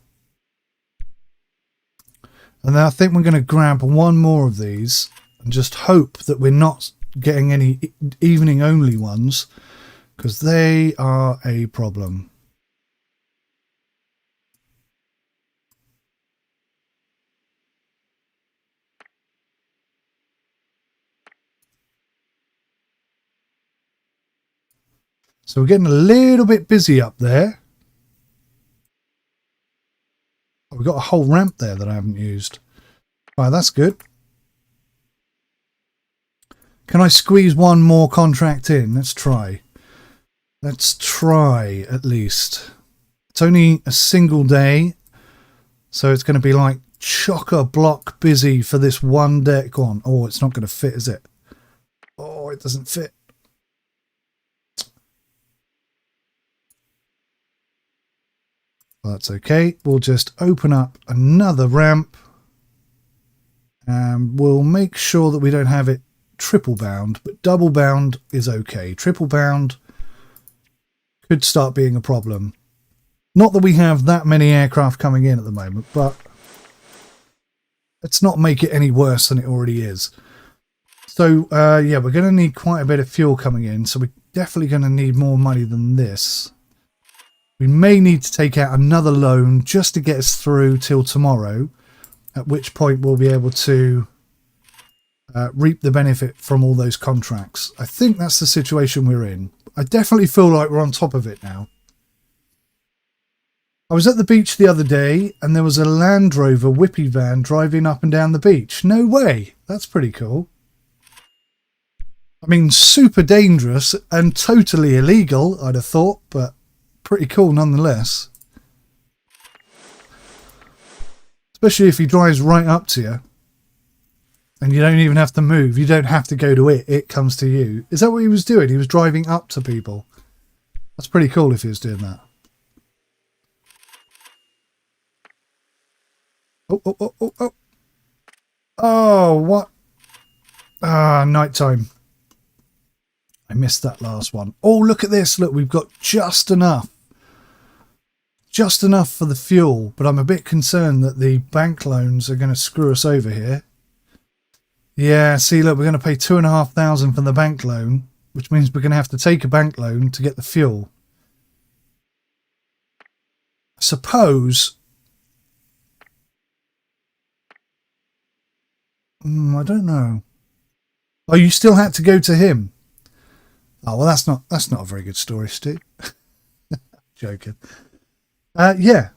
And then I think we're going to grab one more of these and just hope that we're not getting any evening only ones, because they are a problem. So we're getting a little bit busy up there. Oh, we've got a whole ramp there that I haven't used. Right, that's good. Can I squeeze one more contract in? Let's try. Let's try at least. It's only a single day, so it's going to be like chock-a-block busy for this one deck. Go on. Oh, it's not going to fit, is it? Oh, it doesn't fit. Well, that's okay. We'll just open up another ramp and we'll make sure that we don't have it triple bound, but double bound is okay. Triple bound could start being a problem. Not that we have that many aircraft coming in at the moment, but let's not make it any worse than it already is. So, yeah, we're going to need quite a bit of fuel coming in, so we're definitely going to need more money than this. We may need to take out another loan just to get us through till tomorrow, at which point we'll be able to reap the benefit from all those contracts. I think that's the situation we're in. I definitely feel like we're on top of it now. I was at the beach the other day and there was a Land Rover whippy van driving up and down the beach. No way. That's pretty cool. I mean, super dangerous and totally illegal, I'd have thought, but pretty cool nonetheless. Especially if he drives right up to you and you don't even have to move. You don't have to go to it. It comes to you. Is that what he was doing? He was driving up to people. That's pretty cool if he was doing that. Oh, oh, oh, oh, oh. Oh, what? Ah, nighttime. I missed that last one. Oh, look at this. Look, we've got just enough. Just enough for the fuel, but I'm a bit concerned that the bank loans are going to screw us over here. Yeah, see, look, we're going to pay $2,500 for the bank loan, which means we're going to have to take a bank loan to get the fuel. I suppose I don't know. Oh, you still had to go to him? Oh, well, that's not a very good story, Stu. Joking. Yeah.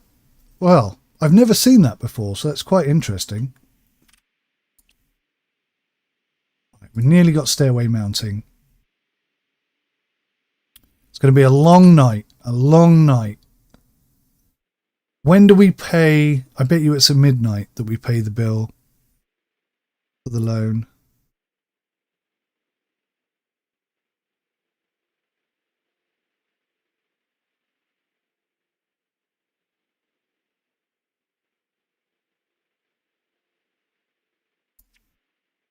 Well, I've never seen that before, so that's quite interesting. Right, we nearly got stairway mounting. It's going to be a long night. A long night. When do we pay? I bet you it's at midnight that we pay the bill for the loan.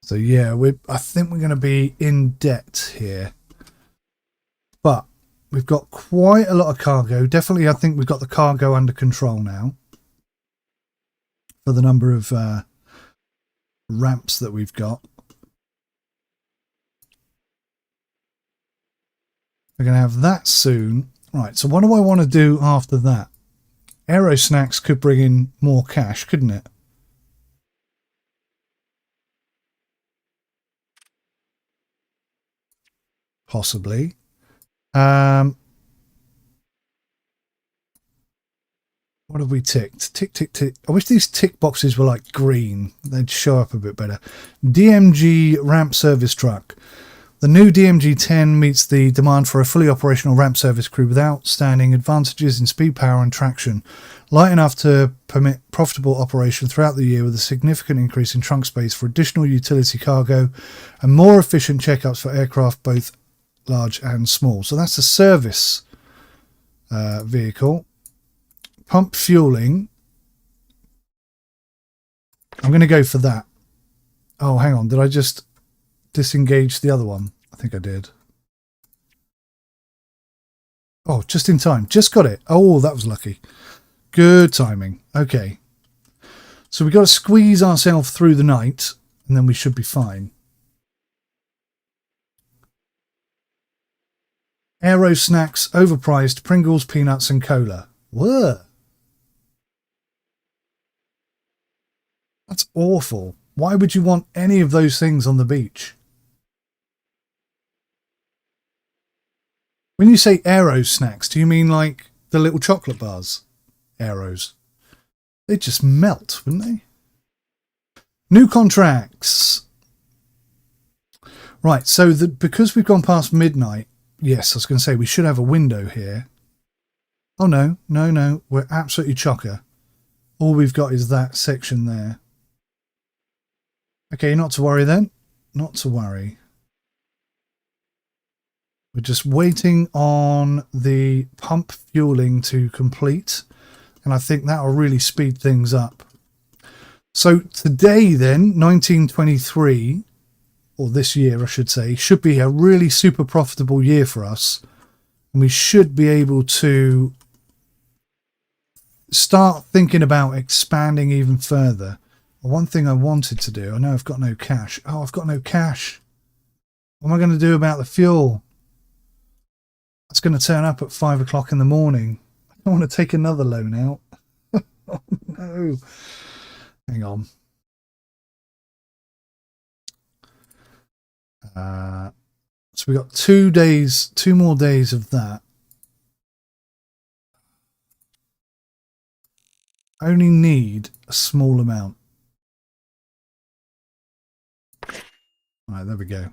So yeah, I think we're going to be in debt here. But we've got quite a lot of cargo. Definitely, I think we've got the cargo under control now for the number of ramps that we've got. We're going to have that soon. Right, so what do I want to do after that? Aero Snacks could bring in more cash, couldn't it? Possibly. What have we ticked? Tick, tick, tick. I wish these tick boxes were like green. They'd show up a bit better. DMG ramp service truck. The new DMG 10 meets the demand for a fully operational ramp service crew with outstanding advantages in speed, power and traction. Light enough to permit profitable operation throughout the year with a significant increase in trunk space for additional utility cargo and more efficient checkups for aircraft both large and small. So that's a service vehicle. Pump fueling. I'm going to go for that. Oh, hang on. Did I just disengage the other one? I think I did. Oh, just in time. Just got it. Oh, that was lucky. Good timing. Okay. So we've got to squeeze ourselves through the night and then we should be fine. Aero Snacks, overpriced, Pringles, peanuts and cola. Whoa. That's awful. Why would you want any of those things on the beach? When you say Aero Snacks, do you mean like the little chocolate bars? Aeros. They'd just melt, wouldn't they? New contracts. Right, so because we've gone past midnight, yes, I was going to say we should have a window here. Oh, no, no, no. We're absolutely chocker. All we've got is that section there. Okay, not to worry then. Not to worry. We're just waiting on the pump fueling to complete. And I think that will really speed things up. So today then, 1923, or this year I should say, should be a really super profitable year for us. And we should be able to start thinking about expanding even further. One thing I wanted to do, I know I've got no cash. Oh, I've got no cash. What am I going to do about the fuel? That's going to turn up at 5 o'clock in the morning. I don't want to take another loan out. Oh, no. Hang on. So we got 2 days, 2 more days of that. I only need a small amount. All right, there we go.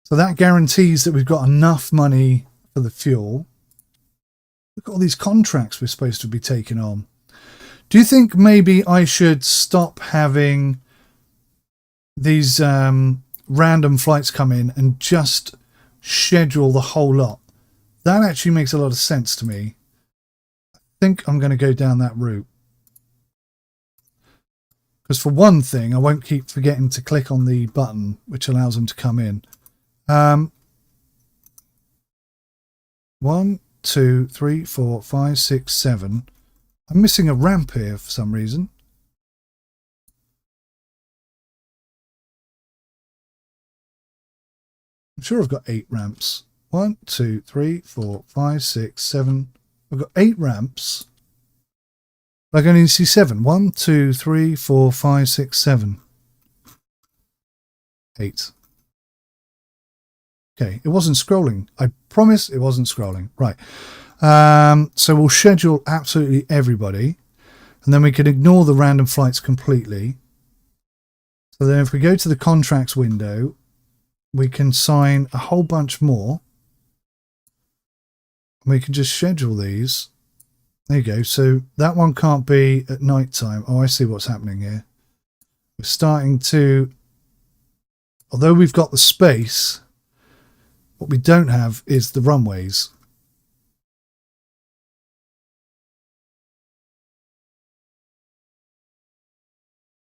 So that guarantees that we've got enough money for the fuel. Look at all these contracts we're supposed to be taking on. Do you think maybe I should stop having these random flights come in and just schedule the whole lot? That actually makes a lot of sense to me. I think I'm going to go down that route. Because for one thing, I won't keep forgetting to click on the button, which allows them to come in. 1, 2, 3, 4, 5, 6, 7. I'm missing a ramp here for some reason. I'm sure I've got 8 ramps. 1, 2, 3, 4, 5, 6, 7. I've got 8 ramps. I can only see 7. 1, 2, 3, 4, 5, 6, 7. 8. Okay, it wasn't scrolling. I promise it wasn't scrolling. Right. So we'll schedule absolutely everybody, and then we can ignore the random flights completely. So then if we go to the contracts window, we can sign a whole bunch more. We can just schedule these. There you go. So that one can't be at night time. Oh, I see what's happening here. We're starting to, although we've got the space, what we don't have is the runways.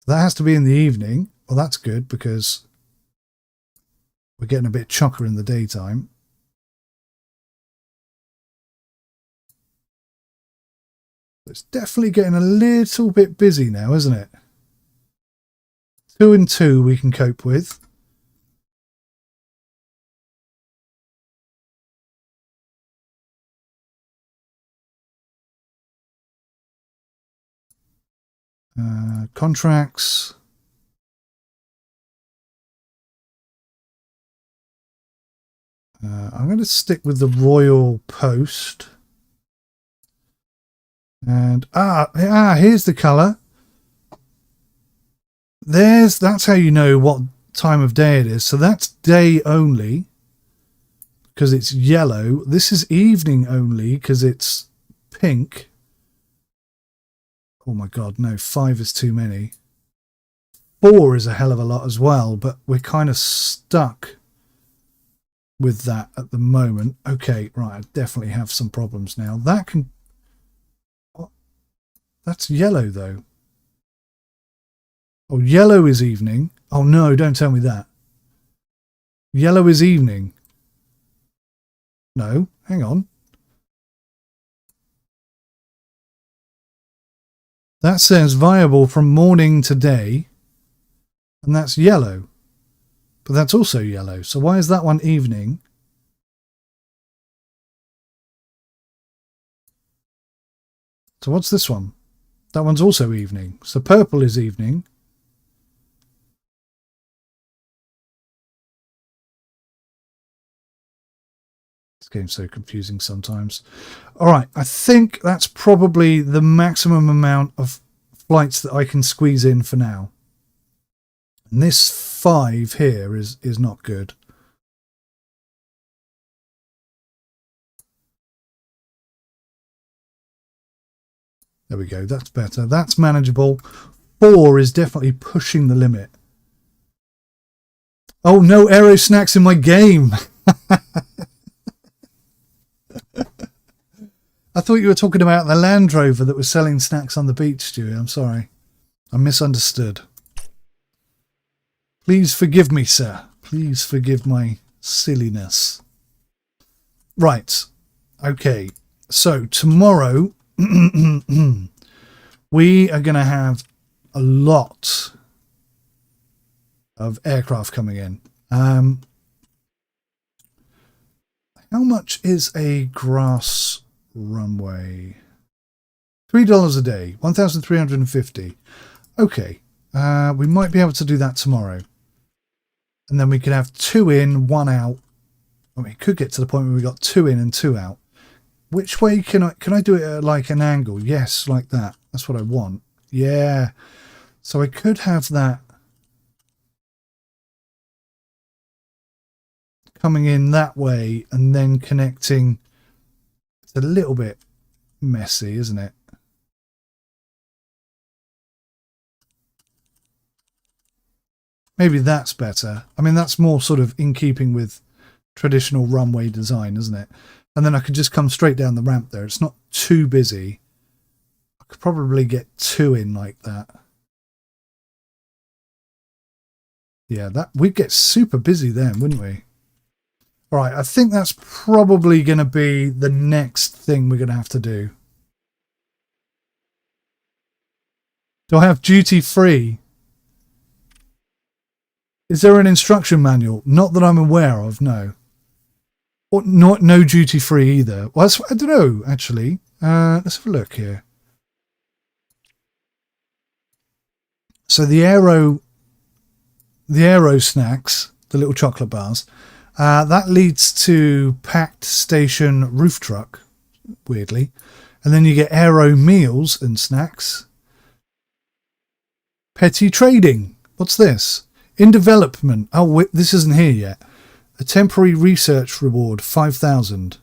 That has to be in the evening. Well, that's good because we're getting a bit chocker in the daytime. It's definitely getting a little bit busy now, isn't it? 2 and 2 we can cope with. Contracts. I'm going to stick with the Royal Post. And here's the colour. That's how you know what time of day it is. So that's day only because it's yellow. This is evening only because it's pink. Oh my god, no, 5 is too many. 4 is a hell of a lot as well, but we're kind of stuck with that at the moment. Okay, right, I definitely have some problems now. That can... What? That's yellow though. Oh, yellow is evening. Oh no, don't tell me that. Yellow is evening. No, hang on. That says viable from morning to day, and that's yellow. But that's also yellow. So why is that one evening? So what's this one? That one's also evening. So purple is evening. This game's so confusing sometimes. All right, I think that's probably the maximum amount of flights that I can squeeze in for now. And this 5 here is not good. There we go. That's better. That's manageable. 4 is definitely pushing the limit. Oh, no Aero Snacks in my game. I thought you were talking about the Land Rover that was selling snacks on the beach, Stewie. I'm sorry. I misunderstood. Please forgive me, sir. Please forgive my silliness. Right. Okay. So tomorrow we are going to have a lot of aircraft coming in. How much is a grass runway? $3 a day, 1,350. Okay, we might be able to do that tomorrow, and then we could have 2 in, 1 out. I mean, it could get to the point where we got 2 in and 2 out. Which way can I do it at like an angle? Yes, like that. That's what I want. Yeah. So I could have that coming in that way and then connecting. It's a little bit messy, isn't it? Maybe that's better. I mean, that's more sort of in keeping with traditional runway design, isn't it? And then I could just come straight down the ramp there. It's not too busy. I could probably get 2 in like that. Yeah, we'd get super busy then, wouldn't we? All right, I think that's probably going to be the next thing we're going to have to do. Do I have duty free? Is there an instruction manual? Not that I'm aware of, no. Or no duty free either. Well, I don't know, actually. Let's have a look here. So the Aero the Aero snacks, the little chocolate bars, that leads to packed station roof truck, weirdly. And then you get Aero meals and snacks. Petty trading. What's this? In development. Oh, wait, this isn't here yet. A temporary research reward, 5,000.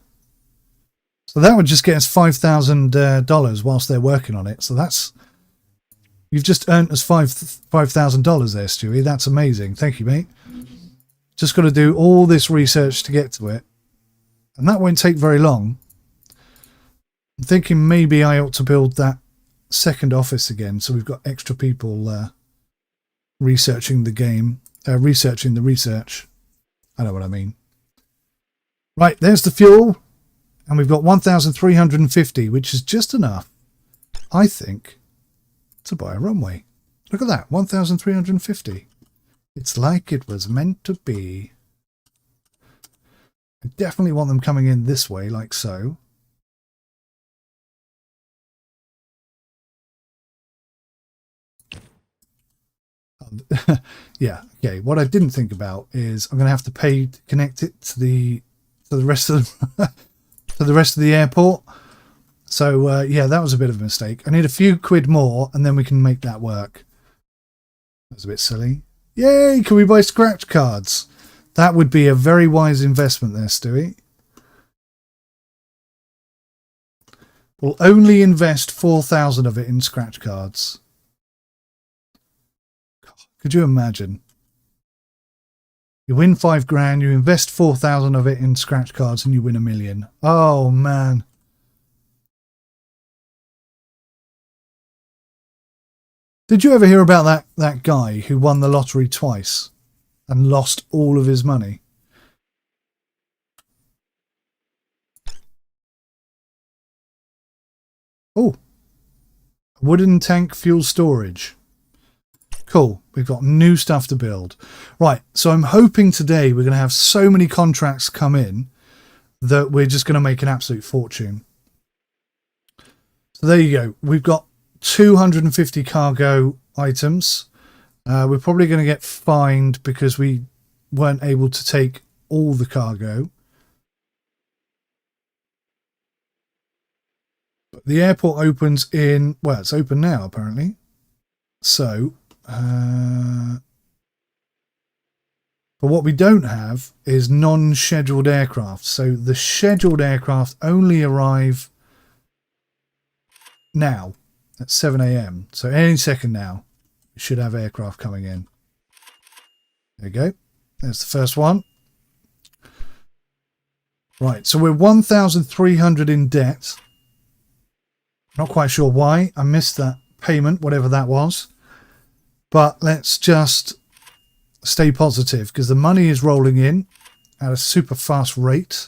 So that would just get us $5,000 whilst they're working on it. So that's... You've just earned us $5,000 there, Stewie. That's amazing. Thank you, mate. Just got to do all this research to get to it. And that won't take very long. I'm thinking maybe I ought to build that second office again, so we've got extra people researching the game, researching the research. I know what I mean. Right, there's the fuel, and we've got 1,350, which is just enough, I think, to buy a runway. Look at that, 1,350. It's like it was meant to be. I definitely want them coming in this way, like so. Yeah, okay. What I didn't think about is I'm going to have to pay to connect it to the rest of the, to the rest of the airport. So yeah, that was a bit of a mistake. I need a few quid more, and then we can make that work. That was a bit silly. Yay! Can we buy scratch cards? That would be a very wise investment there, Stewie. We'll only invest 4,000 of it in scratch cards. Could you imagine? You win 5 grand, you invest 4,000 of it in scratch cards, and you win $1 million. Oh, man. Did you ever hear about that guy who won the lottery twice and lost all of his money? Oh. Wooden tank fuel storage. Cool. We've got new stuff to build. Right. So I'm hoping today we're going to have so many contracts come in that we're just going to make an absolute fortune. So there you go. We've got 250 cargo items. We're probably going to get fined because we weren't able to take all the cargo. But the airport opens in... Well, it's open now, apparently. So... but what we don't have is non-scheduled aircraft. So the scheduled aircraft only arrive now at 7 a.m. So any second now, we should have aircraft coming in. There you go. There's the first one. Right, so we're 1,300 in debt. Not quite sure why. I missed that payment, whatever that was. But let's just stay positive because the money is rolling in at a super fast rate.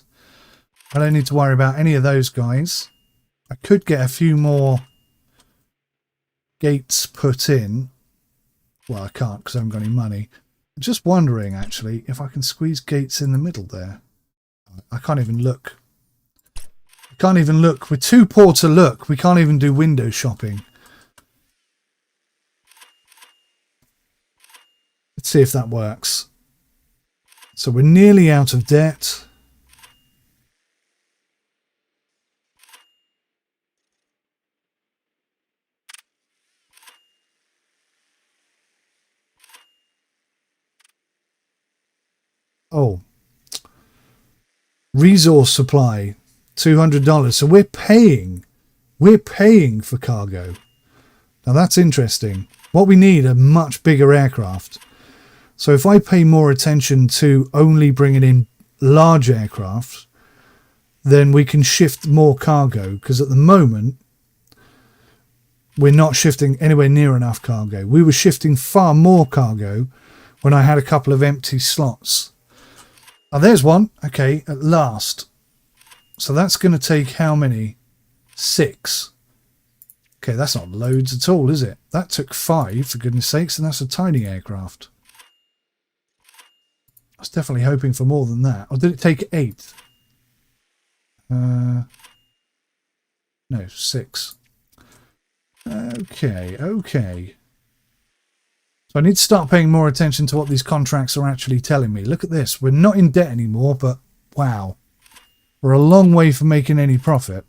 I don't need to worry about any of those guys. I could get a few more gates put in. Well, I can't because I haven't got any money. I'm just wondering, actually, if I can squeeze gates in the middle there. I can't even look. I can't even look. We're too poor to look. We can't even do window shopping. Let's see if that works. So we're nearly out of debt. Oh. Resource supply, $200. So we're paying for cargo. Now that's interesting. What we need are much bigger aircraft. So if I pay more attention to only bringing in large aircraft, then we can shift more cargo, because at the moment we're not shifting anywhere near enough cargo. We were shifting far more cargo when I had a couple of empty slots. Oh, there's one. Okay, at last. So that's going to take how many? 6. Okay, that's not loads at all, is it? That took 5, for goodness sakes, and that's a tiny aircraft. I was definitely hoping for more than that. Or did it take 8? No, 6. Okay. So I need to start paying more attention to what these contracts are actually telling me. Look at this. We're not in debt anymore, but wow. We're a long way from making any profit.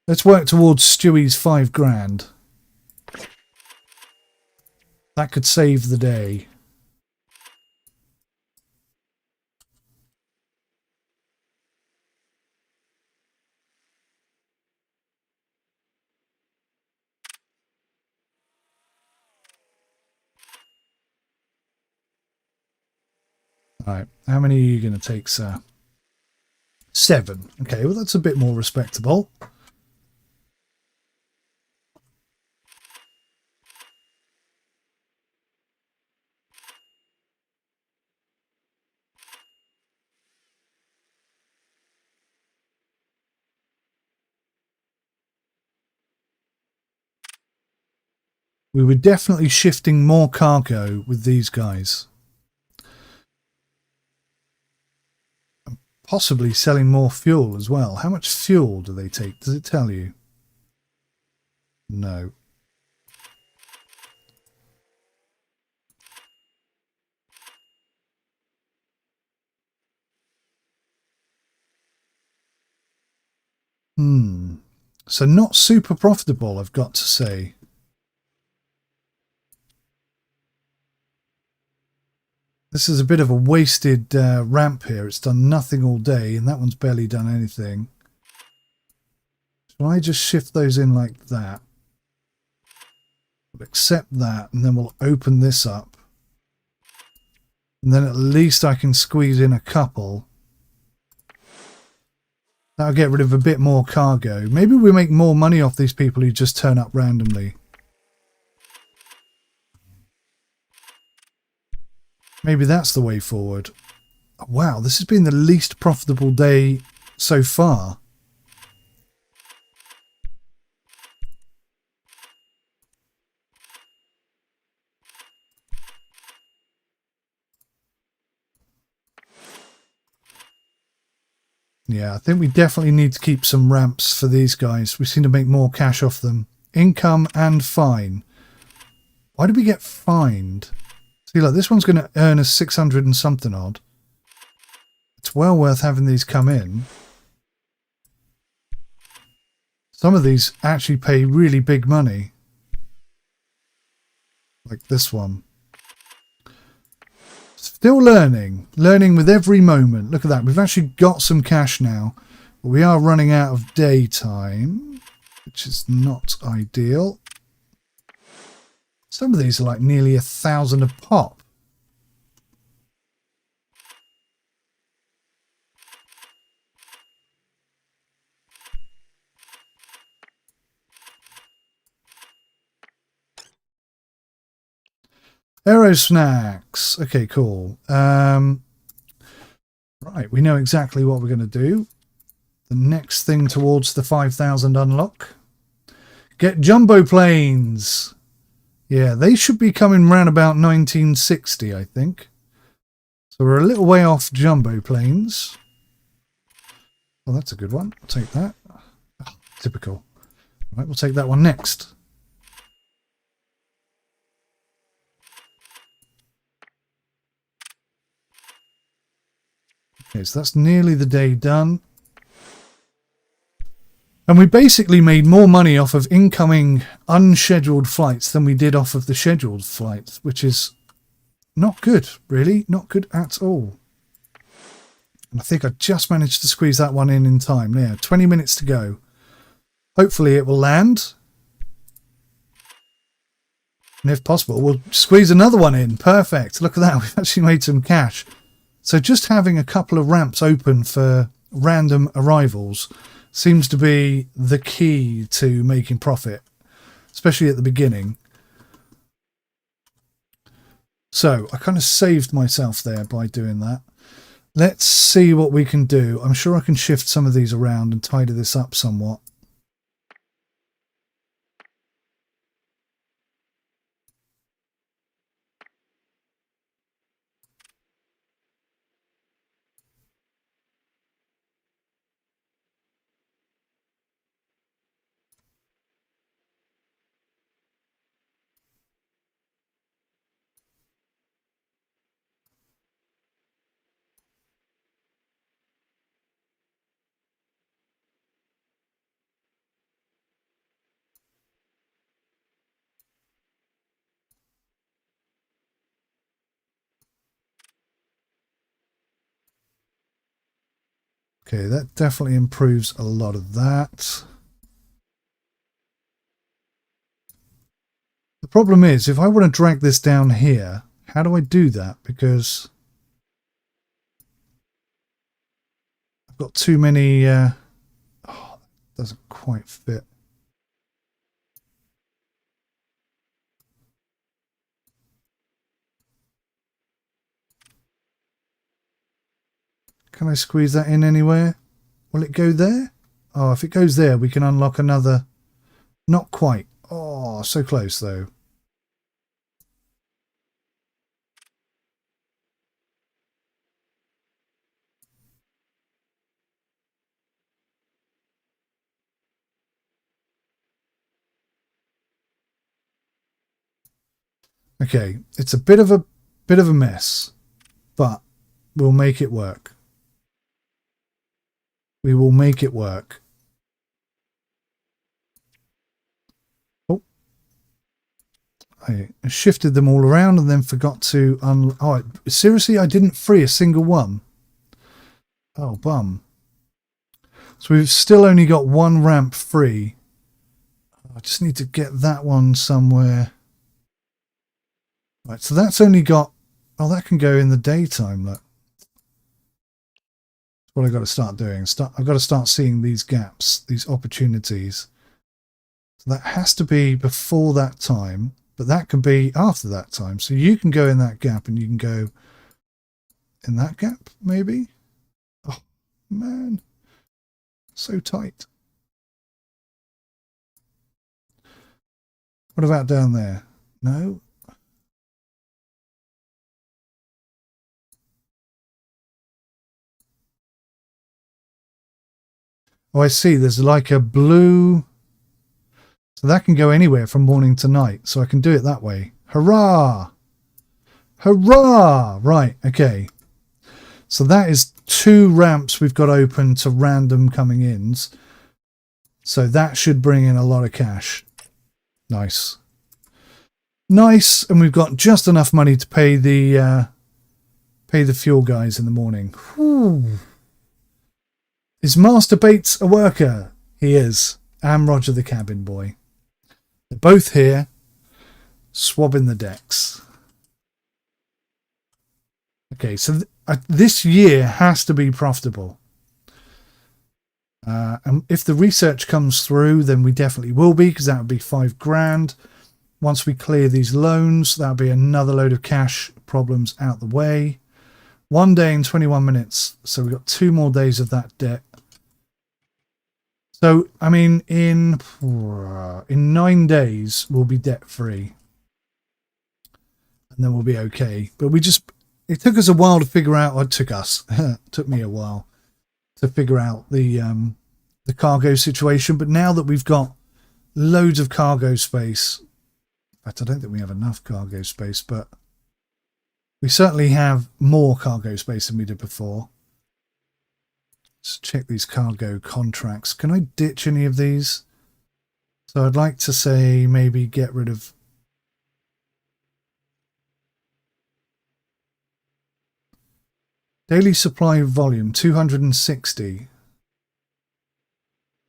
Let's work towards Stewie's 5 grand. That could save the day. Alright, how many are you going to take, sir? 7. Okay, well that's a bit more respectable. We were definitely shifting more cargo with these guys. Possibly selling more fuel as well. How much fuel do they take? Does it tell you? No. So not super profitable, I've got to say. This is a bit of a wasted ramp here. It's done nothing all day, and that one's barely done anything. So I just shift those in like that. We'll accept that, and then we'll open this up. And then at least I can squeeze in a couple. That'll get rid of a bit more cargo. Maybe we make more money off these people who just turn up randomly. Maybe that's the way forward. Wow, this has been the least profitable day so far. Yeah, I think we definitely need to keep some ramps for these guys. We seem to make more cash off them. Income and fine. Why did we get fined? See, look, this one's going to earn us 600 and something odd. It's well worth having these come in. Some of these actually pay really big money. Like this one. Still learning. Learning with every moment. Look at that. We've actually got some cash now. But we are running out of daytime, which is not ideal. Some of these are like nearly 1,000 a pop. Aero snacks. Okay, cool. Right, we know exactly what we're going to do. The next thing towards the 5,000 unlock. Get jumbo planes. Yeah, they should be coming round about 1960, I think. So we're a little way off jumbo planes. Well, that's a good one. I'll take that. Oh, typical. Right, we'll take that one next. Okay, so that's nearly the day done. And we basically made more money off of incoming unscheduled flights than we did off of the scheduled flights, which is not good, really. Not good at all. And I think I just managed to squeeze that one in time. Yeah, 20 minutes to go. Hopefully it will land. And if possible, we'll squeeze another one in. Perfect. Look at that. We've actually made some cash. So just having a couple of ramps open for random arrivals seems to be the key to making profit, especially at the beginning. So I kind of saved myself there by doing that. Let's see what we can do. I'm sure I can shift some of these around and tidy this up somewhat. Okay, that definitely improves a lot of that. The problem is, if I want to drag this down here, how do I do that? Because I've got too many... oh, that doesn't quite fit. Can I squeeze that in anywhere? Will it go there? Oh, if it goes there, we can unlock another... Not quite. Oh, so close, though. Okay, it's a bit of a mess, but we'll make it work. We will make it work. Oh, I shifted them all around and then forgot to oh, seriously, I didn't free a single one. Oh, bum. So we've still only got one ramp free. I just need to get that one somewhere. Right, so that's only got... Oh, that can go in the daytime, look. That's what I've got to start doing. I've got to start seeing these gaps, these opportunities. So that has to be before that time, but that can be after that time. So you can go in that gap and you can go in that gap, maybe? Oh, man. So tight. What about down there? No? Oh, I see. There's like a blue... So that can go anywhere from morning to night. So I can do it that way. Hurrah! Hurrah! Right, okay. So that is 2 ramps we've got open to random coming ins. So that should bring in a lot of cash. Nice. Nice. And we've got just enough money to pay the fuel guys in the morning. Whew. Is Master Bates a worker? He is. And Roger the cabin boy. They're both here, swabbing the decks. Okay, so this year has to be profitable. And if the research comes through, then we definitely will be, because that would be 5 grand. Once we clear these loans, that'll be another load of cash problems out the way. 1 day and 21 minutes. So we've got 2 more days of that debt. So, I mean, in 9 days, we'll be debt-free. And then we'll be okay. But it took us a while to figure out, or it took me a while to figure out the cargo situation. But now that we've got loads of cargo space, in fact, I don't think we have enough cargo space, but we certainly have more cargo space than we did before. Let's check these cargo contracts. Can I ditch any of these? So I'd like to say maybe get rid of... Daily supply volume, 260. And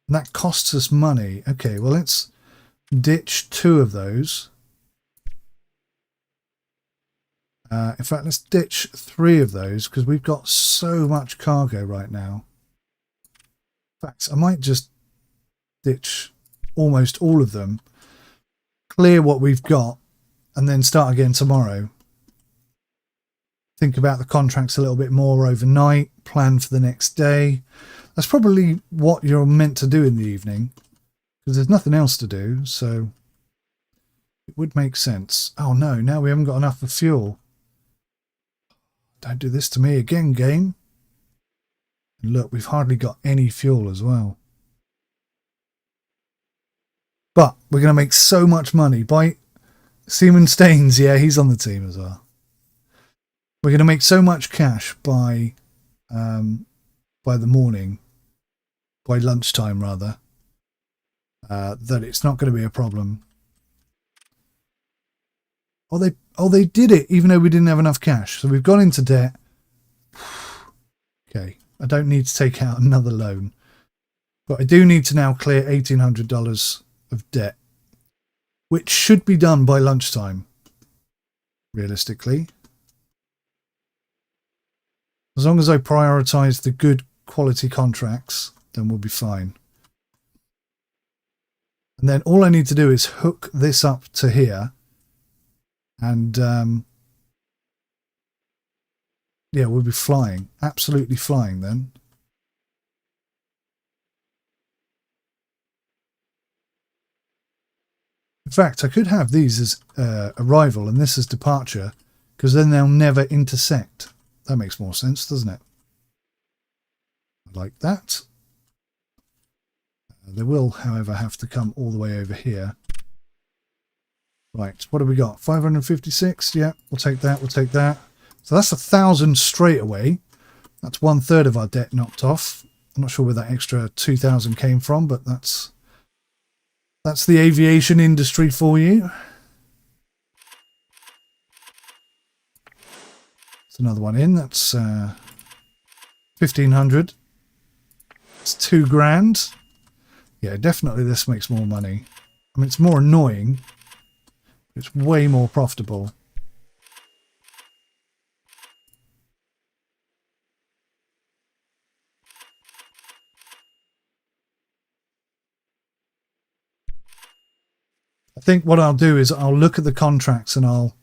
that costs us money. Okay, well, let's ditch 2 of those. In fact, let's ditch 3 of those, because we've got so much cargo right now. In fact, I might just ditch almost all of them, clear what we've got, and then start again tomorrow. Think about the contracts a little bit more overnight, plan for the next day. That's probably what you're meant to do in the evening, because there's nothing else to do, so it would make sense. Oh no, now we haven't got enough for fuel. Don't do this to me again, game. And look, we've hardly got any fuel as well. But we're going to make so much money by Seaman Staines. Yeah, he's on the team as well. We're going to make so much cash by the morning, by lunchtime rather, that it's not going to be a problem. Oh, they did it, even though we didn't have enough cash. So we've gone into debt. Okay, I don't need to take out another loan. But I do need to now clear $1,800 of debt, which should be done by lunchtime, realistically. As long as I prioritize the good quality contracts, then we'll be fine. And then all I need to do is hook this up to here. And yeah, we'll be flying. Absolutely flying then. In fact, I could have these as arrival and this as departure, because then they'll never intersect. That makes more sense, doesn't it? Like that. They will, however, have to come all the way over here. Right, what have we got? 556? Yeah, we'll take that, we'll take that. So that's 1,000 straight away. That's 1/3 of our debt knocked off. I'm not sure where that extra 2,000 came from, but that's the aviation industry for you. It's another one in. That's 1,500. It's $2,000. Yeah, definitely this makes more money. I mean, it's more annoying. But it's way more profitable. I think what I'll do is I'll look at the contracts and I'll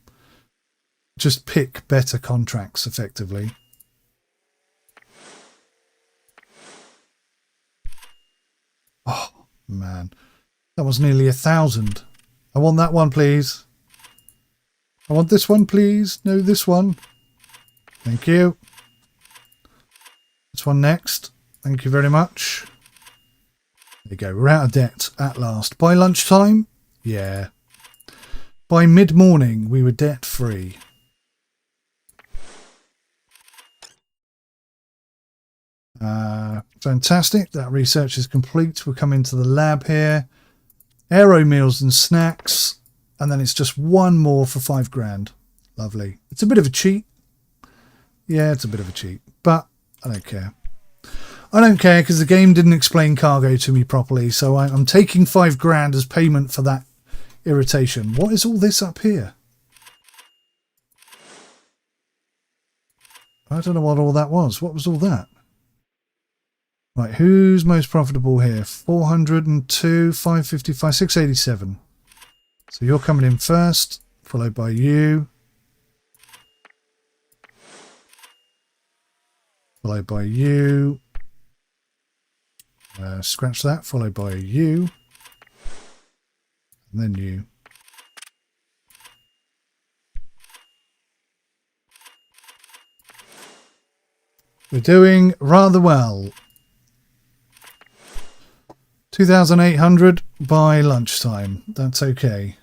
just pick better contracts effectively. Oh, man. That was nearly 1,000. I want that one, please. I want this one, please. No, this one. Thank you. This one next. Thank you very much. There you go. We're out of debt at last. By lunchtime? Yeah. By mid-morning, we were debt-free. Fantastic. That research is complete. We'll come into the lab here. Aero meals and snacks. And then it's just one more for $5,000. Lovely. It's a bit of a cheat. Yeah, it's a bit of a cheat. But I don't care. I don't care because the game didn't explain cargo to me properly. So I'm taking $5,000 as payment for that irritation. What is all this up here? I don't know what all that was. What was all that? Right, who's most profitable here? 402, 555, 687. So you're coming in first, followed by you. Followed by you. Scratch that, followed by you. And then you. We're doing rather well. 2,800 by lunchtime. That's okay.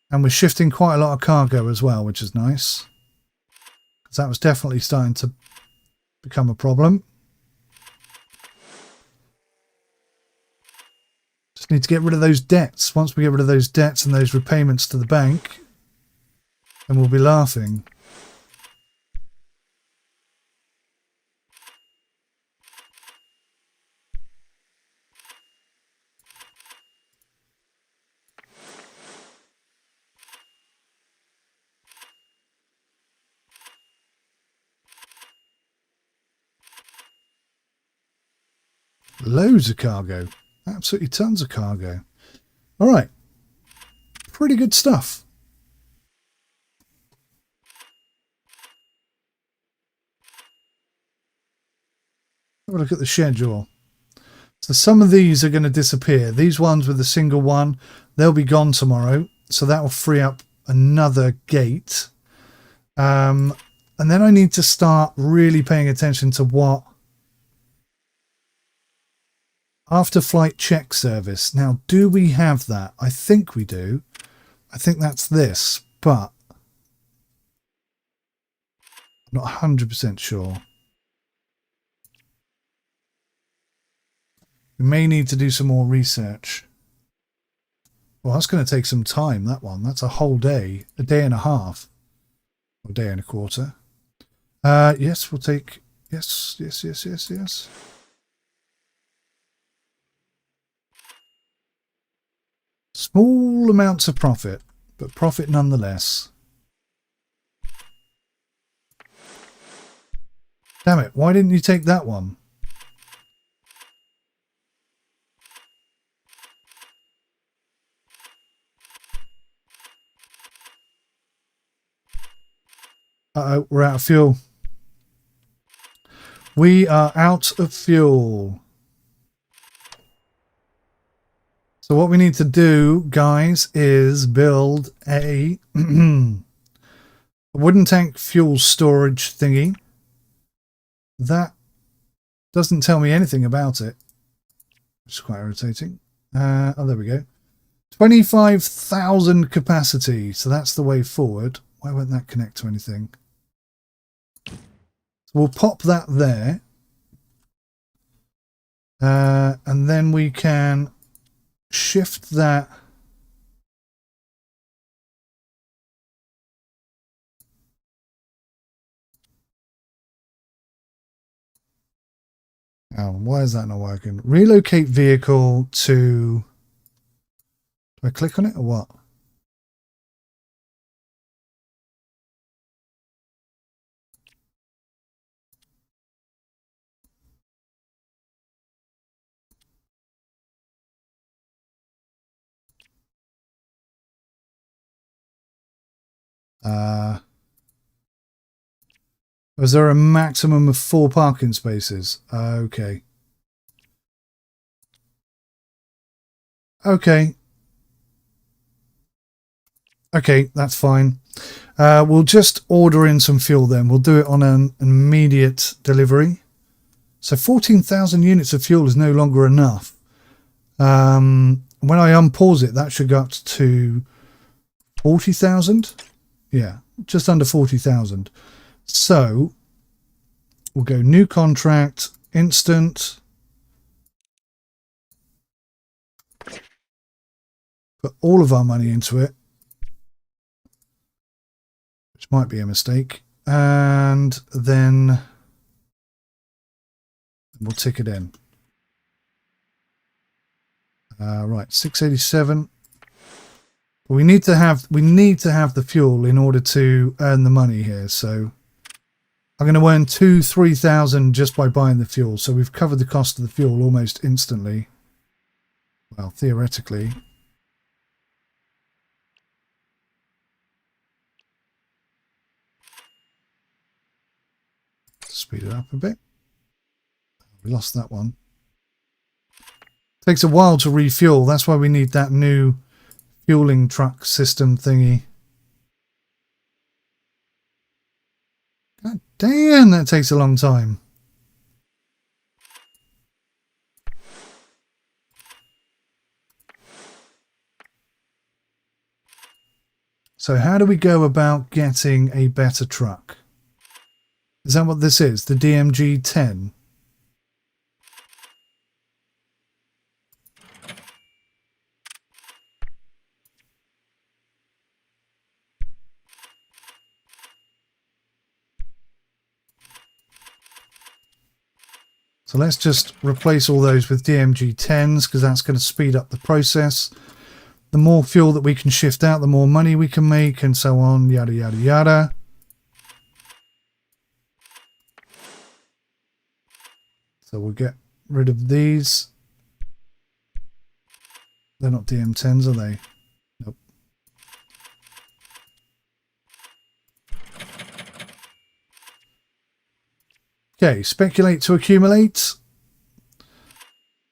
And we're shifting quite a lot of cargo as well, which is nice. Because that was definitely starting to become a problem. Just need to get rid of those debts. Once we get rid of those debts and those repayments to the bank, then we'll be laughing. Loads of cargo. Absolutely tons of cargo. All right. Pretty good stuff. Have a look at the schedule. So some of these are going to disappear. These ones with the single one, they'll be gone tomorrow. So that will free up another gate. And then I need to start really paying attention to what after flight check service. Now, do we have that? I think we do. I think that's this, but I'm not 100% sure. We may need to do some more research. Well, that's going to take some time, that one. That's a whole day, a day and a half, or a day and a quarter. Yes, we'll take Yes, yes, yes, yes, yes. Small amounts of profit, but profit nonetheless. Damn it, why didn't you take that one? Uh-oh, we're out of fuel. We are out of fuel. So what we need to do, guys, is build a wooden tank fuel storage thingy. That doesn't tell me anything about it. It's quite irritating. Oh, there we go. 25,000 capacity. So that's the way forward. Why won't that connect to anything? So we'll pop that there. And then we can shift that. Oh, why is that not working? Relocate vehicle to... Do I click on it or what? Was there a maximum of 4 parking spaces? Okay. Okay. Okay, that's fine. We'll just order in some fuel then. We'll do it on an immediate delivery. So 14,000 units of fuel is no longer enough. When I unpause it, that should go up to 40,000. Yeah, just under 40,000. So we'll go new contract, instant. Put all of our money into it, which might be a mistake. And then we'll tick it in. Right, 687. We need to have the fuel in order to earn the money here. So I'm going to earn 3,000 just by buying the fuel. So we've covered the cost of the fuel almost instantly. Well, theoretically. Speed it up a bit. We lost that one. Takes a while to refuel. That's why we need that new fueling truck system thingy. God damn, that takes a long time. So how do we go about getting a better truck? Is that what this is? The DMG 10? So let's just replace all those with DMG 10s because that's going to speed up the process. The more fuel that we can shift out, the more money we can make and so on, yada, yada, yada. So we'll get rid of these. They're not DM10s, are they? Nope. Okay, speculate to accumulate.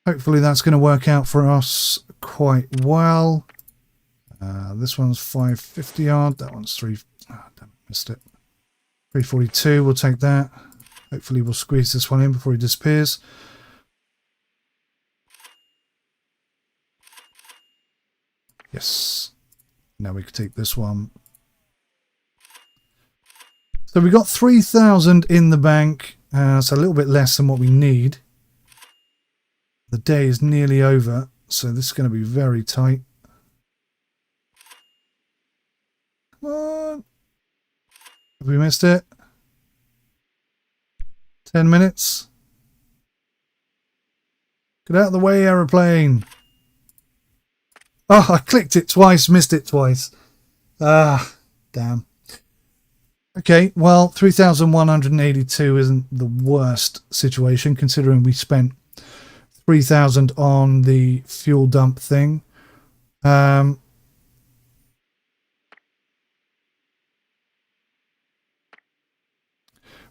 Hopefully that's going to work out for us quite well. This one's 550 odd. That one's 3... Oh, damn, missed it. 342, we'll take that. Hopefully we'll squeeze this one in before he disappears. Yes. Now we can take this one. So we got 3,000 in the bank. So a little bit less than what we need. The day is nearly over. So this is going to be very tight. Come on. Have we missed it? 10 minutes. Get out of the way, aeroplane. Oh, I clicked it twice, missed it twice. Ah, damn. Okay, well, 3,182 isn't the worst situation, considering we spent 3,000 on the fuel dump thing.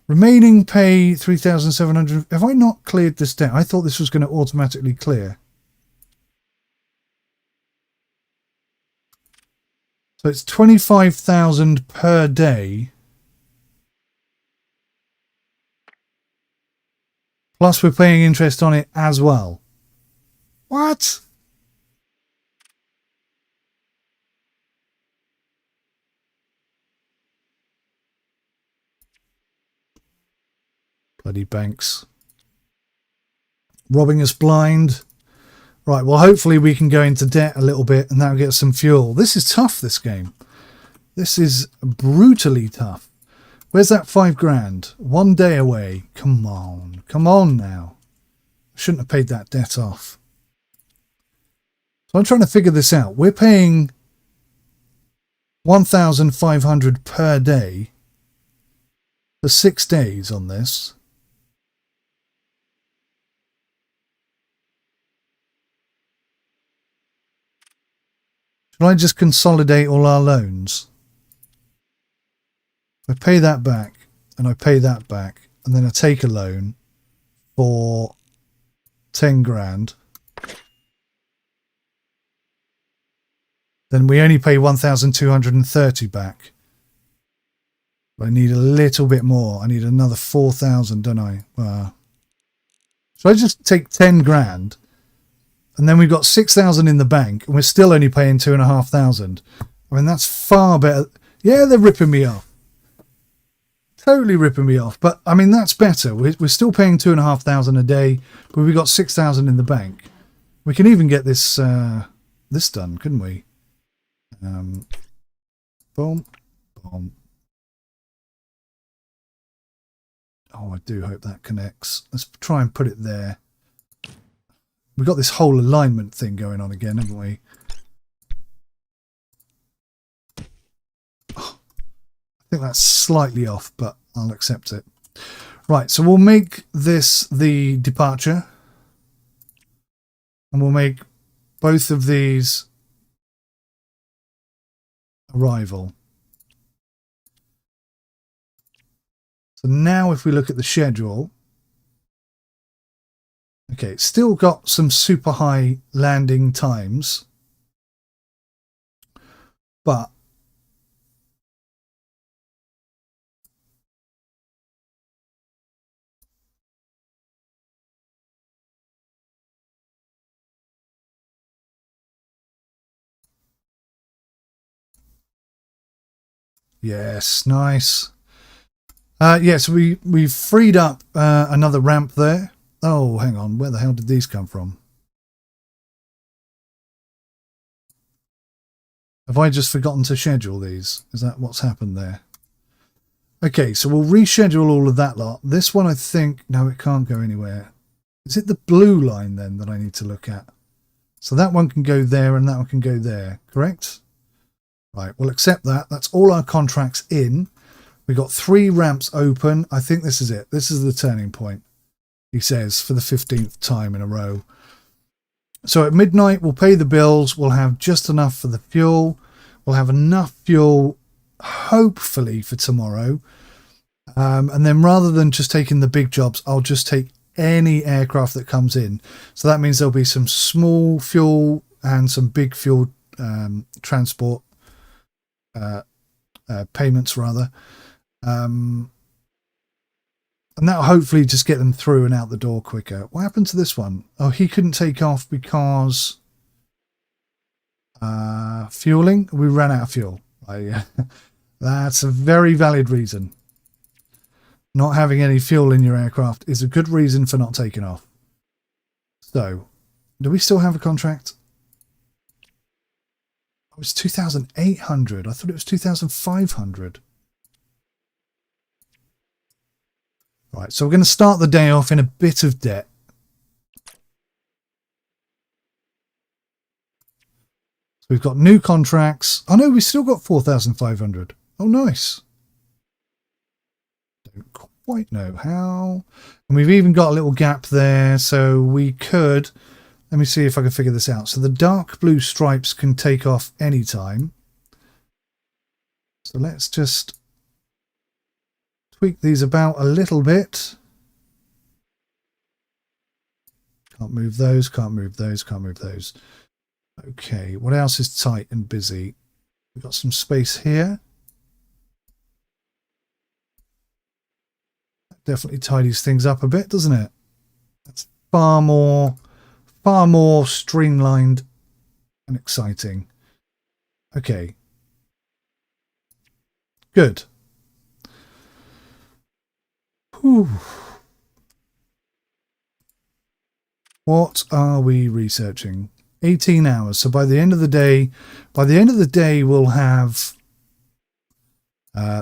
Remaining pay 3,700. Have I not cleared this down? I thought this was going to automatically clear. So it's 25,000 per day. Plus we're paying interest on it as well. What? Bloody banks. Robbing us blind. Right, well, hopefully we can go into debt a little bit and that'll get some fuel. This is tough, this game. This is brutally tough. Where's that 5 grand? 1 day away. Come on. Come on now. I shouldn't have paid that debt off. So I'm trying to figure this out. We're paying 1,500 per day for 6 days on this. Should I just consolidate all our loans? I pay that back and I pay that back and then I take a loan for 10 grand. Then we only pay 1,230 back. I need a little bit more. I need another 4,000, don't I? So I just take 10 grand and then we've got 6,000 in the bank and we're still only paying 2,500. I mean, that's far better. Yeah, they're ripping me off. Totally ripping me off. But I mean, that's better. We're still paying 2,500 a day, but we've got 6,000 in the bank. We can even get this, this done, couldn't we? Boom, boom. Oh, I do hope that connects. Let's try and put it there. We've got this whole alignment thing going on again, haven't we? Oh, I think that's slightly off, but I'll accept it. Right, so we'll make this the departure. And we'll make both of these arrival. So now if we look at the schedule, okay, it's still got some super high landing times, but yes, nice. Yes, we've freed up another ramp there. Oh, hang on. Where the hell did these come from? Have I just forgotten to schedule these? Is that what's happened there? Okay, so we'll reschedule all of that lot. This one, I think... No, it can't go anywhere. Is it the blue line then that I need to look at? So that one can go there and that one can go there, correct? Right, we'll accept that. That's all our contracts in. We've got 3 ramps open. I think this is it. This is the turning point, he says, for the 15th time in a row. So at midnight, we'll pay the bills. We'll have just enough for the fuel. We'll have enough fuel, hopefully, for tomorrow. And then rather than just taking the big jobs, I'll just take any aircraft that comes in. So that means there'll be some small fuel and some big fuel transport payments, rather. And that'll hopefully just get them through and out the door quicker. What happened to this one? Oh, he couldn't take off because fueling. We ran out of fuel. That's a very valid reason. Not having any fuel in your aircraft is a good reason for not taking off. So, do we still have a contract? Oh, it's 2,800. I thought it was 2,500. Right, so we're going to start the day off in a bit of debt. So we've got new contracts. Oh no, we've still got 4,500. Oh, nice. Don't quite know how. And we've even got a little gap there, so we could... Let me see if I can figure this out. So the dark blue stripes can take off anytime. So let's just tweak these about a little bit. Can't move those, can't move those, can't move those. Okay, what else is tight and busy? We've got some space here. That definitely tidies things up a bit, doesn't it? That's far more streamlined and exciting. Okay. Good. Whew. What are we researching? 18 hours. So by the end of the day, we'll have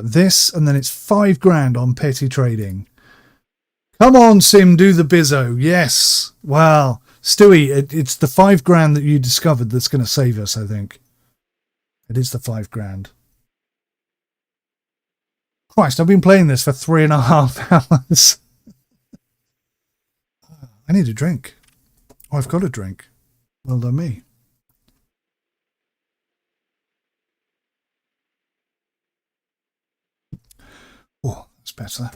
this, and then it's 5 grand on petty trading. Come on, Sim, do the bizzo. Yes. Wow. Stewie, it's the 5 grand that you discovered that's going to save us, I think. It is the 5 grand. Christ, I've been playing this for 3.5 hours. I need a drink. Oh, I've got a drink. Well done me. Oh, that's better.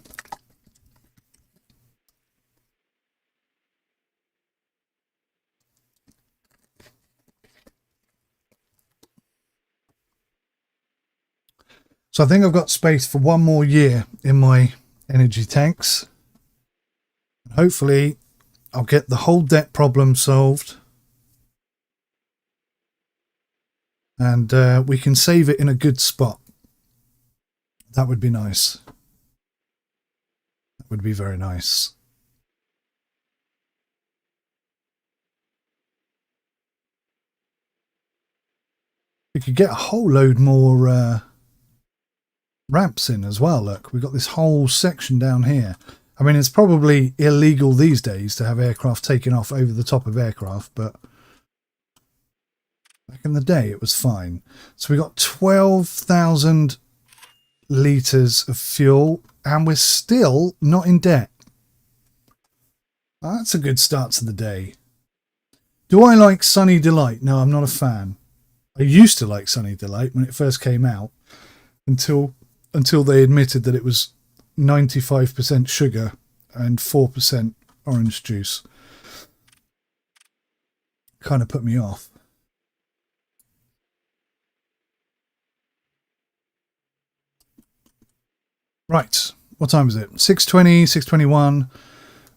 So I think I've got space for 1 more year in my energy tanks. Hopefully I'll get the whole debt problem solved. And we can save it in a good spot. That would be nice. That would be very nice. We could get a whole load more ramps in as well. Look, we've got this whole section down here. I mean, it's probably illegal these days to have aircraft taken off over the top of aircraft, but back in the day it was fine. So we got 12,000 litres of fuel, and we're still not in debt. That's a good start to the day. Do I like Sunny Delight? No, I'm not a fan. I used to like Sunny Delight when it first came out, until they admitted that it was 95% sugar and 4% orange juice. Kind of put me off. Right, what time is it? 6:20, 6:21.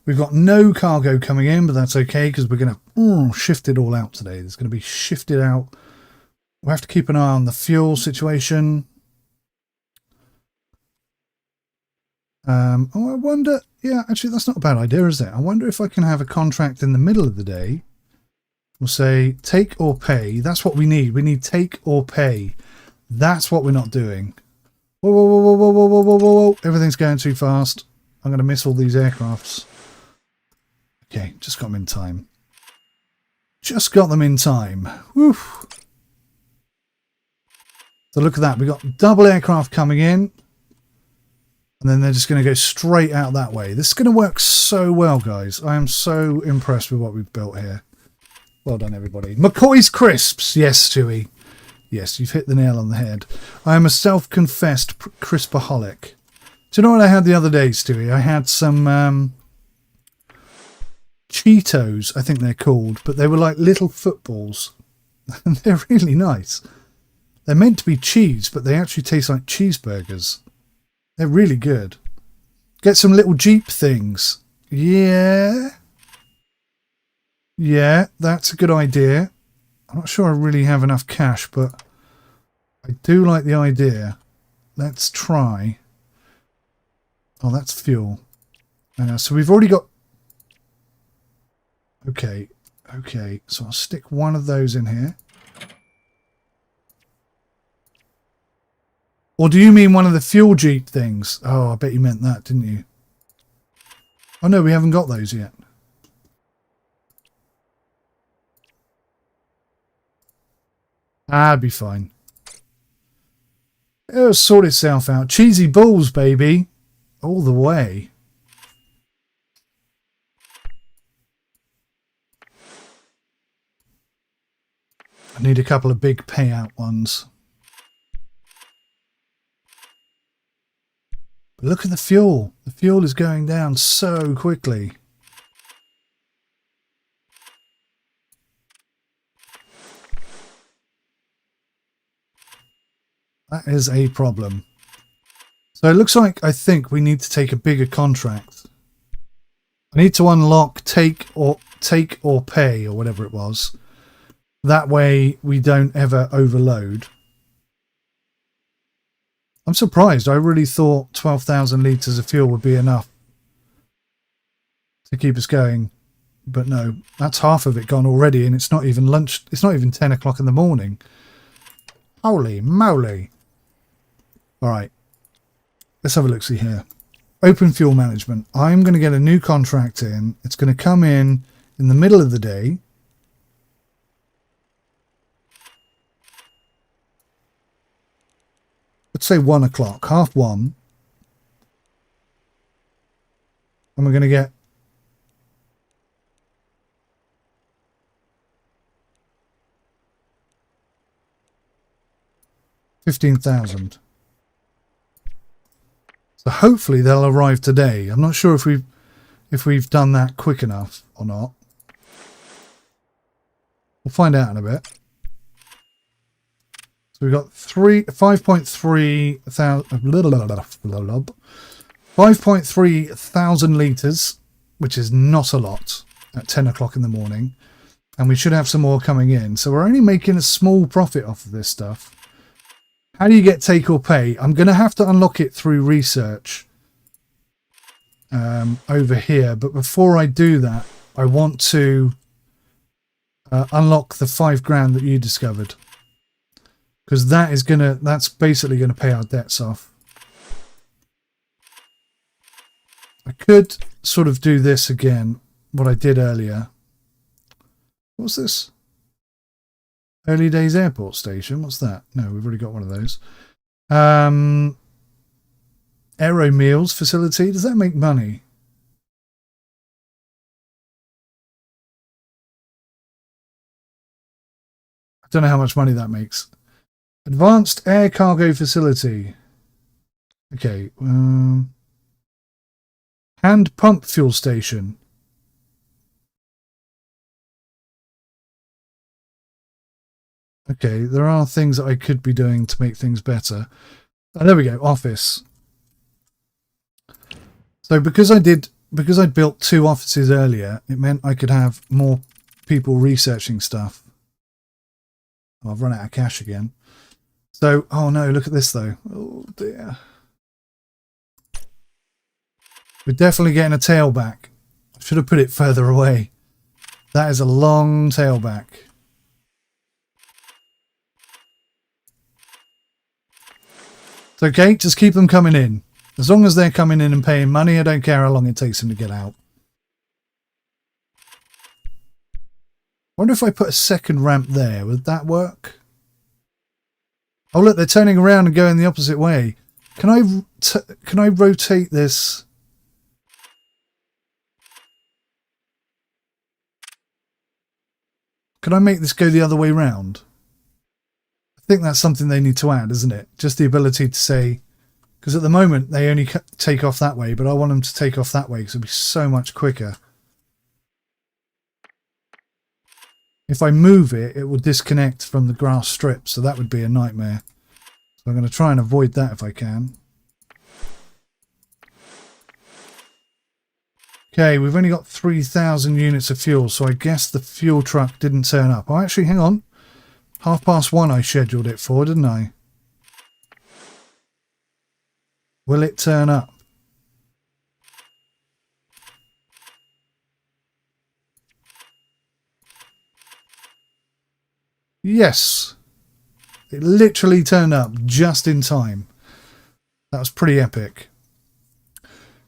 We've got no cargo coming in, but that's okay because we're going to shift it all out today. There's going to be shifted out. We'll have to keep an eye on the fuel situation. Oh, I wonder... Yeah, actually, that's not a bad idea, is it? I wonder if I can have a contract in the middle of the day. We'll say take or pay. That's what we need. We need take or pay. That's what we're not doing. Whoa, whoa, whoa, whoa, whoa, whoa, whoa, whoa, whoa. Everything's going too fast. I'm going to miss all these aircrafts. Okay, just got them in time. Just got them in time. Whew. So look at that. We've got double aircraft coming in. And then they're just going to go straight out that way. This is going to work so well, guys. I am so impressed with what we've built here. Well done, everybody. McCoy's Crisps. Yes, Stewie. Yes, you've hit the nail on the head. I am a self-confessed crispaholic. Do you know what I had the other day, Stewie? I had some Cheetos, I think they're called, but they were like little footballs. And they're really nice. They're meant to be cheese, but they actually taste like cheeseburgers. They're really good. Get some little Jeep things. Yeah. Yeah, that's a good idea. I'm not sure I really have enough cash, but I do like the idea. Let's try. Oh, that's fuel. So we've already got... Okay. Okay. So I'll stick one of those in here. Or do you mean one of the fuel Jeep things? Oh, I bet you meant that, didn't you? Oh no, we haven't got those yet. That'd be fine. It'll sort itself out. Cheesy balls, baby. All the way. I need a couple of big payout ones. But look at the fuel. The fuel is going down so quickly. That is a problem. So it looks like I think we need to take a bigger contract. I need to unlock take or pay or whatever it was. That way we don't ever overload. I'm surprised. I really thought 12,000 litres of fuel would be enough to keep us going. But no, that's half of it gone already, and it's not even lunch. It's not even 10 o'clock in the morning. Holy moly. All right. Let's have a look-see here. Open fuel management. I'm going to get a new contract in. It's going to come in the middle of the day. Let's say 1 o'clock, 1:30. And we're going to get $15,000. So hopefully they'll arrive today. I'm not sure if we've done that quick enough or not. We'll find out in a bit. So we've got 5.3 thousand litres, which is not a lot at 10 o'clock in the morning. And we should have some more coming in. So we're only making a small profit off of this stuff. How do you get take or pay? I'm going to have to unlock it through research over here. But before I do that, I want to unlock the $5,000 that you discovered. Because that's basically going to pay our debts off. I could sort of do this again, what I did earlier. What's this? Early Days Airport Station. What's that? No, we've already got one of those. Aero Meals Facility. Does that make money? I don't know how much money that makes. Advanced Air Cargo Facility. Okay. Hand Pump Fuel Station. Okay, there are things that I could be doing to make things better. Oh, there we go, office. So because I built 2 offices earlier, it meant I could have more people researching stuff. Oh, I've run out of cash again. So, oh no, look at this though. Oh dear. We're definitely getting a tailback. I should have put it further away. That is a long tailback. It's okay, just keep them coming in. As long as they're coming in and paying money, I don't care how long it takes them to get out. I wonder if I put a second ramp there, would that work? Oh look, they're turning around and going the opposite way. Can I rotate this? Can I make this go the other way round? I think that's something they need to add, isn't it? Just the ability to say, because at the moment they only take off that way, but I want them to take off that way because it'll be so much quicker. If I move it, it will disconnect from the grass strip, so that would be a nightmare. So I'm going to try and avoid that if I can. Okay, we've only got 3,000 units of fuel, so I guess the fuel truck didn't turn up. Oh, actually, hang on. 1:30 I scheduled it for, didn't I? Will it turn up? Yes. It literally turned up just in time. That was pretty epic.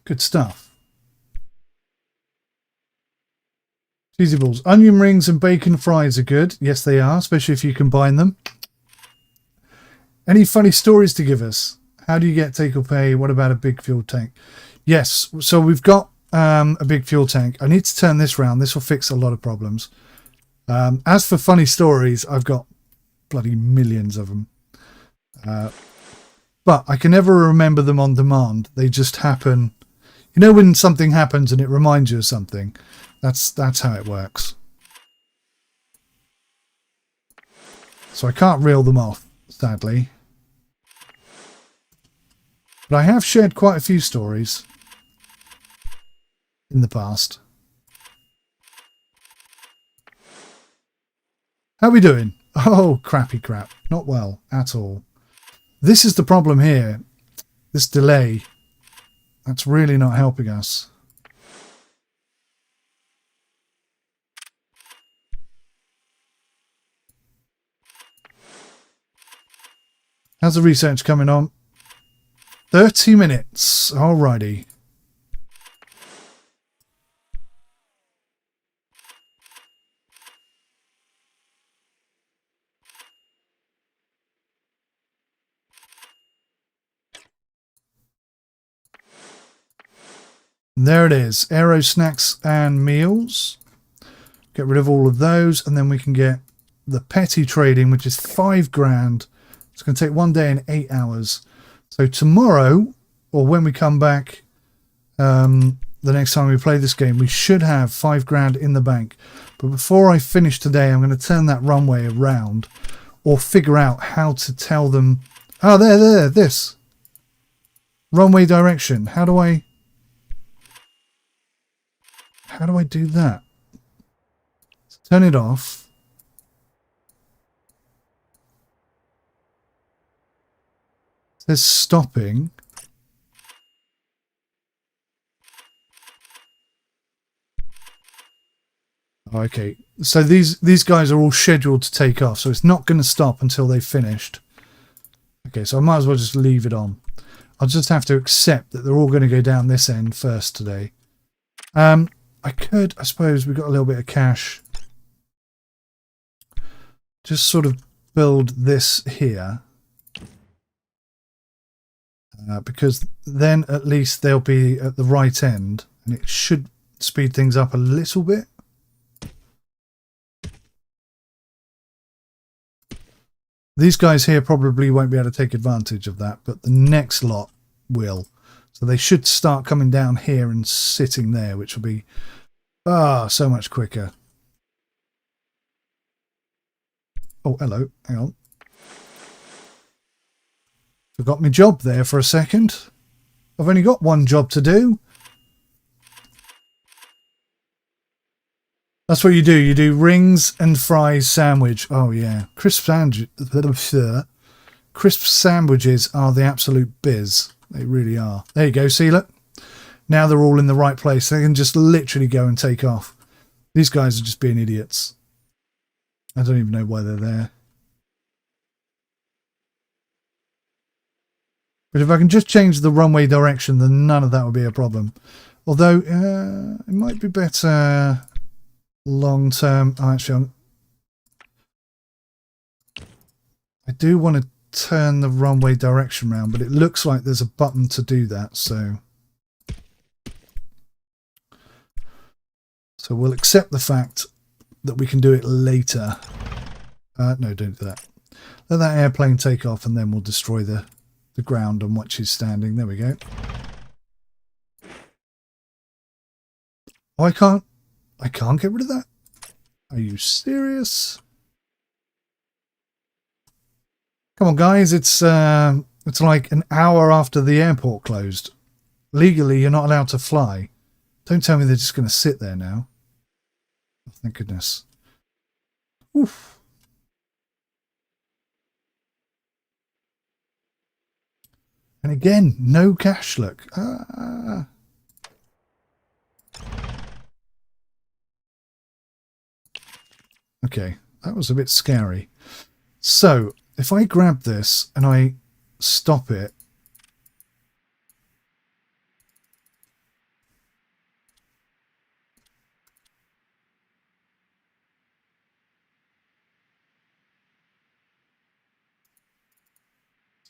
Good stuff. Cheesy balls. Onion rings and bacon fries are good. Yes, they are, especially if you combine them. Any funny stories to give us? How do you get take or pay? What about a big fuel tank? Yes, so we've got a big fuel tank. I need to turn this round. This will fix a lot of problems. As for funny stories, I've got bloody millions of them. But I can never remember them on demand. They just happen. You know when something happens and it reminds you of something? That's how it works. So I can't reel them off, sadly. But I have shared quite a few stories in the past. How are we doing? Oh, crappy crap. Not well at all. This is the problem here. This delay. That's really not helping us. How's the research coming on? 30 minutes. Alrighty. And there it is. Aero snacks and meals. Get rid of all of those, and then we can get the petty trading, which is 5 grand. It's going to take 1 day and 8 hours. So tomorrow, or when we come back, the next time we play this game, we should have 5 grand in the bank. But before I finish today, I'm going to turn that runway around, or figure out how to tell them. Oh, there, this runway direction. How do I do that? Turn it off. It says stopping. Okay, so these guys are all scheduled to take off, so it's not going to stop until they've finished. Okay, so I might as well just leave it on. I'll just have to accept that they're all going to go down this end first today. I suppose we've got a little bit of cash. Just sort of build this here. Because then at least they'll be at the right end, and it should speed things up a little bit. These guys here probably won't be able to take advantage of that, but the next lot will. So they should start coming down here and sitting there, which will be so much quicker. Oh, hello. Hang on. Forgot my job there for a second. I've only got one job to do. That's what you do. You do rings and fries sandwich. Oh, yeah. Crisp sandwiches are the absolute biz. They really are. There you go. See, look. Now they're all in the right place. They can just literally go and take off. These guys are just being idiots. I don't even know why they're there. But if I can just change the runway direction, then none of that would be a problem. Although, it might be better long term. Oh, actually, I do want to turn the runway direction round, but it looks like there's a button to do that, so we'll accept the fact that we can do it later. No, don't do that. Let that airplane take off, and then we'll destroy the ground on which he's standing. There we go. Oh, I can't get rid of that? Are you serious? Come on, guys. It's like an hour after the airport closed. Legally, you're not allowed to fly. Don't tell me they're just going to sit there now. Oh, thank goodness. Oof. And again, no cash, look. Okay, that was a bit scary. So, if I grab this and I stop it,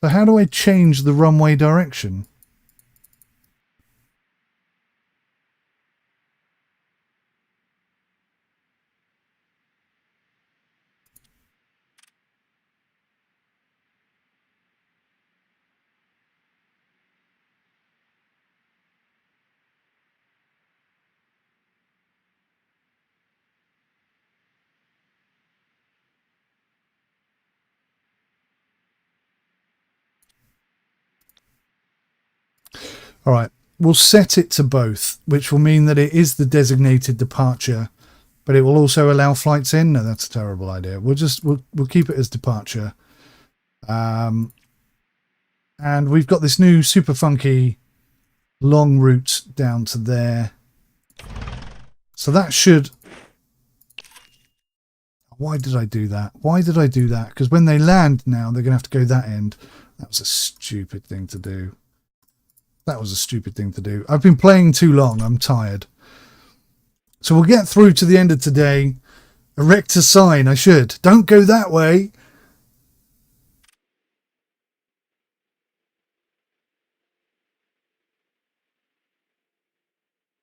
So how do I change the runway direction? All right, we'll set it to both, which will mean that it is the designated departure, but it will also allow flights in. No, that's a terrible idea. We'll keep it as departure. And we've got this new super funky long route down to there. So that should... Why did I do that? Why did I do that? Because when they land now, they're going to have to go that end. That was a stupid thing to do. That was a stupid thing to do. I've been playing too long. I'm tired. So we'll get through to the end of today. Erect a sign. I should. Don't go that way.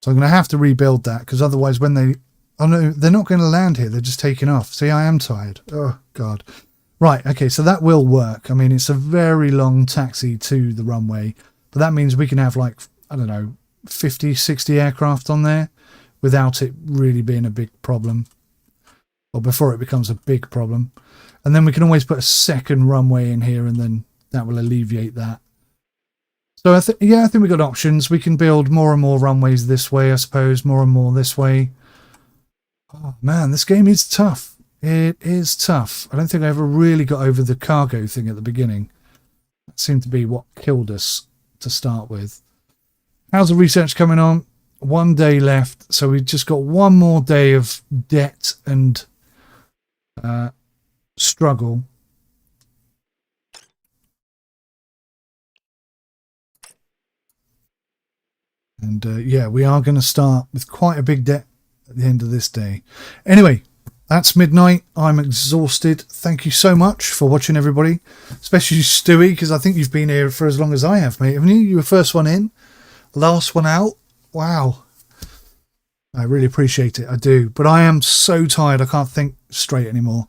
So I'm going to have to rebuild that, because otherwise when they... Oh no, they're not going to land here. They're just taking off. See, I am tired. Oh, God. Right, okay, so that will work. I mean, it's a very long taxi to the runway, but that means we can have, like, I don't know, 50, 60 aircraft on there without it really being a big problem. Or before it becomes a big problem. And then we can always put a second runway in here, and then that will alleviate that. So, I think we've got options. We can build more and more runways this way, I suppose, more and more this way. Oh, man, this game is tough. It is tough. I don't think I ever really got over the cargo thing at the beginning. That seemed to be what killed us to start with. How's the research coming on? 1 day left. So we've just got one more day of debt and struggle. And yeah, we are going to start with quite a big debt at the end of this day. Anyway, that's midnight. I'm exhausted. Thank you so much for watching, everybody. Especially Stewie, because I think you've been here for as long as I have, mate. Haven't you? You were first one in, last one out. Wow. I really appreciate it. I do. But I am so tired. I can't think straight anymore.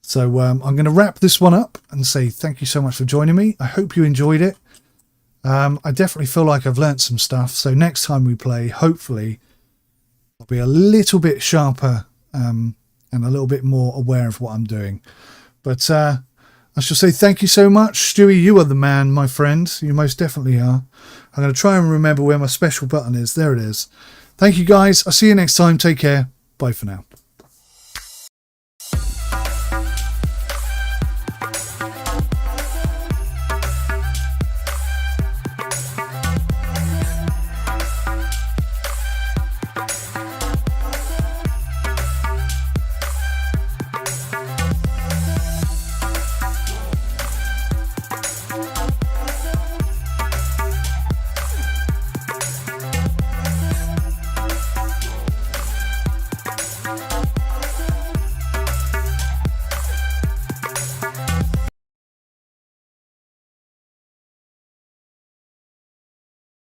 So I'm going to wrap this one up and say thank you so much for joining me. I hope you enjoyed it. I definitely feel like I've learnt some stuff. So next time we play, hopefully, I'll be a little bit sharper and a little bit more aware of what I'm doing. But I shall say thank you so much. Stewie, you are the man, my friend. You most definitely are. I'm going to try and remember where my special button is. There it is. Thank you, guys. I'll see you next time. Take care. Bye for now.